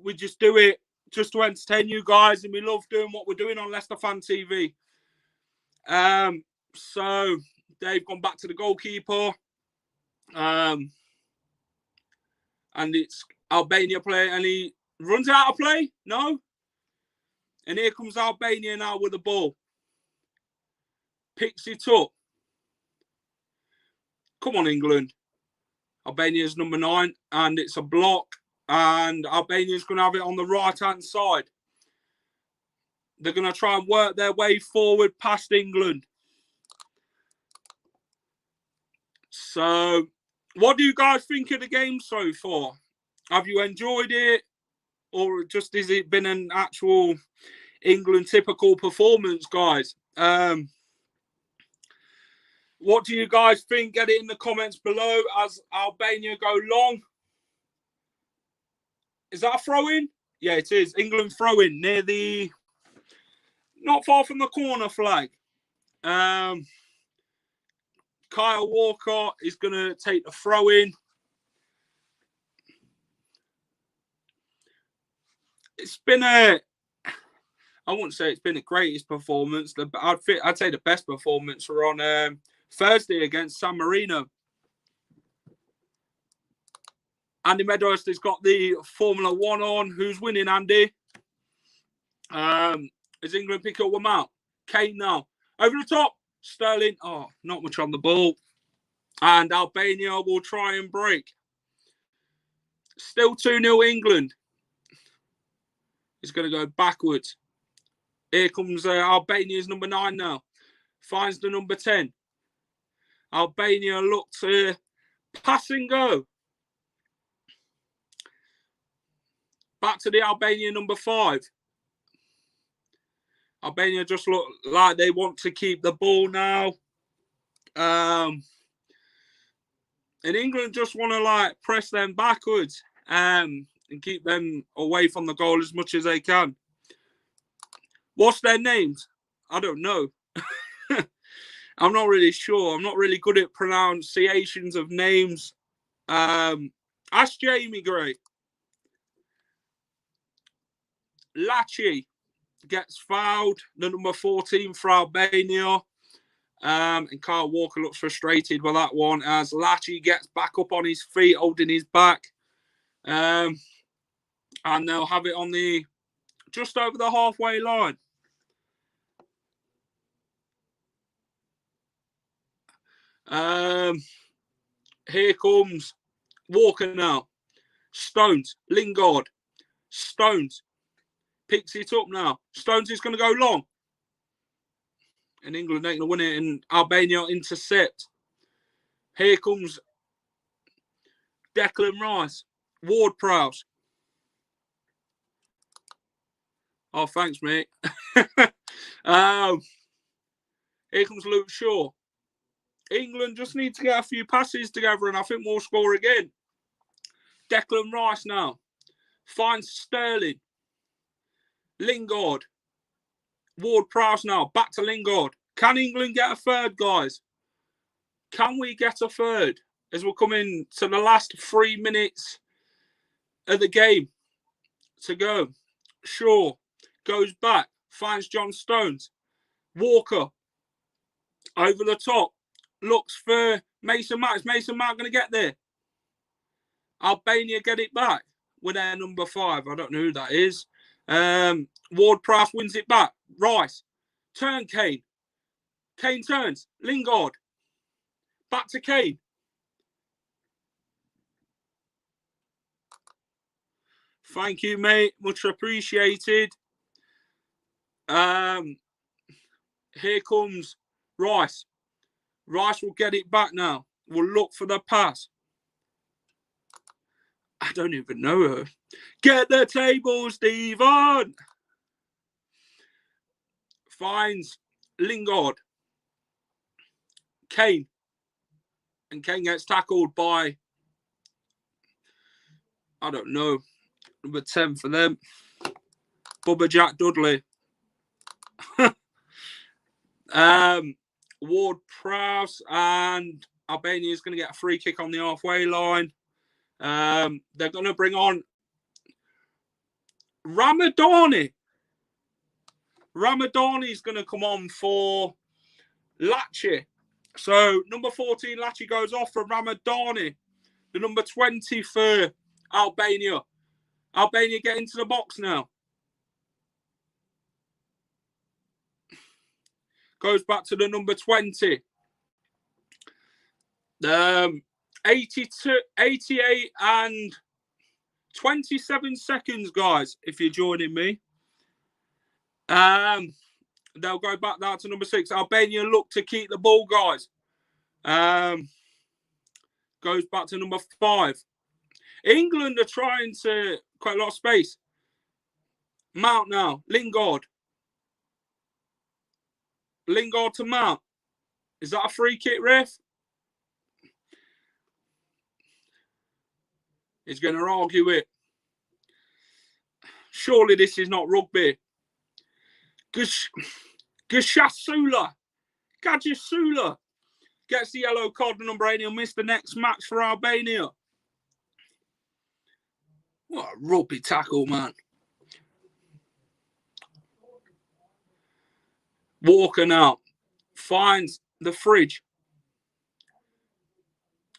S2: We just do it just to entertain you guys, and we love doing what we're doing on Leicester Fan TV. So they've gone back to the goalkeeper. And it's Albania play, and he runs out of play. No. And here comes Albania now with the ball. Picks it up. Come on, England. Albania's number 9, and it's a block. And Albania's going to have it on the right-hand side. They're going to try and work their way forward past England. So, what do you guys think of the game so far? Have you enjoyed it? Or just has it been an actual England typical performance, guys? What do you guys think? Get it in the comments below as Albania go long. Is that a throw-in? Yeah, it is. England throw-in near the... Not far from the corner flag. Kyle Walker is going to take the throw-in. it's been I wouldn't say it's been the greatest performance. I'd say the best performance were on Thursday against San Marino. Andy Medhurst has got the Formula 1 on. Who's winning, Andy? Is England pick up one out? Kane now. Over the top. Sterling. Oh, not much on the ball. And Albania will try and break. Still 2-0 England. It's going to go backwards. Here comes Albania's number 9 now. Finds the number 10. Albania look to pass and go. Back to the Albania number 5. Albania just look like they want to keep the ball now. And England just want to like press them backwards and keep them away from the goal as much as they can. What's their names? I don't know. I'm not really sure. I'm not really good at pronunciations of names. Ask Jamie Gray. Lachi gets fouled, the number 14 for Albania. And Kyle Walker looks frustrated with that one as Lachi gets back up on his feet, holding his back. And they'll have it on the just over the halfway line. Here comes Walker now. Stones, Lingard, Stones picks it up now. Stones is going to go long. And England ain't going to win it, and Albania intercept. Here comes Declan Rice, Ward-Prowse. Oh, thanks, mate. Here comes Luke Shaw. England just need to get a few passes together, and I think we'll score again. Declan Rice now. Finds Sterling. Lingard. Ward-Prowse now. Back to Lingard. Can England get a third, guys? Can we get a third? As we're coming to the last 3 minutes of the game to go. Shaw goes back. Finds John Stones. Walker. Over the top. Looks for Mason Mount. Is Mason Mount going to get there? Albania get it back with their number 5. I don't know who that is. Ward-Prowse wins it back. Rice. Turn Kane. Kane turns. Lingard. Back to Kane. Thank you, mate. Much appreciated. Here comes Rice. Rice will get it back now. We'll look for the pass. I don't even know her. Get the table, Stephen. Finds Lingard. Kane. And Kane gets tackled by, I don't know, number 10 for them. Bubba Jack Dudley. Ward-Prowse, and Albania is going to get a free kick on the halfway line. They're going to bring on Ramadani. Ramadani is going to come on for Lachi. So number 14, Lachi goes off for Ramadani. The number 20 for Albania. Albania get into the box now. Goes back to the number 20. 82, 88 and 27 seconds, guys, if you're joining me. They'll go back down to number 6. Albania look to keep the ball, guys. Goes back to number 5. England are trying to quite a lot of space. Mount now. Lingard. Lingard to Mount. Is that a free kick, ref? He's going to argue it. Surely this is not rugby. Gajasula gets the yellow card for number 8. He'll miss the next match for Albania. What a rugby tackle, man. Walker now finds the fridge.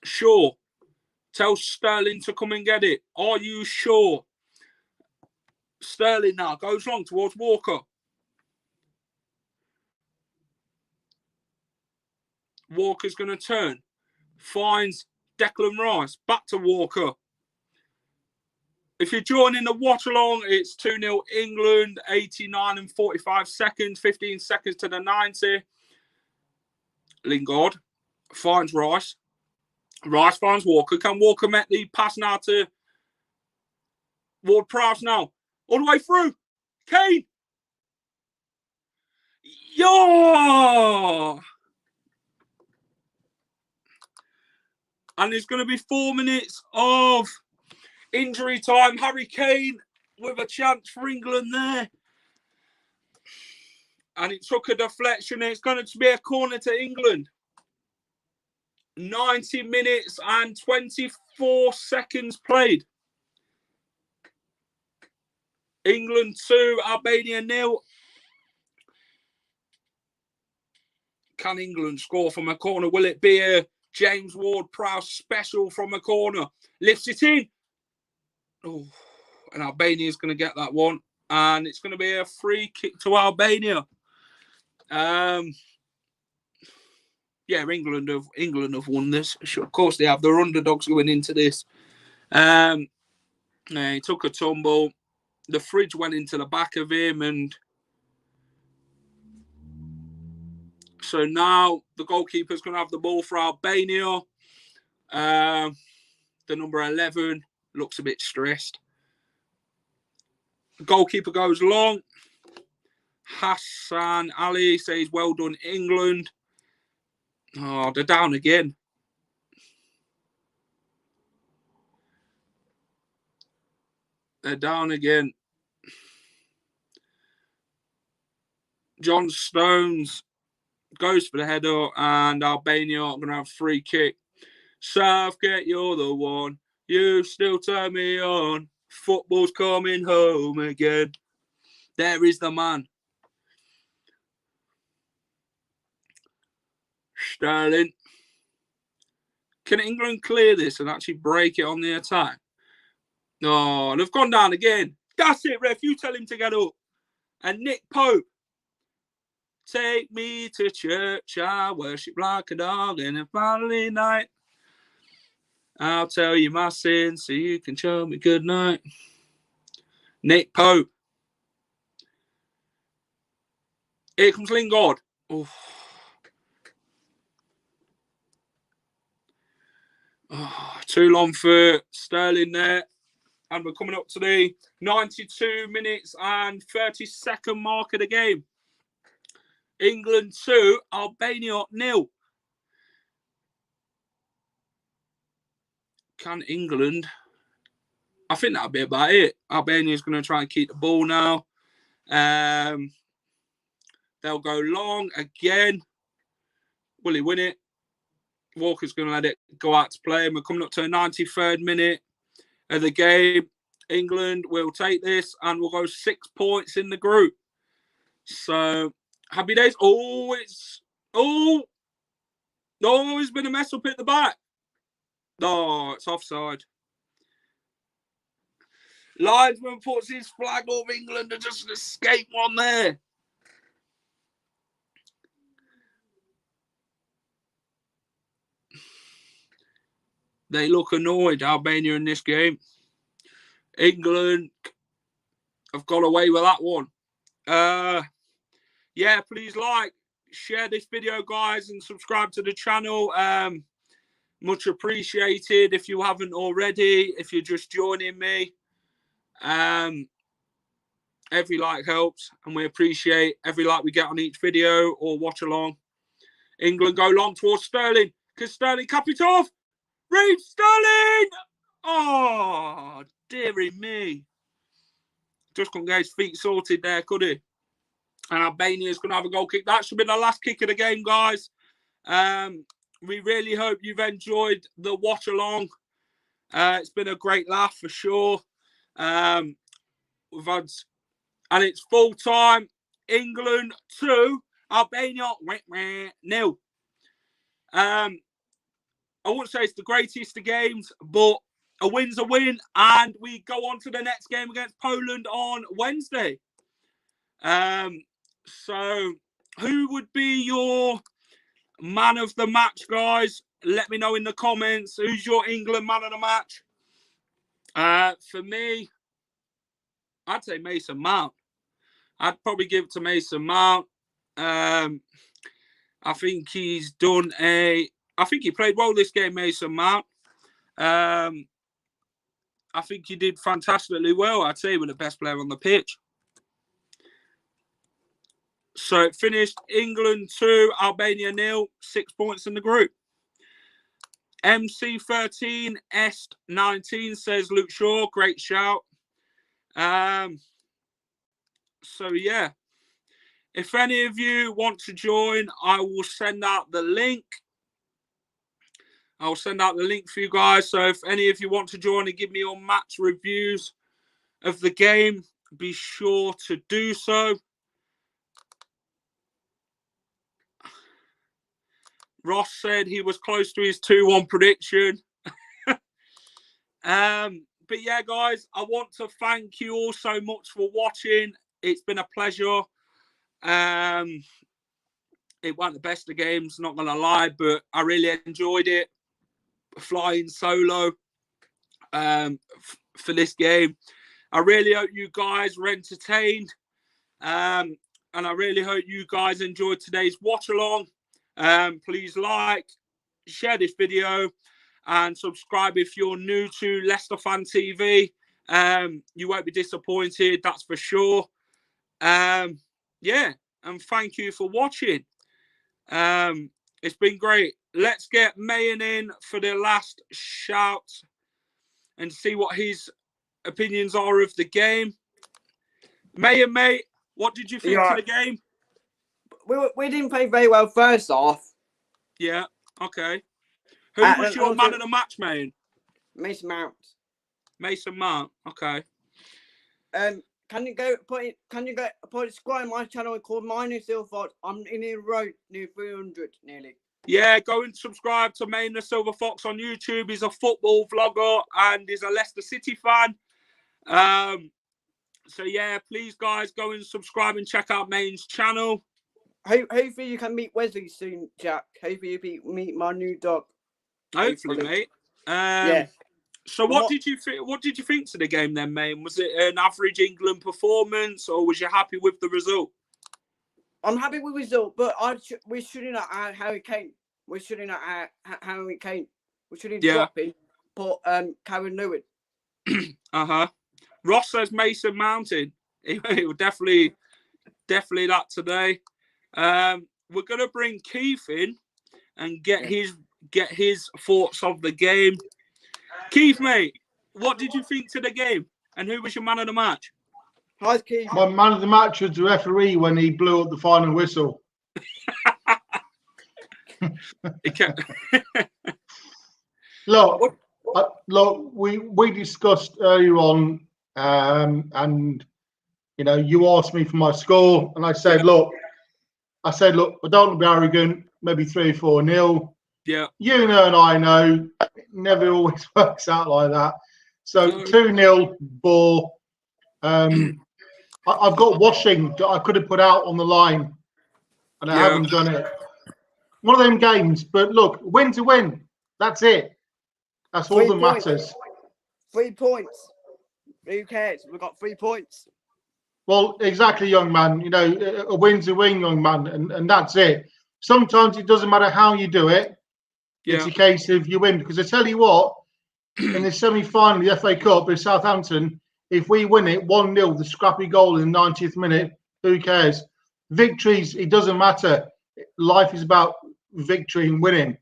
S2: Shaw tells Sterling to come and get it. Are you sure? Sterling now goes long towards Walker. Walker's going to turn. Finds Declan Rice. Back to Walker. If you're joining the watch along, it's 2-0 England, 89 and 45 seconds, 15 seconds to the 90. Lingard finds Rice. Rice finds Walker. Can Walker make the pass now to Ward-Prowse now? All the way through. Kane. Yeah. And there's going to be 4 minutes of injury time. Harry Kane with a chance for England there. And it took a deflection. It's going to be a corner to England. 90 minutes and 24 seconds played. England 2, Albania 0. Can England score from a corner? Will it be a James Ward-Prowse special from a corner? Lifts it in. Oh, and Albania is going to get that one. And it's going to be a free kick to Albania. Yeah, England have won this. Of course they have. They're underdogs going into this. He took a tumble. The fridge went into the back of him, and so now the goalkeeper's going to have the ball for Albania. The number 11 looks a bit stressed. The goalkeeper goes long. Hassan Ali says, well done, England. Oh, they're down again. They're down again. John Stones goes for the header, and Albania are going to have a free kick. Southgate, you're the one. You still turn me on. Football's coming home again. There is the man. Sterling. Can England clear this and actually break it on the attack? No, they've gone down again. That's it, ref. You tell him to get up. And Nick Pope. Take me to church. I worship like a dog in a family night. I'll tell you my sins so you can show me good night. Nick Pope. Here comes Lingard. Oh. Oh, too long for Sterling there. And we're coming up to the 92 minutes and 30-second mark of the game. England 2, Albania 0. Can England? I think that'll be about it. Albania's going to try and keep the ball now. They'll go long again. Will he win it? Walker's going to let it go out to play. And we're coming up to the 93rd minute of the game. England will take this and we'll go 6 points in the group. So, happy days. It's been a mess up at the back. No, it's offside. Linesman puts his flag up. England and just escape one there. They look annoyed, Albania, in this game. England have got away with that one. Yeah, please share this video, guys, and subscribe to the channel. Much appreciated if you haven't already. If you're just joining me, every like helps, and we appreciate every like we get on each video or watch along. England go long towards Sterling. Can Sterling cap it off? Reed Sterling! Oh, dearie me. Just couldn't get his feet sorted there, could he? And Albania's going to have a goal kick. That should be the last kick of the game, guys. We really hope you've enjoyed the watch along. It's been a great laugh for sure. And it's full time. England 2, Albania, 0. I wouldn't say it's the greatest of games, but a win's a win, and we go on to the next game against Poland on Wednesday. So who would be your man of the match, guys? Let me know in the comments. Who's your England man of the match? For me, I'd say Mason Mount. I'd probably give it to Mason Mount. I think he's done I think he played well this game, Mason Mount. I think he did fantastically well. I'd say he was the best player on the pitch. So it finished England 2, Albania 0, 6 points in the group. MC13 Est19 says Luke Shaw, great shout. So yeah, if any of you want to join, I will send out the link. I'll send out the link for you guys. So if any of you want to join and give me your match reviews of the game, be sure to do so. Ross said he was close to his 2-1 prediction. But yeah, guys, I want to thank you all so much for watching. It's been a pleasure. It wasn't the best of games, not going to lie, but I really enjoyed it. Flying solo for this game. I really hope you guys were entertained. And I really hope you guys enjoyed today's watch along. Please like, share this video, and subscribe if you're new to Leicester Fan TV. You won't be disappointed, that's for sure. Yeah, and thank you for watching. It's been great. Let's get Mayan in for the last shout and see what his opinions are of the game. Mayan, mate, what did you think of the game?
S6: We didn't play very well first off.
S2: Yeah, okay. Who was your man of the match, Mayan?
S6: Mason Mount.
S2: Mason Mount, okay.
S6: Can you go put a squad on my channel called Minor Silver Fox? I'm in the road near 300 nearly.
S2: Yeah, go and subscribe to Main the Silver Fox on YouTube. He's a football vlogger and he's a Leicester City fan. So yeah, please guys, go and subscribe and check out Main's channel.
S6: Hopefully you can meet Wesley soon, Jack. Hopefully you meet my new dog.
S2: Hopefully, mate.
S6: Yeah.
S2: So what did you think? What did you think to the game then, Main? Was it an average England performance, or was you happy with the result?
S6: I'm happy with the result, but we shouldn't have how it came. We shouldn't have how it came. We shouldn't drop it. But Karen Lewin.
S2: Ross says Mason Mountain. He will definitely that today. We're gonna bring Keith in and get his thoughts of the game. Keith, mate, what did you think to the game, and who was your man of the match?
S6: Hi, Keith.
S3: My man of the match was the referee when he blew up the final whistle. Look, we discussed earlier on, and you know, you asked me for my score, and I said, look, I don't want to be arrogant. Maybe 3-4-0.
S2: Yeah.
S3: You know, and I know, it never always works out like that. So 2-0 ball. I've got washing that I could have put out on the line, and I haven't done it. One of them games, but look, win to win. That's it. That's all that matters.
S6: 3 points. Who cares? We've got 3 points.
S3: Well, exactly, young man. You know, a win's a win, young man, and that's it. Sometimes it doesn't matter how you do it. Yeah. It's a case of you win. Because I tell you what, in the semi-final of the FA Cup with Southampton, if we win it 1-0, the scrappy goal in the 90th minute, who cares? Victories, it doesn't matter. Life is about victory and winning.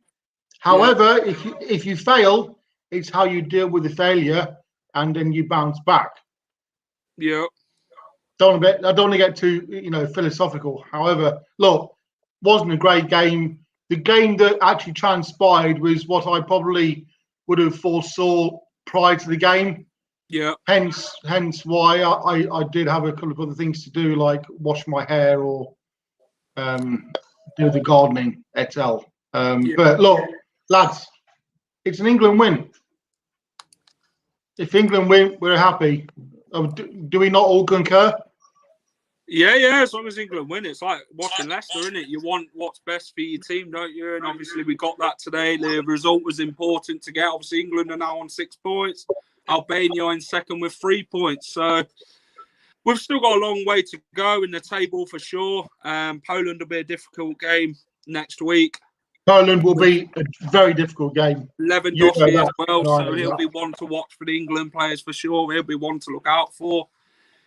S3: However, if you fail, it's how you deal with the failure, and then you bounce back.
S2: Yeah.
S3: I don't want to get too, philosophical. However, look, wasn't a great game. The game that actually transpired was what I probably would have foresaw prior to the game.
S2: Yeah.
S3: Hence why I did have a couple of other things to do, like wash my hair or do the gardening et al. But look, lads, it's an England win. If England win, we're happy. Do we not all concur?
S2: Yeah. As long as England win, it's like watching Leicester, isn't it? You want what's best for your team, don't you? And obviously, we got that today. The result was important to get. Obviously, England are now on 6 points. Albania in second with 3 points. So we've still got a long way to go in the table for sure. Poland will be a difficult game next week.
S3: Poland will be a very difficult game.
S2: Lewandowski as well, so he'll be one to watch for the England players for sure. He'll be one to look out for.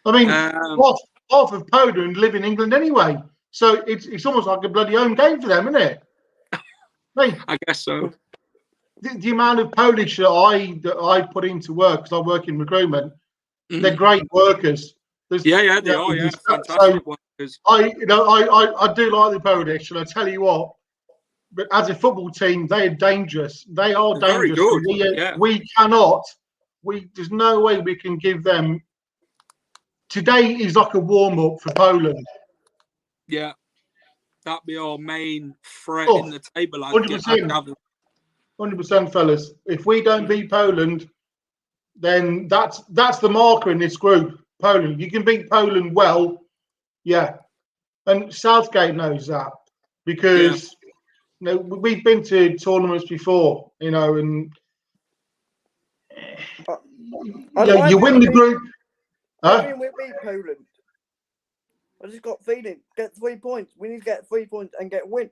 S3: I mean, half of Poland live in England anyway, so it's almost like a bloody home game for them, isn't it?
S2: I guess so.
S3: The amount of Polish that I put into work, because I work in recruitment, they're great workers.
S2: They are. Fantastic workers.
S3: I do like the Polish, and I tell you what. But as a football team, they are dangerous. They are dangerous.
S2: Very good.
S3: We cannot. There's no way we can give them. Today is like a warm up for Poland.
S2: Yeah, that'd be our main threat in the table.
S3: 100%, fellas. If we don't beat Poland, then that's the marker in this group. Poland. You can beat Poland well, and Southgate knows that because. Yeah. We've been to tournaments before, and you win the group.
S6: I think we beat Poland. I just got feeling. Get 3 points. We need to get 3 points and get a win.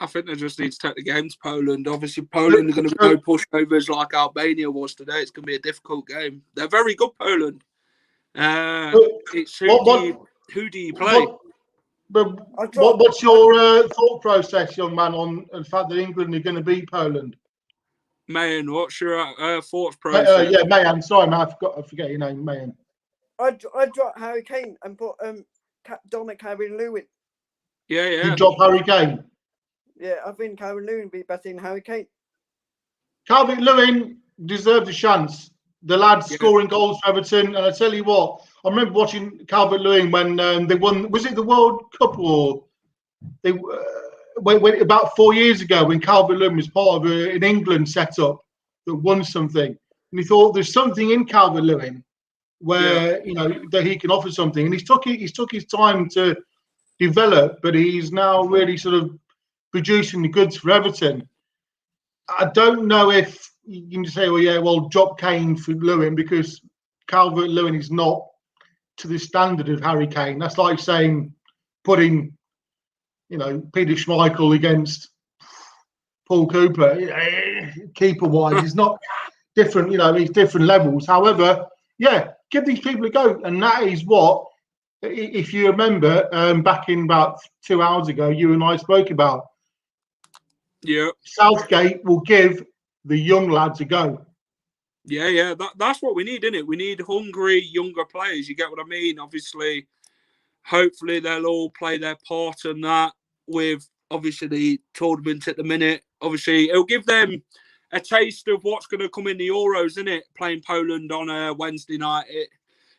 S2: I think they just need to take the game to Poland. Obviously, Poland are going to be no pushovers like Albania was today. It's going to be a difficult game. They're very good, Poland. It's who do you play?
S3: But what's your thought process, young man, on the fact that England are going to beat Poland?
S2: Mayan, what's your thoughts process?
S3: Mayan. Sorry, man, I forget your name, Mayan.
S6: I dropped Harry Kane and put Dominic Calvert-Lewin.
S2: Yeah.
S3: You drop Harry Kane?
S6: Yeah, I think Calvert-Lewin would be better than Harry Kane.
S3: Calvert-Lewin deserved a chance. The lad's scoring goals for Everton, and I tell you what, I remember watching Calvert-Lewin when they won. Was it the World Cup or they when about 4 years ago when Calvert-Lewin was part of an England setup that won something, and he thought there's something in Calvert-Lewin where that he can offer something, and he's took his time to develop, but he's now really sort of producing the goods for Everton. I don't know if you can just say, drop Kane for Lewin because Calvert-Lewin is not to the standard of Harry Kane. That's like saying putting, Peter Schmeichel against Paul Cooper. Keeper-wise, he's not different. He's different levels. However, give these people a go, and that is what, if you remember, back in about 2 hours ago, you and I spoke about.
S2: Yeah,
S3: Southgate will give the young lads a go.
S2: Yeah. That's what we need, isn't it? We need hungry, younger players. You get what I mean? Obviously, hopefully they'll all play their part in that with, obviously, the tournament at the minute. Obviously, it'll give them a taste of what's going to come in the Euros, isn't it? Playing Poland on a Wednesday night.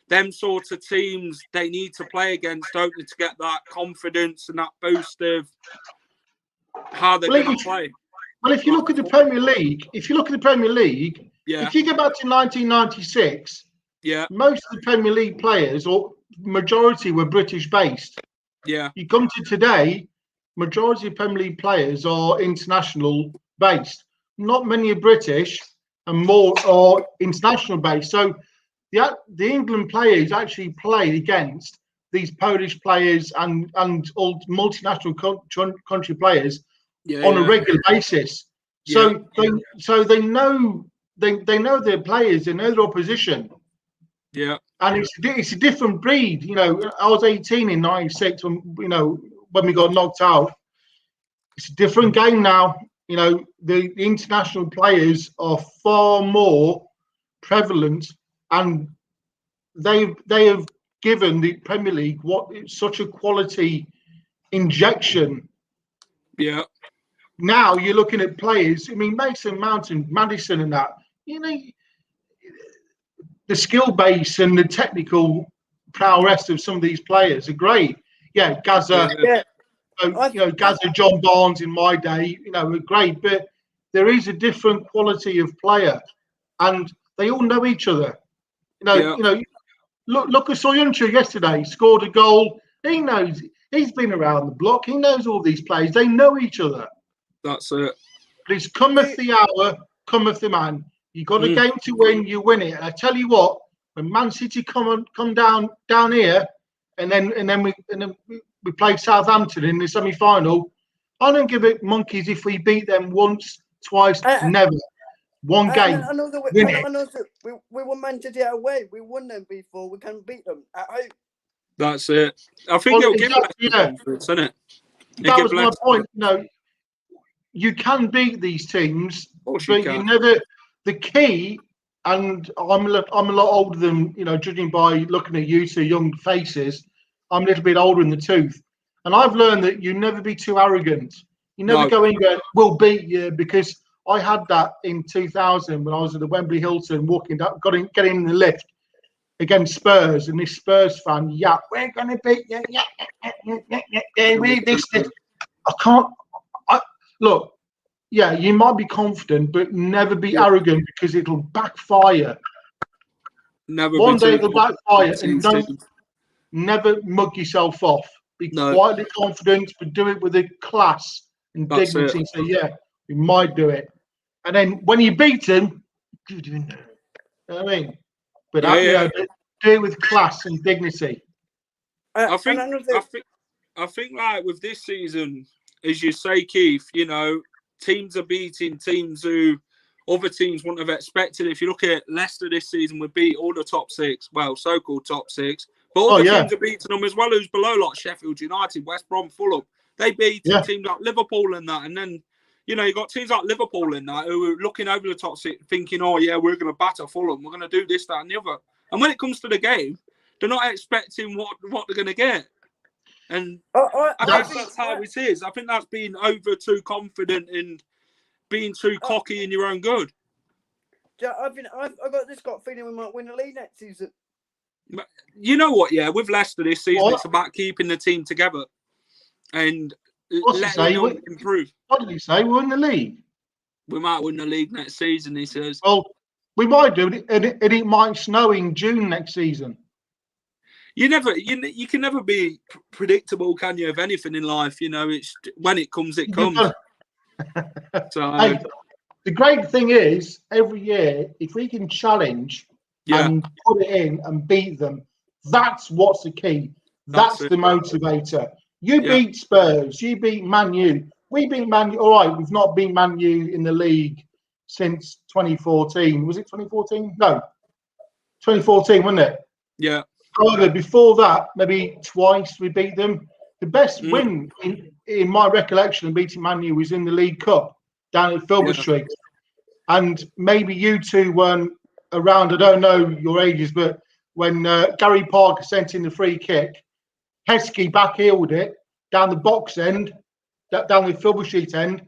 S2: Them sort of teams, they need to play against, don't they, to get that confidence and that boost of how they're going to play.
S3: Well, if you look at the Premier League, if you go back to 1996, most of the Premier League players, or majority, were British based.
S2: Yeah.
S3: You come to today, majority of Premier League players are international based. Not many are British, and more are international based. So the England players actually play against these Polish players and all multinational country players on a regular basis. So they know their players, they know their opposition.
S2: Yeah.
S3: And it's a different breed. I was 18 in 96 when we got knocked out. It's a different game now. The international players are far more prevalent, and they have given the Premier League such a quality injection.
S2: Yeah.
S3: Now you're looking at players. I mean, Mason Mount, Maddison, and that. The skill base and the technical prowess of some of these players are great. Yeah, Gaza. Gazza, John Barnes in my day, were great, but there is a different quality of player, and they all know each other. Look at Soyuncu yesterday, scored a goal. He knows, he's been around the block. He knows all these players. They know each other.
S2: That's it.
S3: But it's cometh the hour, cometh the man. You got a game to win, you win it. And I tell you what, when Man City come down here, and then we played Southampton in the semi-final, I don't give it monkeys if we beat them once, twice, never. One game.
S6: I know that we were meant to get away. We won them before. We can beat them at home.
S2: That's it. I think it'll give confidence, isn't it?
S3: That was my point. You can beat these teams, but you never. The key, and I'm a lot older than judging by looking at you two young faces. I'm a little bit older in the tooth, and I've learned that you never be too arrogant. You never go in and go, "We'll beat you," because I had that in 2000 when I was at the Wembley Hilton, getting in the lift against Spurs, and this Spurs fan, we're going to beat you. I can't. Look, you might be confident, but never be arrogant because it'll backfire. One day it'll backfire, and never mug yourself off. Be quietly confident, but do it with a class and dignity. So we might do it. And then when you beat them, you know what I mean? But do it with class and dignity.
S2: I think like with this season, as you say, Keith, teams are beating teams who other teams wouldn't have expected. If you look at Leicester this season, we beat all the top six, well, so-called top six. But other teams are beating them as well, who's below, like Sheffield United, West Brom, Fulham. They beat teams like Liverpool and that, and then you got teams like Liverpool in that who are looking over the top six thinking, we're going to batter Fulham. We're going to do this, that and the other. And when it comes to the game, they're not expecting what they're going to get. And I guess that's how it is. I think that's being over too confident and being too cocky in your own good.
S6: I've got this feeling we might win the league next season.
S2: You know what, with Leicester this season, it's about keeping the team together and letting them improve.
S3: What did he say? We're in the league.
S2: We might win the league next season, he says.
S3: Well, we might do it, and it might snow in June next season.
S2: You can never be predictable, can you, of anything in life? It's when it comes, it comes. So
S3: the great thing is, every year, if we can challenge and put it in and beat them, that's what's the key. That's the motivator. You beat Spurs, you beat Man U. We beat Man U. All right, we've not beat Man U in the league since 2014. Was it 2014? No, 2014, wasn't it?
S2: Yeah.
S3: However, before that, maybe twice we beat them. The best win, in my recollection of beating Man U, was in the League Cup down at Filbert Street. And maybe you two weren't around. I don't know your ages, but when Gary Parker sent in the free kick, Heskey back-heeled it down the box end, down the Filbert Street end,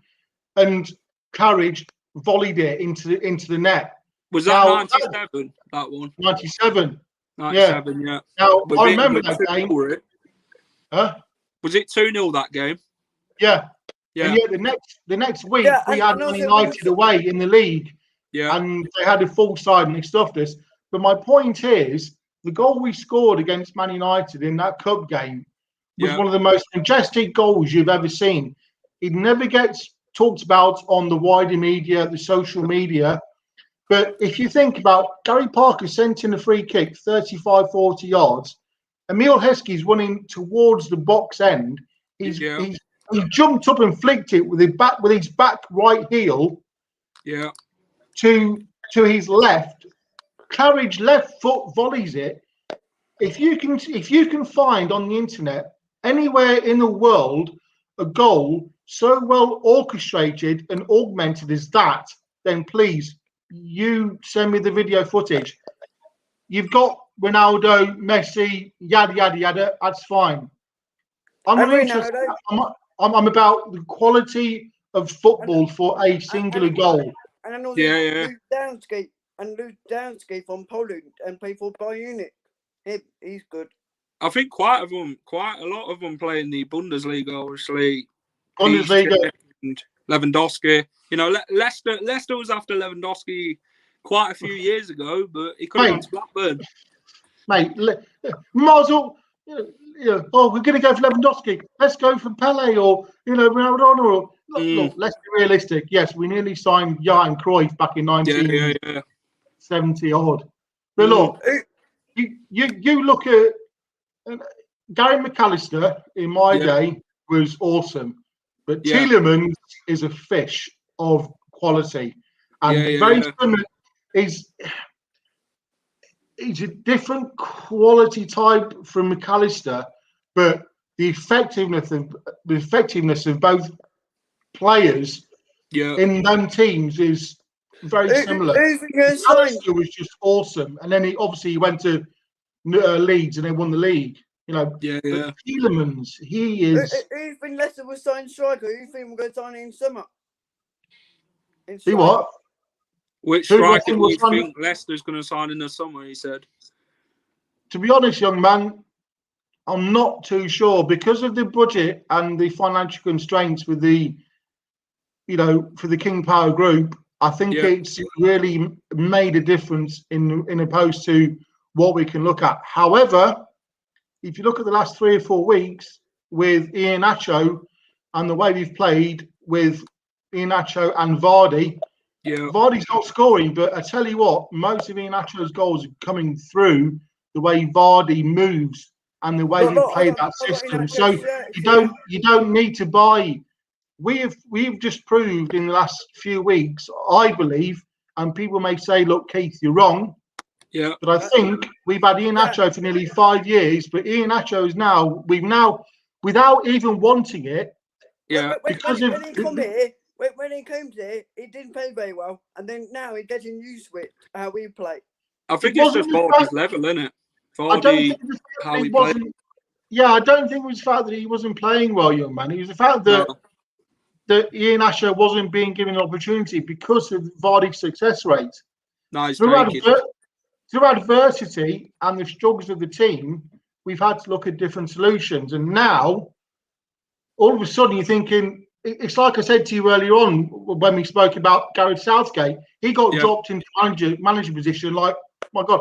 S3: and Claridge volleyed it into the net.
S2: Was that 97, that one?
S3: 97.
S2: 97, yeah.
S3: Now, I remember that game. Huh?
S2: Was it 2-0 that game?
S3: Yeah. And the next week, we had Man United away in the league.
S2: Yeah.
S3: And they had a full side and they stuffed us. But my point is, the goal we scored against Man United in that cup game was one of the most majestic goals you've ever seen. It never gets talked about on the wider media, the social media. But if you think about Gary Parker sent in a free kick, 35, 40 yards, Emil Heskey's running towards the box end. He jumped up and flicked it with his back right heel to his left. Claridge left foot volleys it. If you can find on the internet anywhere in the world a goal so well orchestrated and augmented as that, then please you send me the video footage. You've got Ronaldo, Messi, yada yada yada. That's fine. I'm not interested. I'm about the quality of football for a singular goal.
S6: And I know Luke Downsky from Poland and play for Bayern Munich. He's good.
S2: I think quite a lot of them play in the Bundesliga, obviously.
S3: Bundesliga.
S2: And Lewandowski. You know, Leicester was after Lewandowski quite a few years ago, but he could have gone to Blackburn.
S3: Mate, might as well, oh, we're going to go for Lewandowski. Let's go for Pele or, Maradona. Or, look, let's be realistic. Yes, we nearly signed Johan Cruyff back in 1970 odd. But look, you look at Gary McAllister in my day was awesome. But Tielemans is a fish of quality. And very similar. He's a different quality type from McAllister, but the effectiveness of both players in them teams is very similar. McAllister was just awesome, and then he went to Leeds and they won the league. But Tielemans, he is.
S6: Who think Leicester was signing striker? Who think we're going to sign in summer?
S3: See what?
S2: Which striker do you think Leicester's going to sign in the summer? He said.
S3: To be honest, young man, I'm not too sure because of the budget and the financial constraints with the, for the King Power Group. I think it's really made a difference in opposed to what we can look at. However, if you look at the last 3 or 4 weeks with Iheanacho and the way we've played with Iheanacho and Vardy, Vardy's not scoring, but I tell you what, most of Iheanacho's goals are coming through the way Vardy moves and the way we play that system. So you don't need to buy. We've just proved in the last few weeks, I believe, and people may say, "Look, Keith, you're wrong."
S2: Yeah.
S3: But I think we've had Iheanacho for nearly 5 years, but Iheanacho is we've now, without even wanting it,
S6: when he came here, he didn't play very well, and then now he's getting used to it, how we play.
S2: I think it's just Vardy's level, isn't it? Vardy, how he played.
S3: Yeah, I don't think it was the fact that he wasn't playing well, young man. It was the fact that Iheanacho wasn't being given an opportunity because of Vardy's success rate.
S2: Nice.
S3: Through adversity and the struggles of the team, we've had to look at different solutions. And now, all of a sudden, you're thinking, it's like I said to you earlier on when we spoke about Gareth Southgate. He got dropped into manager position. Like, oh my God,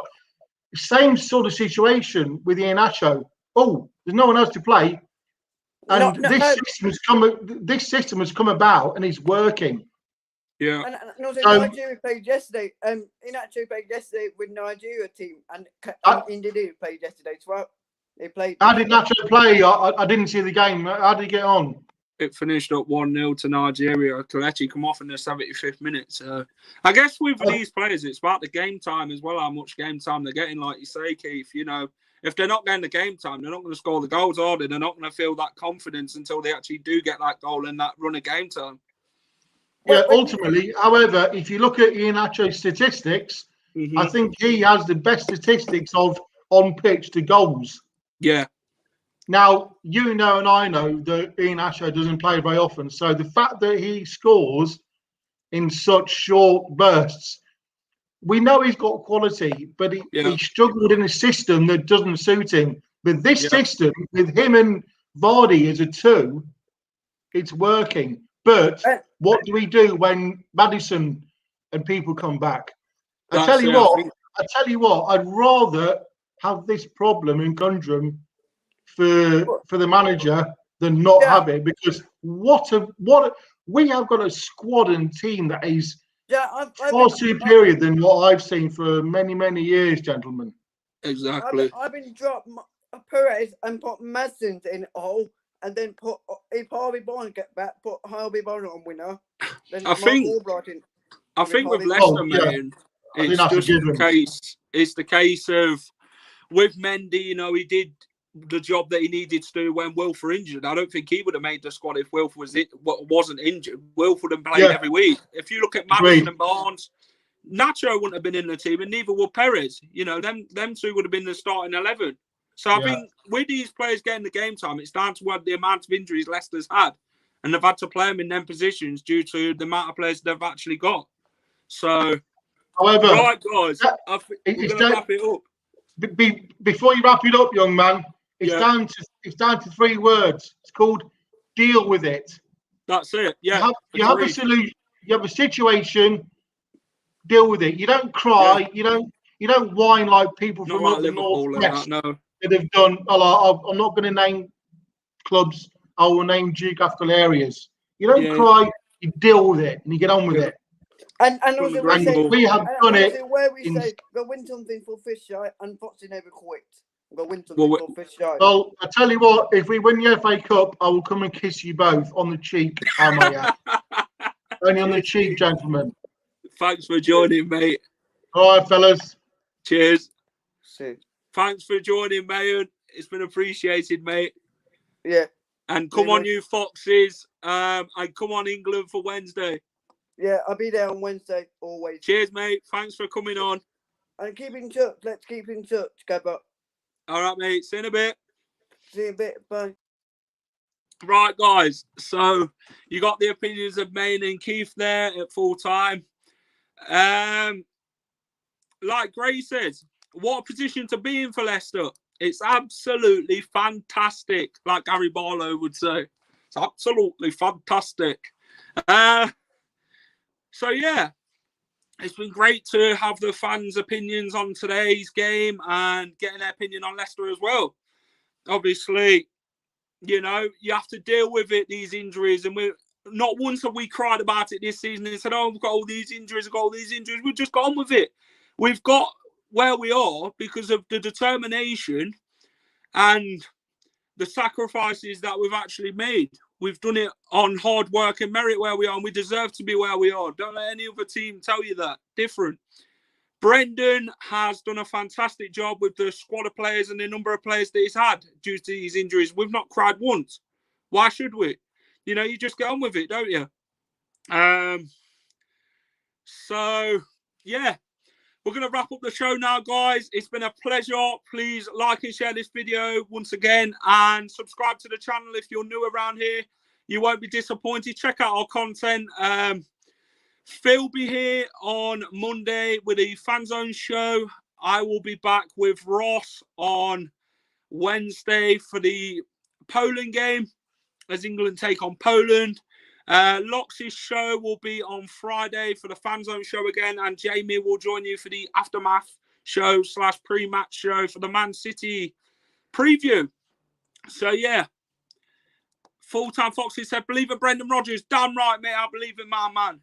S3: same sort of situation with Iheanacho. Oh, there's no one else to play, and this system has come about and it's working.
S2: Yeah.
S6: And also Nigeria played yesterday. Iheanacho played yesterday with Nigeria team, and India played yesterday as well. They played.
S3: How did Nacho play? I didn't see the game. How did he get on?
S2: It finished up 1-0 to Nigeria. Kelechi come off in the 75th minute. So I guess with these players, it's about the game time as well, how much game time they're getting. Like you say, Keith, if they're not getting the game time, they're not going to score the goals, are they? They're not going to feel that confidence until they actually do get that goal and that run of game time.
S3: Yeah, ultimately, however, if you look at Iheanacho's statistics, I think he has the best statistics of on-pitch to goals.
S2: Yeah.
S3: Now, and I know that Iheanacho doesn't play very often. So the fact that he scores in such short bursts, we know he's got quality, but he struggled in a system that doesn't suit him. But this system, with him and Vardy as a two, it's working. But what do we do when Maddison and people come back? I tell you what, I'd rather have this problem in Gundrum for the manager than not have it, because what we have got a squad and team that is far superior than what I've seen for many years, gentlemen.
S2: Exactly.
S6: I've been dropped Perez and put Madsen in a hole, and then if Harvey Barnes get back, put Harvey Barnes on winner. Then
S2: I think with Leicester, man, it's just the case. It's the case of with Mendy. He did the job that he needed to do when Wilf were injured. I don't think he would have made the squad if Wilf wasn't injured. Wilf would have played every week. If you look at Madison and Barnes, Nacho wouldn't have been in the team, and neither would Perez. Them two would have been the starting 11. So I think with these players getting the game time, it's down to the amount of injuries Leicester's had, and they've had to play them in them positions due to the amount of players they've actually got. So,
S3: however,
S2: right, guys, we're going to wrap it up.
S3: Before you wrap it up, young man, It's down to 3 words. It's called deal with it.
S2: That's it. Yeah.
S3: You have a solution. You have a situation. Deal with it. You don't cry. Yeah. You don't whine like people from up the northwest that have done a lot. I'm not going to name clubs. I will name geographical areas. You don't cry. You deal with it and you get on with it.
S6: And also
S3: we have done it.
S6: Where we say go win something for fish eye and Foxy never quit. Go win something for fish eye.
S3: Well, I tell you what, if we win the FA Cup, I will come and kiss you both on the cheek. Only on the cheek, gentlemen.
S2: Thanks for joining, mate.
S3: All right, fellas.
S2: Cheers.
S6: See.
S2: Thanks for joining, mate. It's been appreciated, mate.
S6: Yeah.
S2: And come on, you Foxes. And come on, England for Wednesday.
S6: Yeah, I'll be there on Wednesday, always.
S2: Cheers, mate. Thanks for coming on.
S6: And keep in touch. Let's keep in touch, Gabba.
S2: All right, mate. See you in a bit.
S6: See you in a bit. Bye.
S2: Right, guys. So you got the opinions of Maine and Keith there at full time. Like Gray says, what a position to be in for Leicester. It's absolutely fantastic, like Gary Barlow would say. It's absolutely fantastic. So, yeah, it's been great to have the fans' opinions on today's game and getting their opinion on Leicester as well. Obviously, you know, you have to deal with it, these injuries. And we're not once have we cried about it this season and said, oh, we've got all these injuries, We've just gone with it. We've got where we are because of the determination and the sacrifices that we've actually made. We've done it on hard work and merit where we are, and we deserve to be where we are. Don't let any other team tell you that. Different. Brendan has done a fantastic job with the squad of players and the number of players that he's had due to these injuries. We've not cried once. Why should we? You know, you just get on with it, don't you? So, yeah. We're going to wrap up the show now, guys. It's been a pleasure. Please like and share this video once again and subscribe to the channel if you're new around here. You won't be disappointed. Check out our content. Phil will be here on Monday with the Fan Zone show. I will be back with Ross on Wednesday for the Poland game as England take on Poland. Lox's show will be on Friday for the Fan Zone show again, and Jamie will join you for the aftermath show / pre-match show for the Man City preview. So yeah, full-time Foxes said, believe in Brendan Rodgers. Damn right, mate. I believe in my man.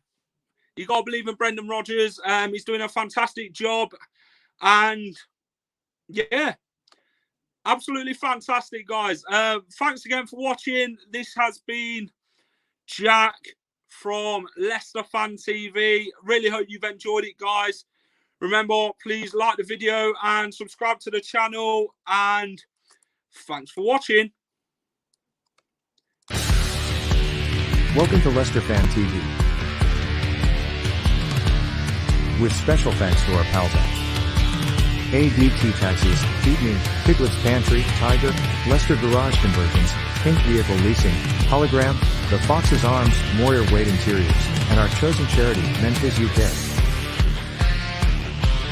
S2: You got to believe in Brendan Rodgers. He's doing a fantastic job, and yeah, absolutely fantastic, guys. Thanks again for watching. This has been Jack from Leicester Fan TV. Really hope you've enjoyed it, guys. Remember, please like the video and subscribe to the channel. And thanks for watching.
S1: Welcome to Leicester Fan TV. With special thanks to our pals at ADT Taxis, Feed Me, Piglet's Pantry, Tiger, Leicester Garage Conversions, Pink Vehicle Leasing, Hologram, The Fox's Arms, Moyer Wade Interiors, and our chosen charity, Memphis UK.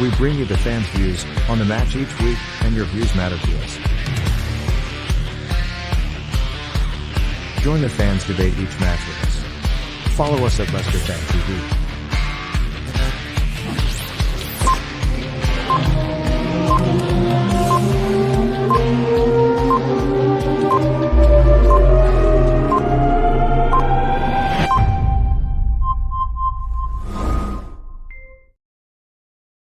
S1: We bring you the fans' views on the match each week, and your views matter to us. Join the fans' debate each match with us. Follow us at Leicester Fan TV.